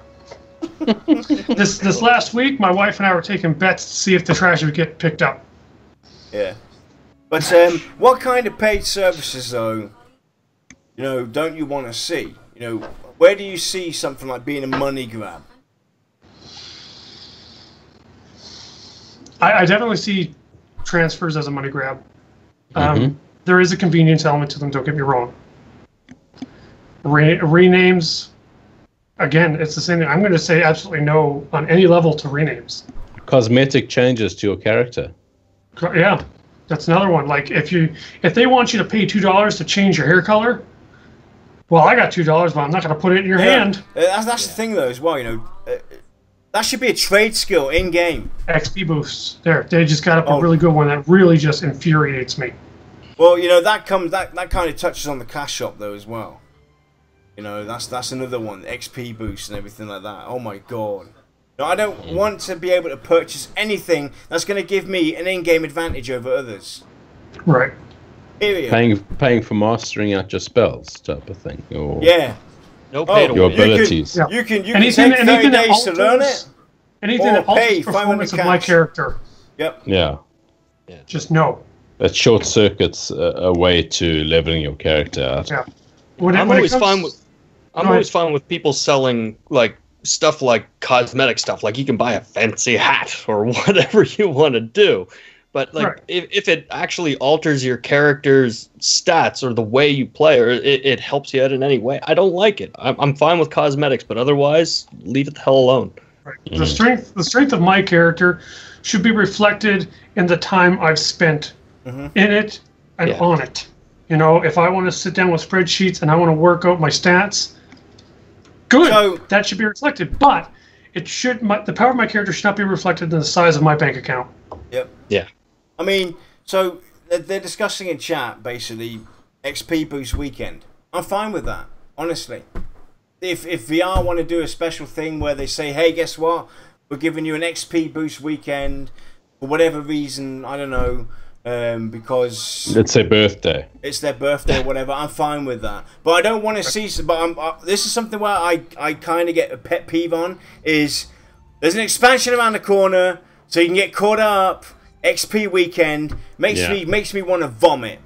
This last week, my wife and I were taking bets to see if the trash would get picked up. Yeah, but what kind of paid services though, you know, don't you want to see? You know, where do you see something like being a money grab? I definitely see transfers as a money grab. There is a convenience element to them, don't get me wrong. Renames, again, it's the same thing. I'm going to say absolutely no on any level to renames. Cosmetic changes to your character. Yeah, that's another one. Like if they want you to pay $2 to change your hair color, well, I got $2, but I'm not going to put it in your hand. That's the thing though as well, you know. That should be a trade skill in game. XP boosts. They just got up a really good one that really just infuriates me. Well, you know, that kind of touches on the cash shop though as well. You know, that's another one. XP boost and everything like that. Oh my god. No, I don't want to be able to purchase anything that's going to give me an in-game advantage over others. Right. Period. Paying for mastering out your spells type of thing. Or Yeah. No pay to your win. abilities. You can Anything- take 30 anything that days to learn it. Anything Or that alters pay the performance 500 of my cash. character, Yep. Yeah. just no. That short circuits a way to leveling your character out. Yeah. I'm always fine with people selling like stuff like cosmetic stuff. Like you can buy a fancy hat or whatever you want to do. But like if it actually alters your character's stats or the way you play, or it helps you out in any way, I don't like it. I'm fine with cosmetics, but otherwise, leave it the hell alone. Right. The strength of my character should be reflected in the time I've spent in it and on it. You know, if I want to sit down with spreadsheets and I want to work out my stats, good. So, that should be reflected. But it should the power of my character should not be reflected in the size of my bank account. Yep. Yeah. I mean, so they're discussing in chat basically XP boost weekend. I'm fine with that, honestly. If VR want to do a special thing where they say, hey, guess what? We're giving you an XP boost weekend for whatever reason, I don't know, because it's their birthday. It's their birthday or whatever. I'm fine with that, but I don't want to see. But this is something where I kind of get a pet peeve on. Is there's an expansion around the corner, so you can get caught up. XP weekend makes me want to vomit.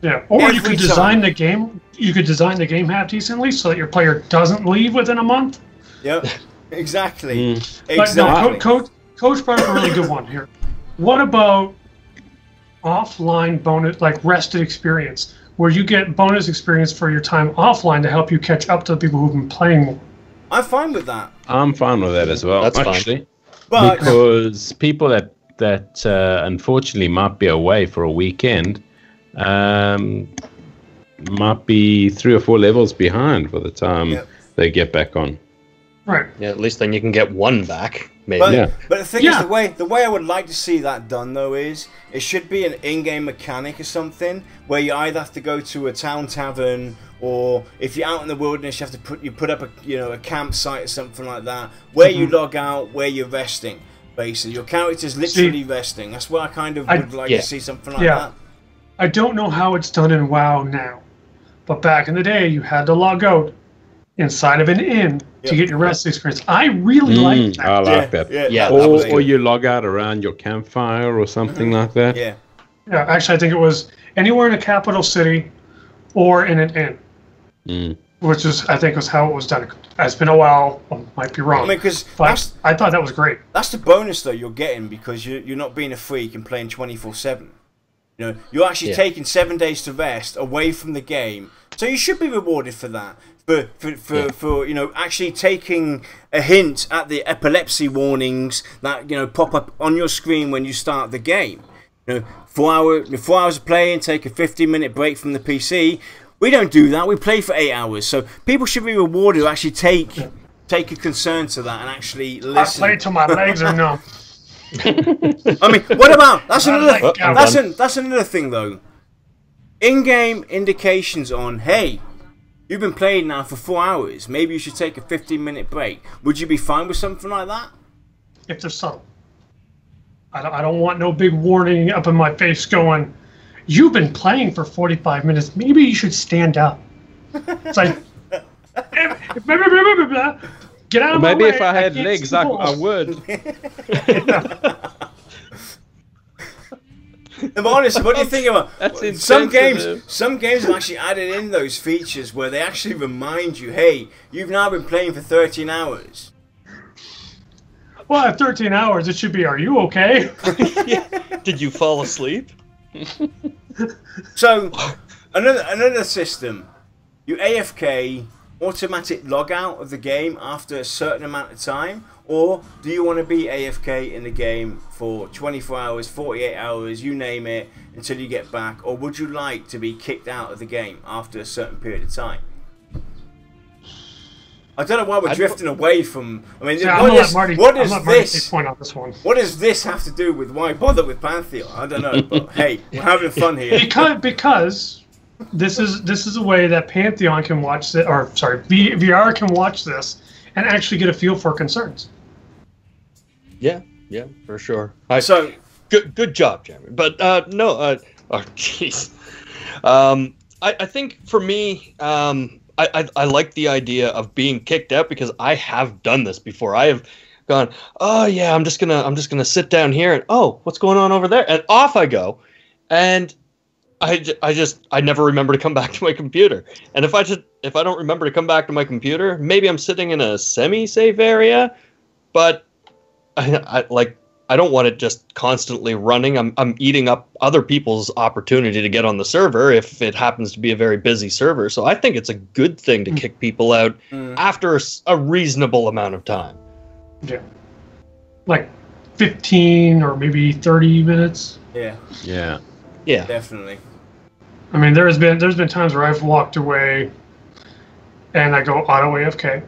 Yeah, or you could design the game. You could design the game half decently so that your player doesn't leave within a month. Yep, exactly. But no, Coach brought up a really good one here. What about offline bonus, like rested experience, where you get bonus experience for your time offline to help you catch up to the people who've been playing more? I'm fine with that. I'm fine with that as well. That's actually, fine. But because people that unfortunately might be away for a weekend might be 3 or 4 levels behind by the time they get back on. Right. Yeah, at least then you can get one back, maybe. But the thing is, the way I would like to see that done though is it should be an in-game mechanic or something where you either have to go to a town tavern, or if you're out in the wilderness, you have to put up a campsite or something like that where you log out, where you're resting. Basically, your character's literally resting. That's what I kind of would like to see, something like that. I don't know how it's done in WoW now, but back in the day, you had to log out inside of an inn to get your rest experience. I really like that. I like that. Yeah, or you log out around your campfire or something like that. Yeah. Yeah, actually, I think it was anywhere in a capital city or in an inn, which is, I think, was how it was done. It's been a while. I might be wrong. I mean, because I thought that was great. That's the bonus, though, you're getting because you're not being a freak and playing 24/7. You know, you're actually taking 7 days to rest away from the game, so you should be rewarded for that. For actually taking a hint at the epilepsy warnings that pop up on your screen when you start the game. 4 hours of playing, take a 15-minute break from the PC. We don't do that. We play for 8 hours. So people should be rewarded who actually take a concern to that and actually listen. I play till my legs are numb. I mean, what about that's another thing though. In-game indications on, hey, you've been playing now for 4 hours. Maybe you should take a 15-minute break. Would you be fine with something like that? If they're subtle. I don't want no big warning up in my face going, you've been playing for 45 minutes. Maybe you should stand up. It's like, get out of my way. Maybe if I had legs, I would. But honestly, what do you think about That's some games? Some games have actually added in those features where they actually remind you, "Hey, you've now been playing for 13 hours." Well, at 13 hours, it should be, "Are you okay?" Did you fall asleep? So, another system, you AFK, automatic logout of the game after a certain amount of time, or do you want to be AFK in the game for 24 hours, 48 hours, you name it, until you get back, or would you like to be kicked out of the game after a certain period of time? I don't know why we're drifting away from. I mean, what does this have to do with why bother with Pantheon? I don't know, but hey, we're having fun here. Because this is a way that Pantheon can watch this, or sorry, VR can watch this and actually get a feel for concerns. Yeah, for sure. So good job, Jeremy. But oh jeez. I think for me, I like the idea of being kicked out because I have done this before. I have gone, oh yeah, I'm just gonna sit down here and oh, what's going on over there? And off I go, and I never remember to come back to my computer. And if I don't remember to come back to my computer, maybe I'm sitting in a semi-safe area, but I don't want it just constantly running. I'm eating up other people's opportunity to get on the server if it happens to be a very busy server. So I think it's a good thing to kick people out after a reasonable amount of time. Yeah. Like 15 or maybe 30 minutes. Yeah. Yeah. Yeah. Definitely. I mean, there's been times where I've walked away and I go auto AFK.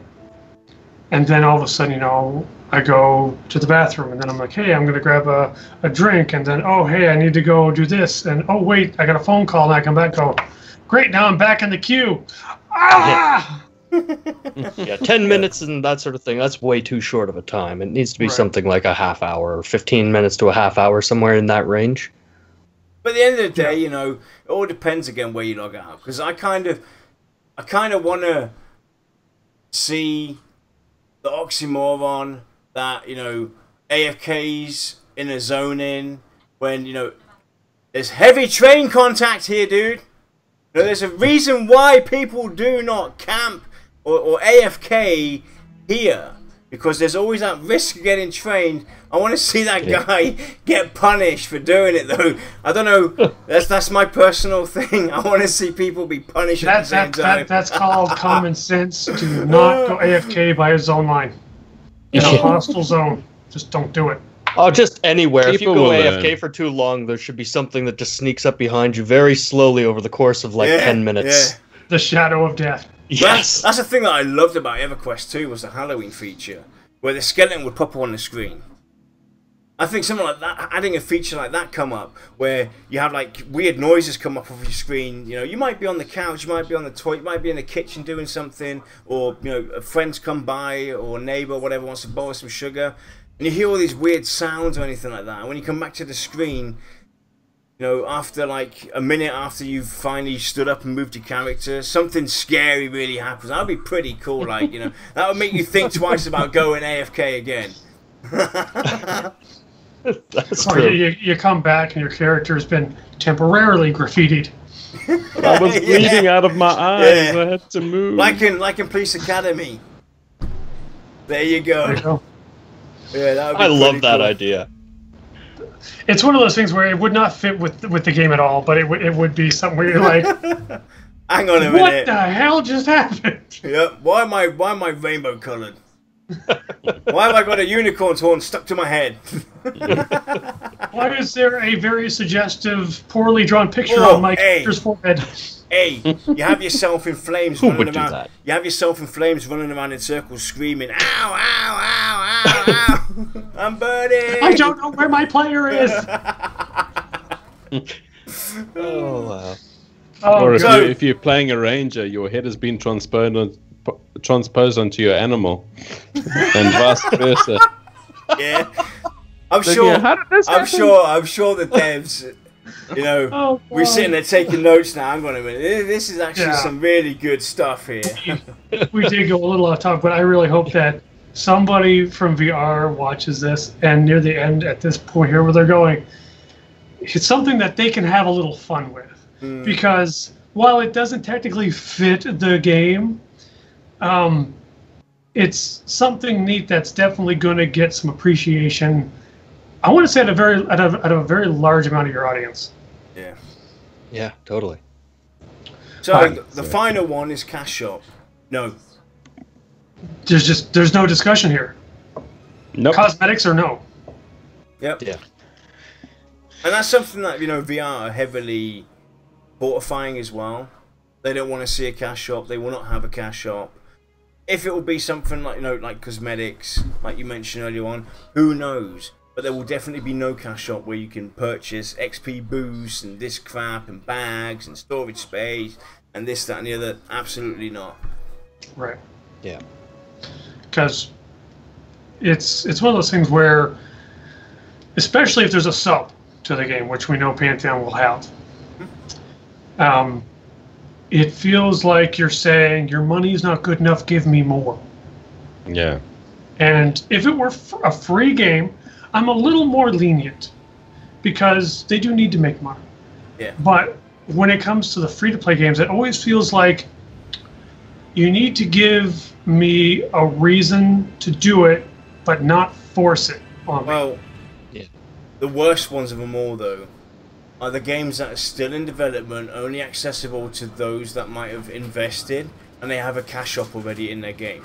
And then all of a sudden, you know, I go to the bathroom and then I'm like, hey, I'm going to grab a drink. And then, oh, hey, I need to go do this. And, oh, wait, I got a phone call. And I come back and go, great, now I'm back in the queue. Ah! Yeah, 10 minutes and that sort of thing, that's way too short of a time. It needs to be something like a half hour or 15 minutes to a half hour, somewhere in that range. But at the end of the day, you know, it all depends again where you log out. Because I kind of want to see the oxymoron that, you know, AFK's in a zone in when, you know, there's heavy train contact here, dude. You know, there's a reason why people do not camp or AFK here. Because there's always that risk of getting trained. I want to see that guy get punished for doing it, though. I don't know. That's my personal thing. I want to see people be punished at the same time. That's called common sense. Do not go AFK by a zone line. In a hostile zone. Just don't do it. Oh, just anywhere. If you People go will AFK for too long, there should be something that just sneaks up behind you very slowly over the course of like 10 minutes. Yeah. The shadow of death. Yes. That's the thing that I loved about EverQuest 2 was the Halloween feature, where the skeleton would pop up on the screen. I think something like that, adding a feature like that come up, where you have like weird noises come up off your screen. You know, you might be on the couch, you might be on the toilet, you might be in the kitchen doing something, or you know, friends come by, or a neighbor, or whatever, wants to borrow some sugar, and you hear all these weird sounds or anything like that. And when you come back to the screen, you know, after like a minute after you've finally stood up and moved your character, something scary really happens. That would be pretty cool, like, you know, that would make you think twice about going AFK again. That's Or true. you come back and your character's been temporarily graffitied. I was bleeding out of my eyes. I had to move. Like in Police Academy. There you go. There you go. Yeah, that would be I love pretty that cool. idea. It's one of those things where it would not fit with the game at all, but it would be something where you're like, Hang on a what minute. the hell just happened? Yep. Why am I rainbow coloured? Why have I got a unicorn's horn stuck to my head? Why is there a very suggestive, poorly drawn picture Oh, on my hey. character's forehead? Hey, you have yourself in flames Who running would do around. that? You have yourself in flames running around in circles screaming, ow, ow, ow, ow, ow. I'm burning. I don't know where my player is. Oh, wow. Oh, Or if, God. if you're playing a ranger, your head has been transposed onto your animal, and vice versa. Yeah. I'm Thinking, sure. how did this happen? I'm sure the devs, you know, Oh, we're God. sitting there taking notes now. Hang on a minute. This is actually Yeah. some really good stuff here. We did go a little off topic, but I really hope that somebody from VR watches this and near the end at this point here where they're going, it's something that they can have a little fun with. Because while it doesn't technically fit the game, it's something neat that's definitely going to get some appreciation. I want to say at a very large amount of your audience. Yeah. Yeah, totally. So the final one is Cash Shop. No. There's no discussion here. Nope. Cosmetics or no. Yep. Yeah. And that's something that, you know, VR are heavily fortifying as well. They don't want to see a cash shop. They will not have a cash shop. If it will be something like, you know, like cosmetics, like you mentioned earlier on, who knows? but there will definitely be no cash shop where you can purchase XP boosts and this crap and bags and storage space and this, that, and the other. Absolutely not. Right. Yeah. Because it's one of those things where, especially if there's a sub to the game, which we know Pantheon will have, it feels like you're saying your money's not good enough, give me more. Yeah. And if it were a free game, I'm a little more lenient because they do need to make money. Yeah. But when it comes to the free-to-play games, it always feels like you need to give me a reason to do it, but not force it on me. Well, the worst ones of them all, though, are the games that are still in development, only accessible to those that might have invested, and they have a cash shop already in their game.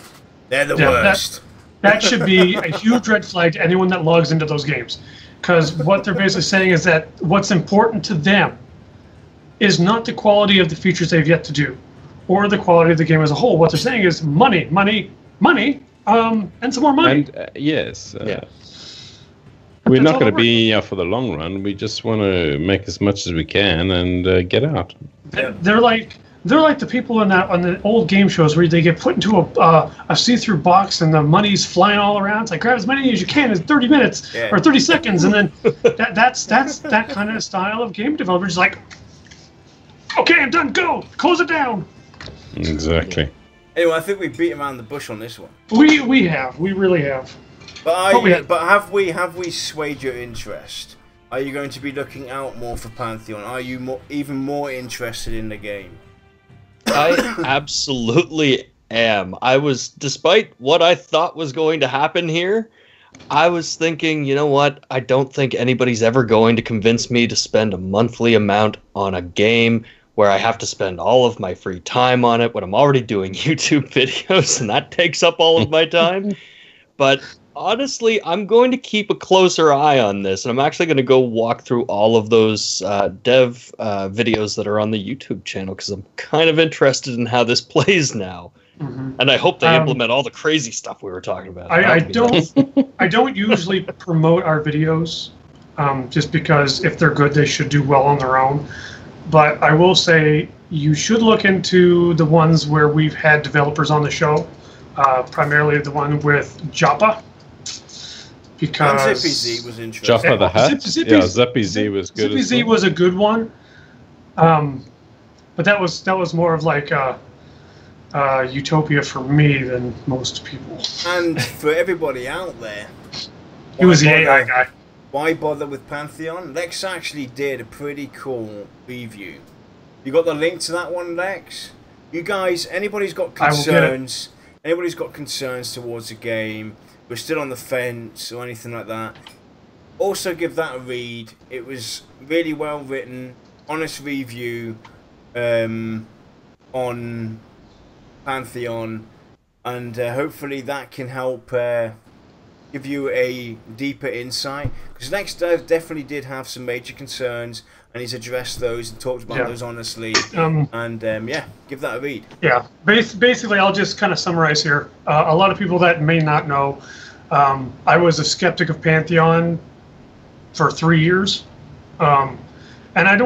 They're the worst. That should be a huge red flag to anyone that logs into those games. Because what they're basically saying is that what's important to them is not the quality of the features they've yet to do, or the quality of the game as a whole. What they're saying is money, money, money, and some more money. And yes. We're not going to be here for the long run. We just want to make as much as we can and get out. They're like the people on the old game shows where they get put into a see-through box and the money's flying all around. It's like, grab as many as you can in 30 minutes or 30 seconds, and then that's that kind of style of game developers. Like, okay, I'm done. Go, close it down. Exactly. Anyway, I think we beat around the bush on this one. We really have. But have we swayed your interest? Are you going to be looking out more for Pantheon? Are you even more interested in the game? I absolutely am. Despite what I thought was going to happen here, I was thinking, you know what? I don't think anybody's ever going to convince me to spend a monthly amount on a game where I have to spend all of my free time on it when I'm already doing YouTube videos, and that takes up all of my time. But honestly, I'm going to keep a closer eye on this, and I'm actually going to go walk through all of those dev videos that are on the YouTube channel, because I'm kind of interested in how this plays now. Mm-hmm. And I hope they implement all the crazy stuff we were talking about. I don't usually promote our videos, just because if they're good, they should do well on their own. But I will say you should look into the ones where we've had developers on the show, primarily the one with Joppa. Because Zippy Z was interesting. Joppa the Hutt? Zippy Z was good. Zippy Z was a good one. But that was more of like utopia for me than most people. And for everybody out there, he was the AI guy. Why bother with Pantheon? Lex actually did a pretty cool review. You got the link to that one, Lex? You guys, anybody's got concerns towards the game, we're still on the fence or anything like that, also give that a read. It was really well written, honest review on Pantheon, and hopefully that can help give you a deeper insight, because Lex definitely did have some major concerns, and he's addressed those and talked about those honestly. Yeah, give that a read. Yeah, basically, I'll just kind of summarize here. A lot of people that may not know, I was a skeptic of Pantheon for 3 years, and I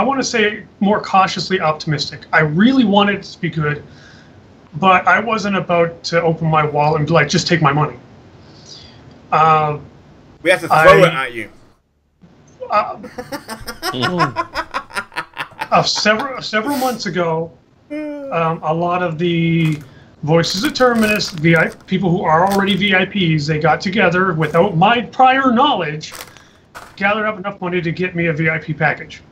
want to say more cautiously optimistic. I really wanted it to be good, but I wasn't about to open my wallet and be like, just take my money. We have to throw it at you. Several months ago, a lot of the Voices of Terminus people who are already VIPs, they got together without my prior knowledge, gathered up enough money to get me a VIP package.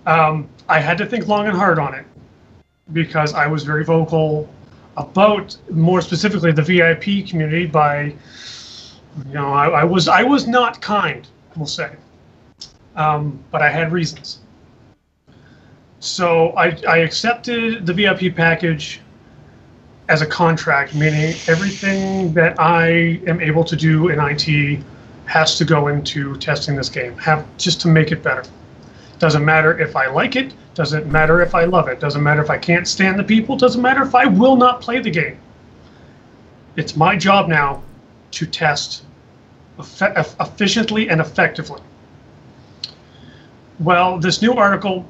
I had to think long and hard on it, because I was very vocal about, more specifically, the VIP community by, I was not kind, we'll say, but I had reasons. So I accepted the VIP package as a contract, meaning everything that I am able to do in IT has to go into testing this game, just to make it better. Doesn't matter if I like it, doesn't matter if I love it, doesn't matter if I can't stand the people, doesn't matter if I will not play the game. It's my job now to test efficiently and effectively. Well, this new article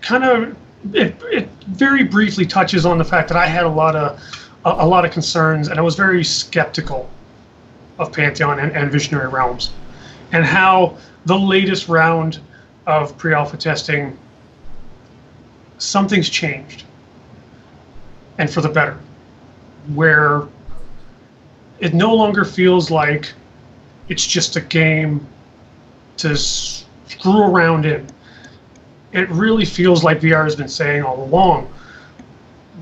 kind of it very briefly touches on the fact that I had a lot of concerns, and I was very skeptical of Pantheon and Visionary Realms, and how the latest round of pre-alpha testing, something's changed, and for the better, where it no longer feels like it's just a game to screw around in. It really feels like VR has been saying all along,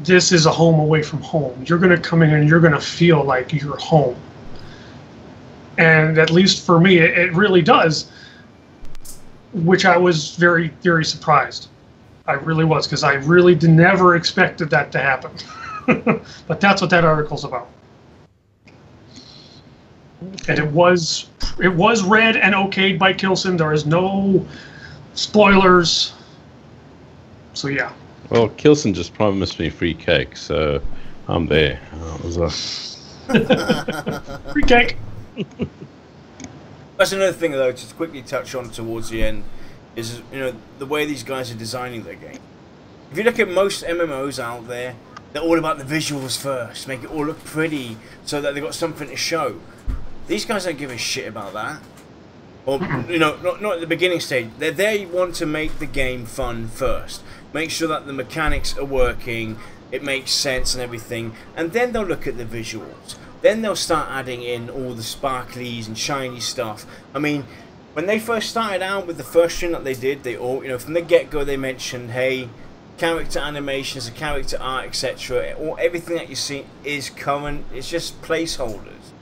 this is a home away from home. You're going to come in and you're going to feel like you're home. And at least for me, it really does, which I was very, very surprised. I really was, because I really never expected that to happen. But that's what that article's about. And it was read and okayed by Kilson. There is no spoilers. So yeah. Well, Kilson just promised me free cake, so I'm there. Free cake. That's another thing, though, to quickly touch on towards the end, is the way these guys are designing their game. If you look at most MMOs out there, they're all about the visuals first, make it all look pretty, so that they've got something to show. These guys don't give a shit about that. Or not at the beginning stage. They want to make the game fun first. Make sure that the mechanics are working, it makes sense and everything, and then they'll look at the visuals. Then they'll start adding in all the sparklies and shiny stuff. I mean, when they first started out with the first stream that they did, they all, from the get-go they mentioned, hey, character animations, character art, etc. Everything that you see is current. It's just placeholders.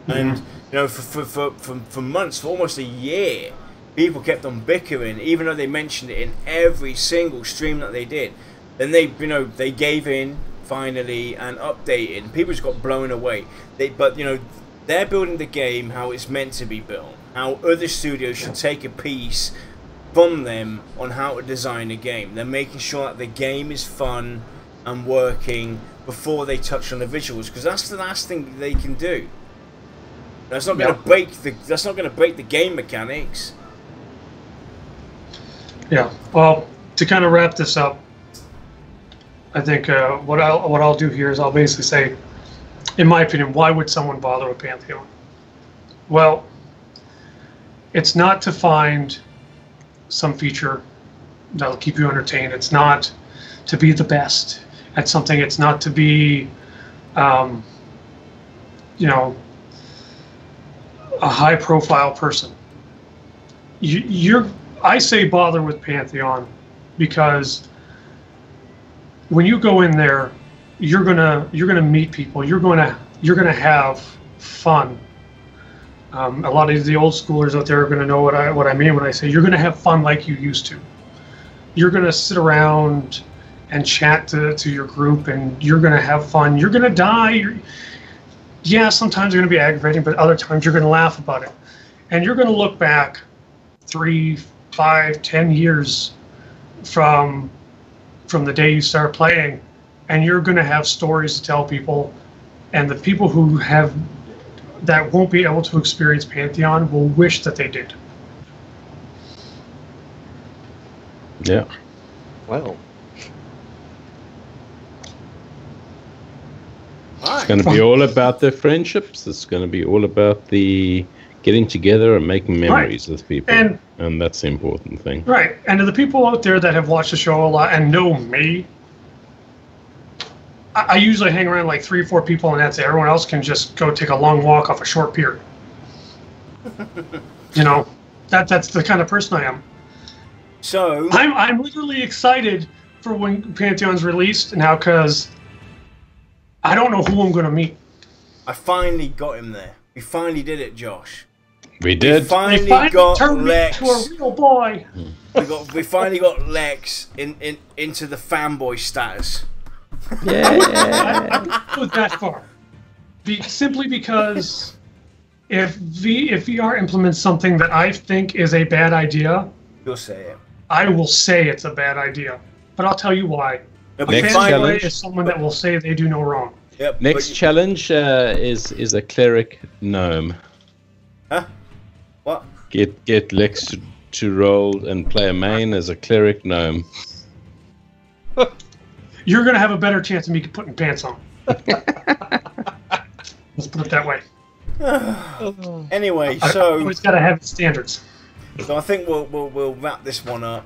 And for months, for almost a year, people kept on bickering, even though they mentioned it in every single stream that they did. Then they gave in finally and updated, and people just got blown away. They're building the game how it's meant to be built, how other studios should take a piece from them on how to design a game. They're making sure that the game is fun and working before they touch on the visuals, because that's the last thing they can do. That's not going to break the game mechanics. Yeah. Well, to kind of wrap this up, I think what I'll do here is I'll basically say, in my opinion, why would someone bother with Pantheon? Well, it's not to find some feature that'll keep you entertained. It's not to be the best at something. It's not to be, a high-profile person. I say bother with Pantheon because when you go in there, you're gonna meet people. You're gonna have fun. A lot of the old schoolers out there are gonna know what I mean when I say you're gonna have fun like you used to. You're gonna sit around and chat to your group, and you're gonna have fun. You're gonna die. Sometimes you're gonna be aggravating, but other times you're gonna laugh about it, and you're gonna look back 3, 5, 10 years from the day you start playing, and you're going to have stories to tell people, and the people that won't be able to experience Pantheon will wish that they did. Yeah. Well. It's going to be all about the friendships. It's going to be all about the getting together and making memories with people. And that's the important thing. Right. And to the people out there that have watched the show a lot and know me, I usually hang around like 3 or 4 people, and that's it. Everyone else can just go take a long walk off a short pier. That's the kind of person I am. So I'm literally excited for when Pantheon's released now, because I don't know who I'm going to meet. I finally got him there. We finally did it, Josh. We did. We finally got turned Lex. me into a real boy. We finally got Lex into the fanboy status. Yeah. I wouldn't go that far. Simply because if VR implements something that I think is a bad idea, You'll say it. I will say it's a bad idea. But I'll tell you why. No, A Next fanboy challenge. is someone that will say they do no wrong. Yep, Next challenge is a cleric gnome. Huh? What? Get Lex to roll and play a main as a cleric gnome. You're going to have a better chance of me putting pants on. Let's put it that way. Anyway, so always got to have standards. So I think we'll wrap this one up.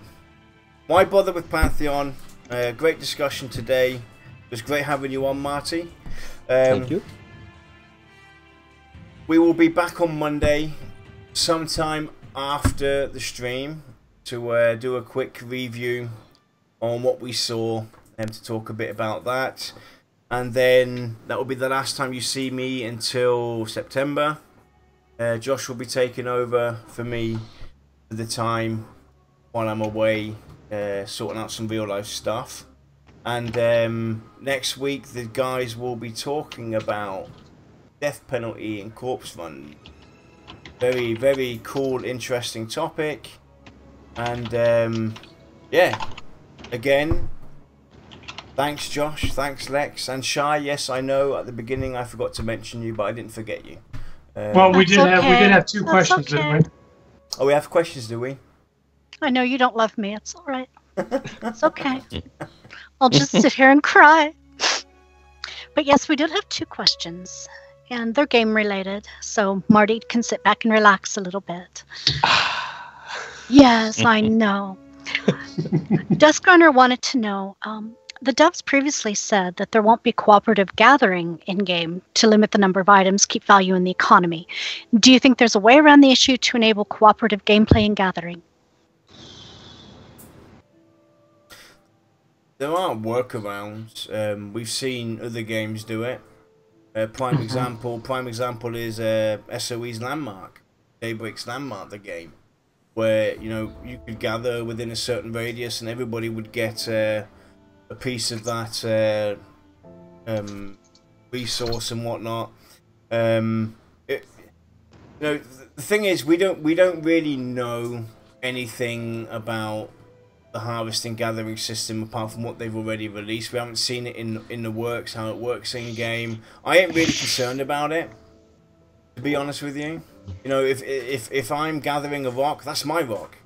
Why bother with Pantheon? Great discussion today. It was great having you on, Marty. Thank you. We will be back on Monday, sometime after the stream, to do a quick review on what we saw and to talk a bit about that. And then that will be the last time you see me until September. Josh will be taking over for me for the time while I'm away, sorting out some real life stuff. And next week the guys will be talking about death penalty and corpse run. Very, very cool, interesting topic. And yeah, again, thanks Josh, thanks Lex, and Shy. Yes, I know at the beginning I forgot to mention you, but I didn't forget you. Well, we did have two questions, didn't we? Oh, we have questions, do we? I know you don't love me. It's all right. It's okay. I'll just sit here and cry. But yes, we did have two questions, and they're game related, so Marty can sit back and relax a little bit. Yes, I know. Duskrunner wanted to know, the devs previously said that there won't be cooperative gathering in-game to limit the number of items, keep value in the economy. Do you think there's a way around the issue to enable cooperative gameplay and gathering? There are workarounds. We've seen other games do it. Prime example is SOE's Landmark, Daybreak's Landmark, the game, where you could gather within a certain radius and everybody would get a piece of that resource and whatnot. The thing is, we don't really know anything about the harvesting gathering system apart from what they've already released. We haven't seen it in the works, how it works in game. I ain't really concerned about it, to be honest with you. If I'm gathering a rock, that's my rock.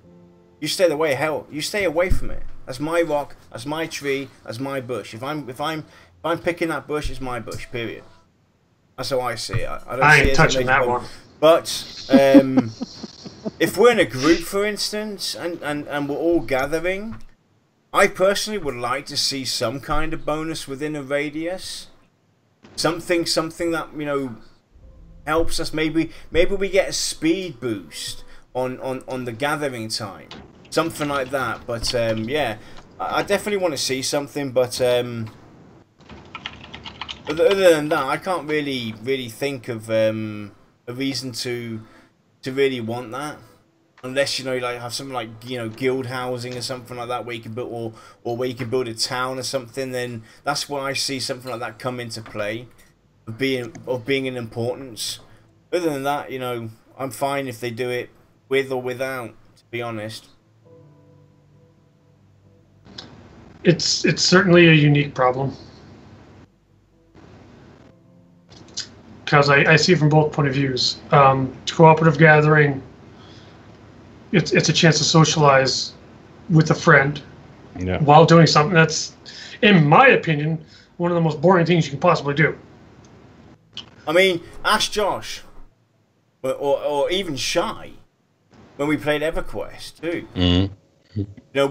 You stay away, hell, you stay away from it. That's my rock, that's my tree, that's my bush. If I'm picking that bush, it's my bush, period. That's how I see it. I ain't touching that one. But if we're in a group, for instance, and we're all gathering, I personally would like to see some kind of bonus within a radius. Something that, helps us. Maybe we get a speed boost on the gathering time. Something like that. But yeah, I definitely want to see something, but other than that, I can't really think of a reason to really want that, unless like have something like guild housing or something like that, where you can build or where you can build a town or something. Then that's where I see something like that come into play, of being an importance. Other than that, I'm fine if they do it with or without, to be honest. It's certainly a unique problem. Because I see it from both point of views. Cooperative gathering, it's a chance to socialize with a friend while doing something that's, in my opinion, one of the most boring things you can possibly do. I mean, ask Josh, or even Shy, when we played EverQuest too. Mm-hmm.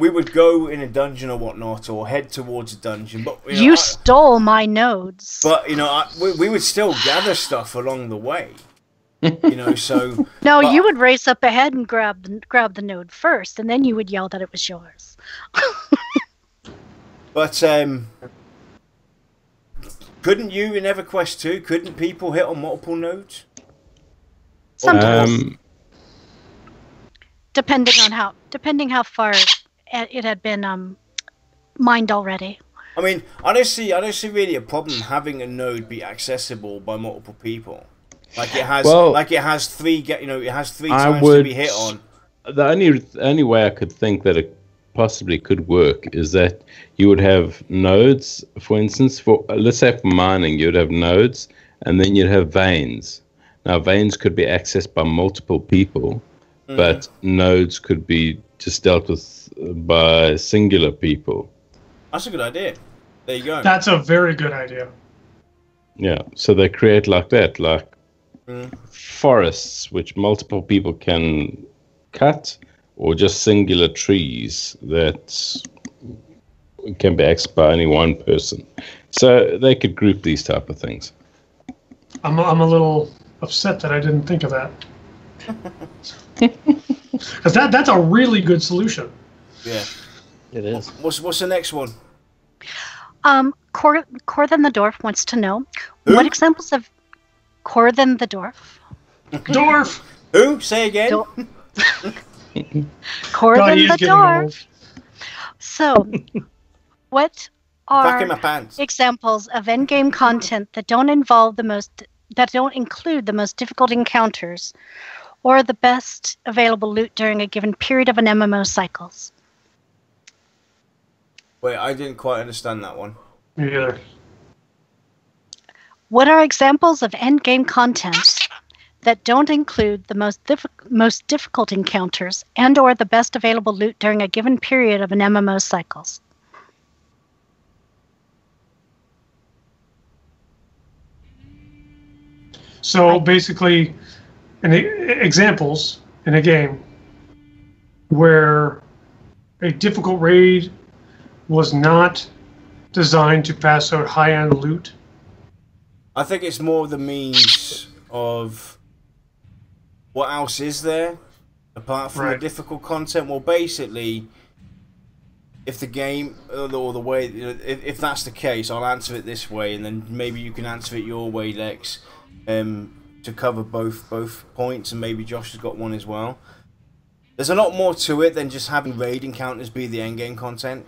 We would go in a dungeon or whatnot, or head towards a dungeon. But you stole my nodes. But we would still gather stuff along the way. So no, you would race up ahead and grab the node first, and then you would yell that it was yours. But couldn't you in EverQuest 2? Couldn't people hit on multiple nodes? Sometimes. Depending how far it had been mined already. I mean, I don't see really a problem having a node be accessible by multiple people. Like it has three times to be hit on. The only way I could think that it possibly could work is that you would have nodes, for instance, let's say for mining, you'd have nodes, and then you'd have veins. Now, veins could be accessed by multiple people, but nodes could be just dealt with by singular people. That's a good idea. There you go. That's a very good idea. Yeah, so they create like that, like forests, which multiple people can cut, or just singular trees that can be accessed by only one person. So they could group these type of things. I'm a little upset that I didn't think of that. Because that's a really good solution. Yeah. It is. What's the next one? Corthan the Dwarf wants to know what examples of Corthan the Dwarf. Dwarf! Who? Say again. Corthan the Dwarf. So, what Back in are my pants. examples of endgame content that don't include the most difficult encounters, or the best available loot during a given period of an MMO cycles? Wait, I didn't quite understand that one. Me either. What are examples of endgame content that don't include the most difficult encounters and or the best available loot during a given period of an MMO cycles? So basically, examples in a game where a difficult raid was not designed to pass out high-end loot. I think it's more the means of what else is there apart from the difficult content. Well, basically, if the game or the way, if that's the case, I'll answer it this way, and then maybe you can answer it your way, Lex, to cover both points, and maybe Josh has got one as well. There's a lot more to it than just having raid encounters be the end game content.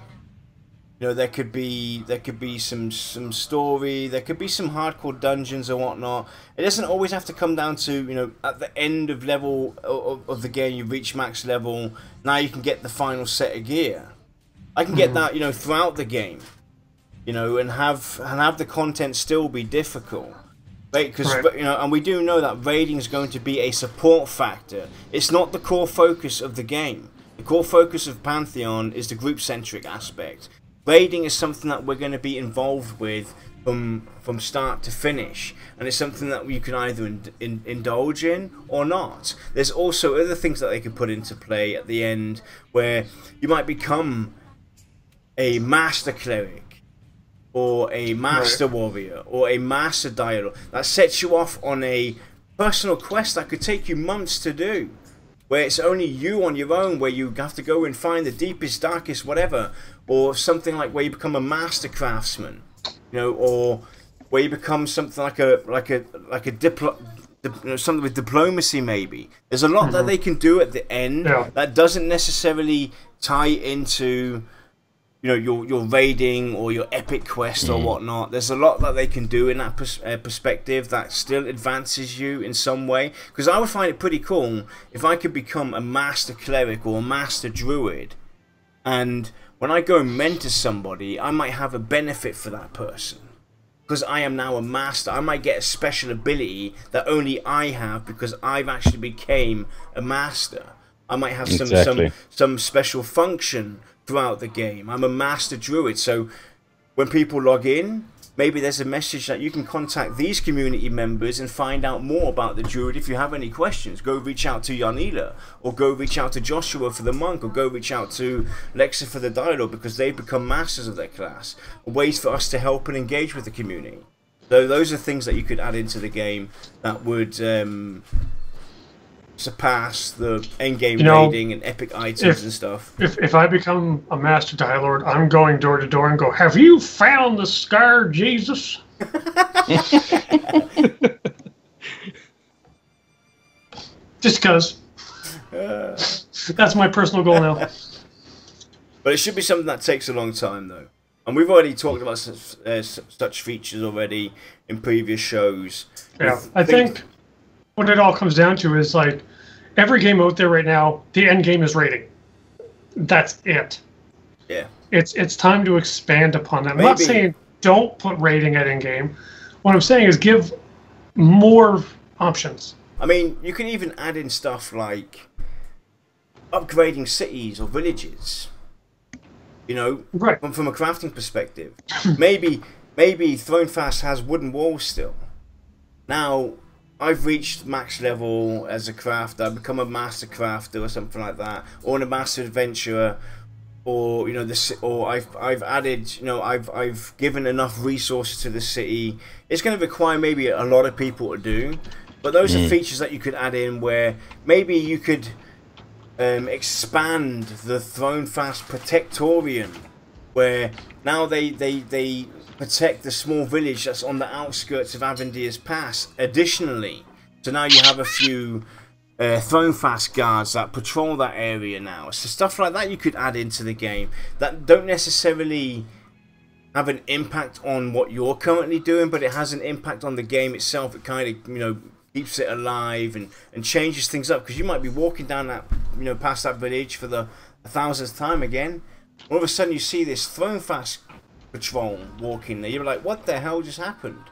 You know, there could be some story, there could be some hardcore dungeons or whatnot. It doesn't always have to come down to, you know, at the end of level of the game, you reach max level, now you can get the final set of gear. I can get that, you know, throughout the game, you know, and have the content still be difficult. Because you know, and we do know that raiding is going to be a support factor. It's not the core focus of the game. The core focus of Pantheon is the group-centric aspect. Raiding is something that we're going to be involved with from start to finish, and it's something that you can either indulge in or not. There's also other things that they can put into play at the end, where you might become a master cleric, or a master warrior, or a master dialogue that sets you off on a personal quest that could take you months to do, where it's only you on your own, where you have to go and find the deepest, darkest, whatever, or something like where you become a master craftsman, you know, or where you become something like a something with diplomacy. Maybe there's a lot that they can do at the end that doesn't necessarily tie into, you know, your raiding or your epic quest or whatnot. There's a lot that they can do in that perspective that still advances you in some way. Because I would find it pretty cool if I could become a master cleric or a master druid, and when I go and mentor somebody, I might have a benefit for that person. Because I am now a master, I might get a special ability that only I have because I've actually became a master. I might have some special function throughout the game. I'm a master druid, so when people log in, maybe there's a message that you can contact these community members and find out more about the druid. If you have any questions, go reach out to Yanila, or go reach out to Joshua for the monk, or go reach out to Lexa for the dialogue, because they've become masters of their class. Ways for us to help and engage with the community. So those are things that you could add into the game that would surpass the endgame raiding and epic items and stuff. If I become a master dialord, I'm going door to door and go, "Have you found the scar, Jesus?" Just because. That's my personal goal now. But it should be something that takes a long time, though. And we've already talked about such features already in previous shows. Yeah, I think what it all comes down to is, like, every game out there right now, the end game is raiding. That's it. Yeah. It's time to expand upon that. I'm not saying don't put raiding at end game. What I'm saying is give more options. I mean, you can even add in stuff like upgrading cities or villages. You know, Right. from a crafting perspective. maybe Thronefast has wooden walls still. Now, I've reached max level as a crafter. I've become a master crafter or something like that, or a master adventurer, or I've added, I've given enough resources to the city. It's going to require maybe a lot of people to do, but those are features that you could add in where maybe you could expand the Thronefast Protectorian, where now they protect the small village that's on the outskirts of Avendir's Pass. Additionally, so now you have a few Thronefast guards that patrol that area now. So stuff like that you could add into the game that don't necessarily have an impact on what you're currently doing, but it has an impact on the game itself. It kind of, keeps it alive and changes things up, because you might be walking down that, past that village for the 1,000th time again. All of a sudden you see this Thronefast patrol walking there. You're like, what the hell just happened?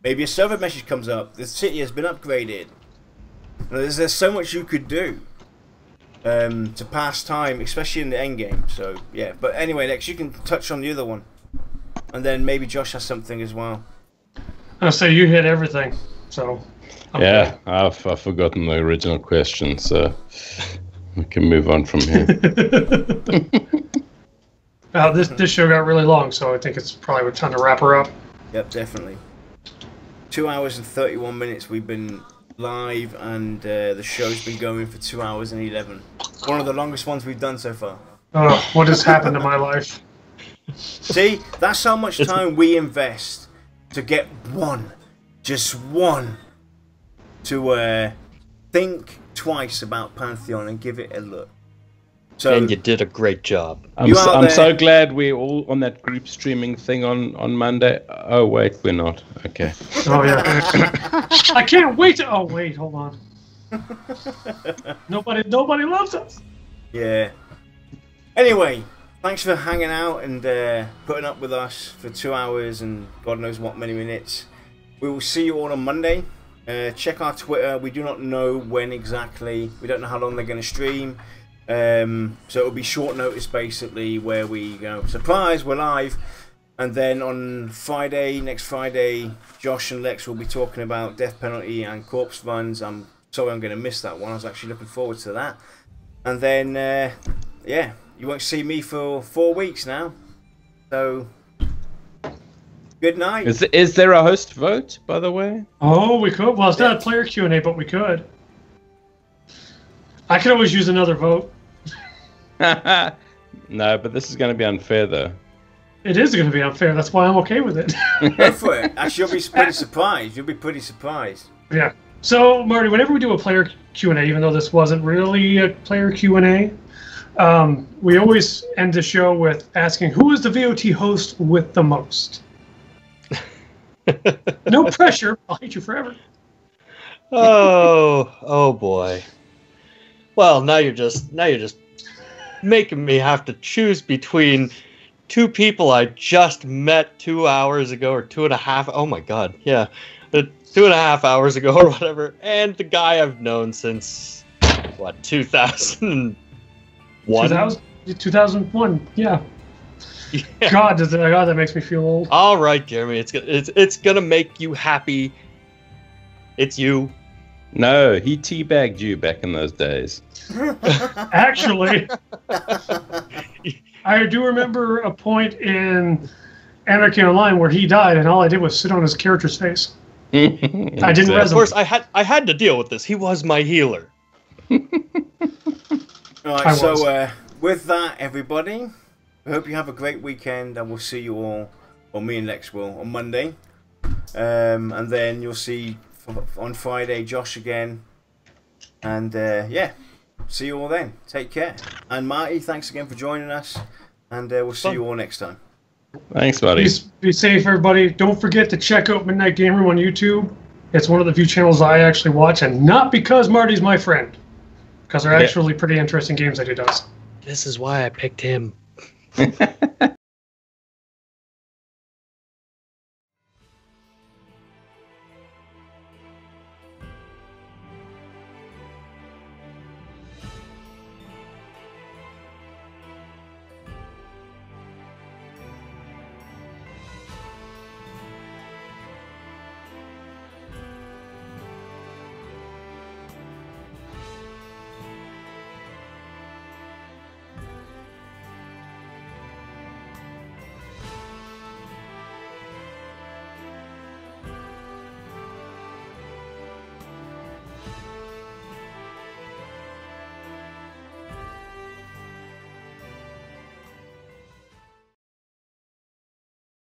Maybe a server message comes up. The city has been upgraded. There's so much you could do to pass time, especially in the end game. So yeah. But anyway, Lex, you can touch on the other one, and then maybe Josh has something as well. I'll say you hit everything. So. Yeah, I've forgotten the original question, so we can move on from here. This show got really long, so I think it's probably time to wrap her up. Yep, definitely. 2 hours and 31 minutes we've been live, and the show's been going for 2 hours and 11. One of the longest ones we've done so far. Oh, what has happened to my life? See, that's how much time we invest to get just one, to think twice about Pantheon and give it a look. So, and you did a great job. I'm so glad we're all on that group streaming thing on Monday. Oh, wait, we're not. Okay. Oh, yeah. I can't wait to... Oh, wait, hold on. Nobody loves us. Yeah. Anyway, thanks for hanging out and putting up with us for 2 hours and God knows what many minutes. We will see you all on Monday. Check our Twitter. We do not know when exactly. We don't know how long they're going to stream. So it'll be short notice, basically, where we go, surprise, we're live. And then on next Friday, Josh and Lex will be talking about death penalty and corpse runs. I'm sorry I'm going to miss that one. I was actually looking forward to that. And then, yeah, you won't see me for 4 weeks now. So... good night. Is there a host vote, by the way? Oh, we could. Well, it's not a player Q&A, but we could. I could always use another vote. No, but this is going to be unfair, though. It is going to be unfair. That's why I'm okay with it. Go for it. Actually, you'll be pretty surprised. You'll be pretty surprised. Yeah. So, Marty, whenever we do a player Q&A, even though this wasn't really a player Q&A, we always end the show with asking, who is the VoT host with the most? No pressure. I'll hate you forever. Oh boy. Well, now you're just making me have to choose between two people I just met 2 hours ago, or 2.5. Oh my God, yeah, 2.5 hours ago or whatever, and the guy I've known since what 2001. 2001. Yeah. Yeah. God, that makes me feel old. All right, Jeremy, it's gonna make you happy. It's you. No, he teabagged you back in those days. Actually, I do remember a point in Anarchy Online where he died, and all I did was sit on his character's face. I didn't. Of course, I had to deal with this. He was my healer. All right, so with that, everybody. I hope you have a great weekend, and we'll see you all, or me and Lex will, on Monday. And then you'll see on Friday Josh again. And yeah, see you all then. Take care. And Marty, thanks again for joining us. And we'll see you all next time. Thanks, buddy. Be safe, everybody. Don't forget to check out Midnight Game Room on YouTube. It's one of the few channels I actually watch, and not because Marty's my friend, because they're actually pretty interesting games that he does. This is why I picked him.